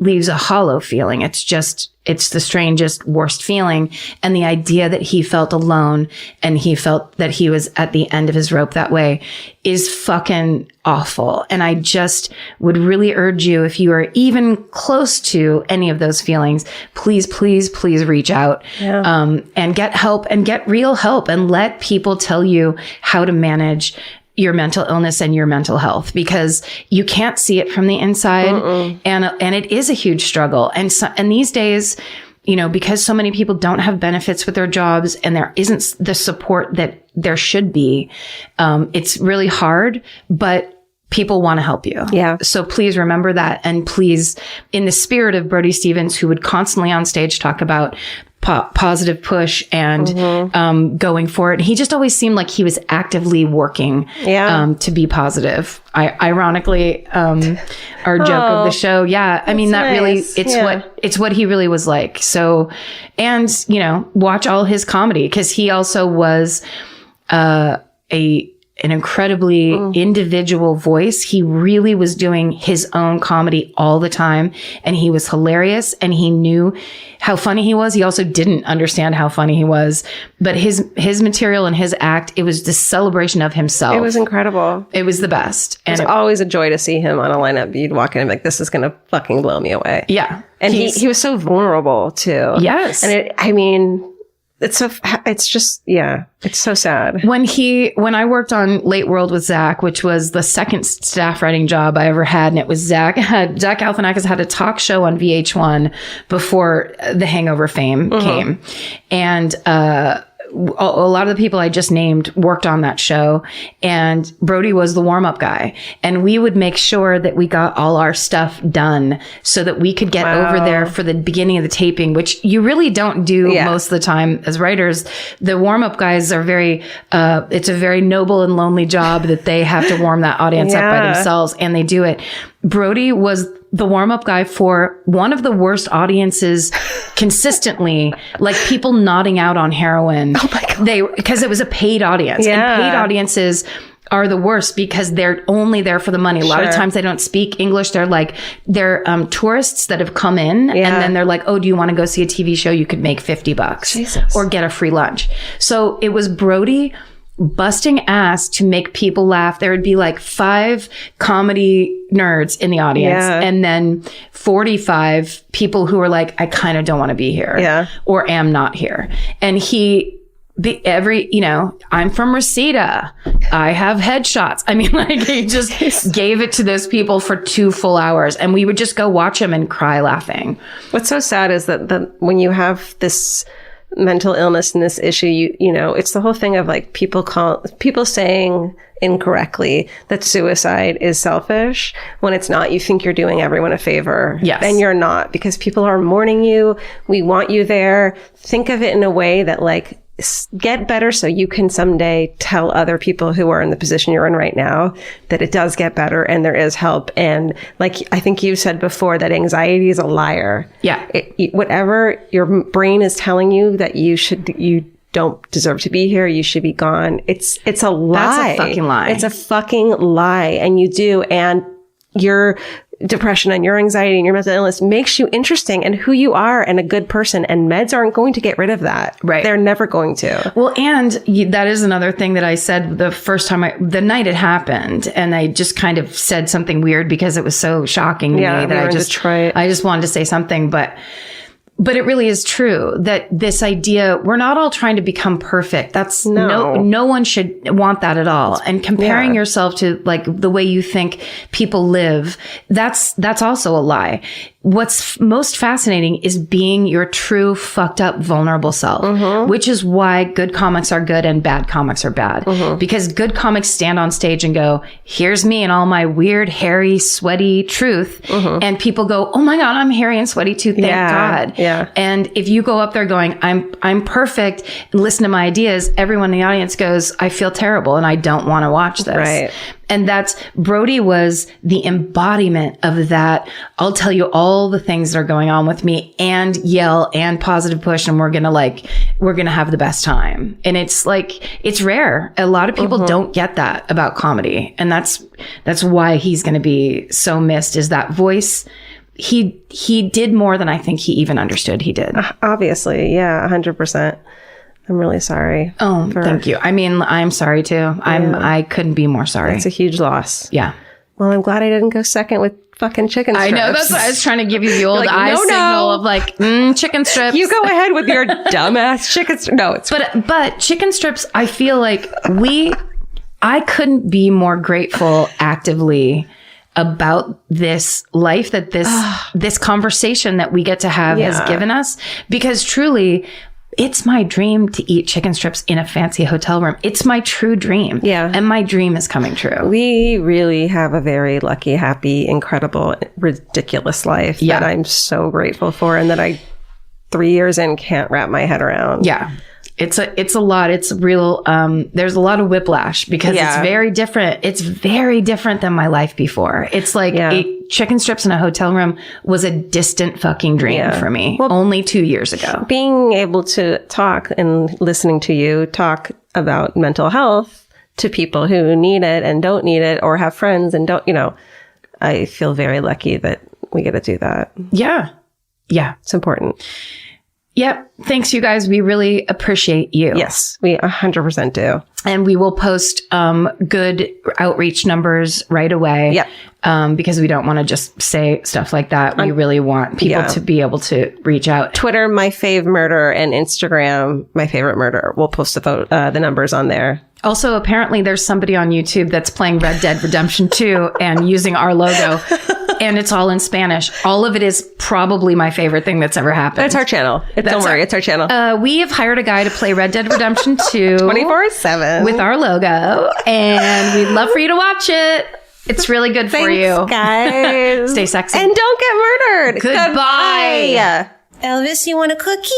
leaves a hollow feeling. It's the strangest, worst feeling. And the idea that he felt alone and he felt that he was at the end of his rope that way is fucking awful. And I just would really urge you, if you are even close to any of those feelings, please, please, please reach out, and get help and get real help, and let people tell you how to manage your mental illness and your mental health, because you can't see it from the inside. And it is a huge struggle. And these days, because so many people don't have benefits with their jobs and there isn't the support that there should be, it's really hard, but people want to help you. Yeah. So please remember that. And please, in the spirit of Brody Stevens, who would constantly on stage talk about positive push and going for it. He just always seemed like he was actively working to be positive. Ironically, our joke of the show. Yeah. I mean, that nice. Really, it's what he really was like. So, and, watch all his comedy, because he also was an incredibly individual voice. He really was doing his own comedy all the time, and he was hilarious, and he knew how funny he was. He also didn't understand how funny he was, but his material and his act, it was the celebration of himself. It was incredible. It was the best. And it was always a joy to see him on a lineup. You'd walk in and be like, this is going to fucking blow me away. Yeah. And he was so vulnerable too. Yes. And it's so sad. When I worked on Late World with Zach, which was the second staff writing job I ever had, and it was Zach Galifianakis had a talk show on VH1 before the Hangover fame came. And, a lot of the people I just named worked on that show, and Brody was the warm-up guy, and we would make sure that we got all our stuff done so that we could get over there for the beginning of the taping, which you really don't do most of the time as writers. The warm-up guys are it's a very noble and lonely job that they have to warm that audience up by themselves, and they do it. Brody was the warm-up guy for one of the worst audiences consistently, like people nodding out on heroin. Oh my God. Because it was a paid audience. Yeah. And paid audiences are the worst because they're only there for the money. A lot of times they don't speak English. They're tourists that have come in, and then they're like, oh, do you want to go see a TV show? You could make $50 Jesus. Or get a free lunch. So it was Brody busting ass to make people laugh. There would be like 5 comedy nerds in the audience, and then 45 people who were like, I kind of don't want to be here, or am not here. And I'm from Reseda. I have headshots. I mean, like, he just gave it to those people for 2 full hours, and we would just go watch him and cry laughing. What's so sad is that when you have this mental illness and this issue, it's the whole thing of like people saying incorrectly that suicide is selfish when it's not. You think you're doing everyone a favor. Yes. And you're not, because people are mourning you. We want you there. Think of it in a way that like, get better so you can someday tell other people who are in the position you're in right now that it does get better and there is help. And like I think you said before, that anxiety is a liar. Yeah. Whatever your brain is telling you that you don't deserve to be here, you should be gone, it's a lie. That's a fucking lie. It's a fucking lie. And you do. And your depression and your anxiety and your mental illness makes you interesting and who you are and a good person, and meds aren't going to get rid of that. Right. They're never going to. Well, and that is another thing that I said the first time the night it happened, and I just kind of said something weird because it was so shocking to me that I just wanted to say something, but it really is true that this idea, we're not all trying to become perfect. That's no one should want that at all. And comparing yourself to like the way you think people live, that's also a lie. What's most fascinating is being your true fucked up, vulnerable self, which is why good comics are good and bad comics are bad. Because good comics stand on stage and go, here's me and all my weird, hairy, sweaty truth. And people go, oh my God, I'm hairy and sweaty too. Thank God. Yeah. And if you go up there going, I'm perfect, and listen to my ideas, everyone in the audience goes, I feel terrible and I don't want to watch this. Right. And Brody was the embodiment of that. I'll tell you all the things that are going on with me and yell and positive push, and we're going to have the best time. And it's like, it's rare. A lot of people don't get that about comedy. And that's why he's going to be so missed, is that voice he did more than I think he even understood he did. Obviously. Yeah, 100%. I'm really sorry. Oh, thank you. I mean, I'm sorry too. I couldn't be more sorry. It's a huge loss. Yeah. Well, I'm glad I didn't go second with fucking chicken strips. I know. That's what I was trying to give you the old eye signal of like, chicken strips. You go ahead with your dumbass chicken strips. No, it's But chicken strips, I feel like I couldn't be more grateful actively about this life that this conversation that we get to have has given us, because truly it's my dream to eat chicken strips in a fancy hotel room. It's my true dream. Yeah. And my dream is coming true. We really have a very lucky, happy, incredible, ridiculous life that I'm so grateful for, and that I 3 years in can't wrap my head around. Yeah. It's a lot. It's real. There's a lot of whiplash because it's very different. It's very different than my life before. It's like chicken strips in a hotel room was a distant fucking dream for me. Well, only 2 years ago. Being able to talk and listening to you talk about mental health to people who need it and don't need it, or have friends and don't, I feel very lucky that we get to do that. Yeah. Yeah. It's important. Yep. Thanks, you guys. We really appreciate you. Yes, we 100% do. And we will post good outreach numbers right away. Yep. Because we don't want to just say stuff like that. We really want people to be able to reach out. Twitter, My Fave Murder, and Instagram, My Favorite Murder. We'll post the numbers on there. Also, apparently there's somebody on YouTube that's playing Red Dead Redemption 2 and using our logo. And it's all in Spanish. All of it is probably my favorite thing that's ever happened. It's our channel. Don't worry, it's our channel. We have hired a guy to play Red Dead Redemption 2 24/7 with our logo, and we'd love for you to watch it. It's really good for you. Guys. Stay sexy. And don't get murdered. Goodbye. Elvis, you want a cookie?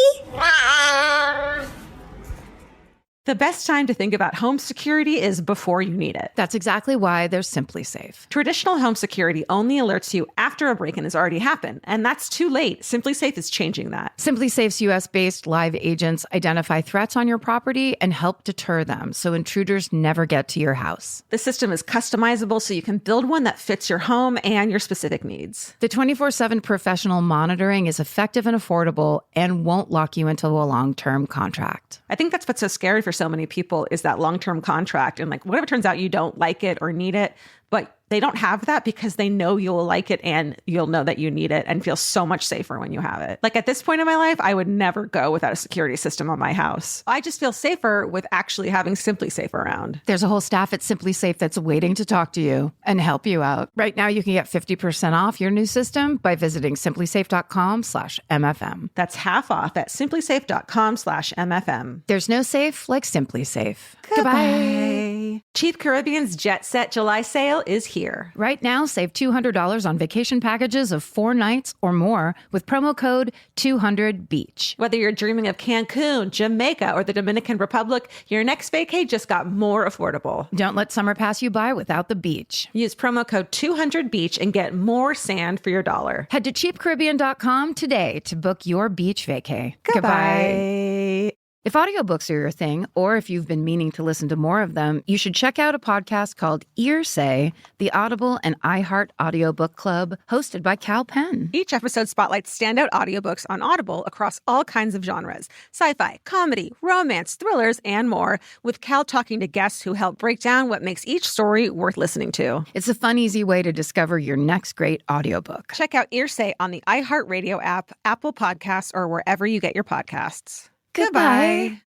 The best time to think about home security is before you need it. That's exactly why there's Simply Safe. Traditional home security only alerts you after a break-in has already happened, and that's too late. Simply Safe is changing that. Simply Safe's US-based live agents identify threats on your property and help deter them so intruders never get to your house. The system is customizable so you can build one that fits your home and your specific needs. The 24/7 professional monitoring is effective and affordable and won't lock you into a long-term contract. I think that's what's so scary for so many people is that long-term contract. And like, whatever turns out you don't like it or need it, but they don't have that because they know you'll like it and you'll know that you need it and feel so much safer when you have it. Like at this point in my life, I would never go without a security system on my house. I just feel safer with actually having Simply Safe around. There's a whole staff at Simply Safe that's waiting to talk to you and help you out. Right now, you can get 50% off your new system by visiting simplysafe.com/MFM. That's half off at simplysafe.com/MFM. There's no safe like Simply Safe. Goodbye. Cheap Caribbean's Jet Set July sale is here. Right now, save $200 on vacation packages of 4 nights or more with promo code 200BEACH. Whether you're dreaming of Cancun, Jamaica, or the Dominican Republic, your next vacay just got more affordable. Don't let summer pass you by without the beach. Use promo code 200BEACH and get more sand for your dollar. Head to cheapcaribbean.com today to book your beach vacay. Goodbye. If audiobooks are your thing, or if you've been meaning to listen to more of them, you should check out a podcast called Earsay, the Audible and iHeart Audiobook Club, hosted by Cal Penn. Each episode spotlights standout audiobooks on Audible across all kinds of genres: sci-fi, comedy, romance, thrillers, and more, with Cal talking to guests who help break down what makes each story worth listening to. It's a fun, easy way to discover your next great audiobook. Check out Earsay on the iHeartRadio app, Apple Podcasts, or wherever you get your podcasts. Goodbye.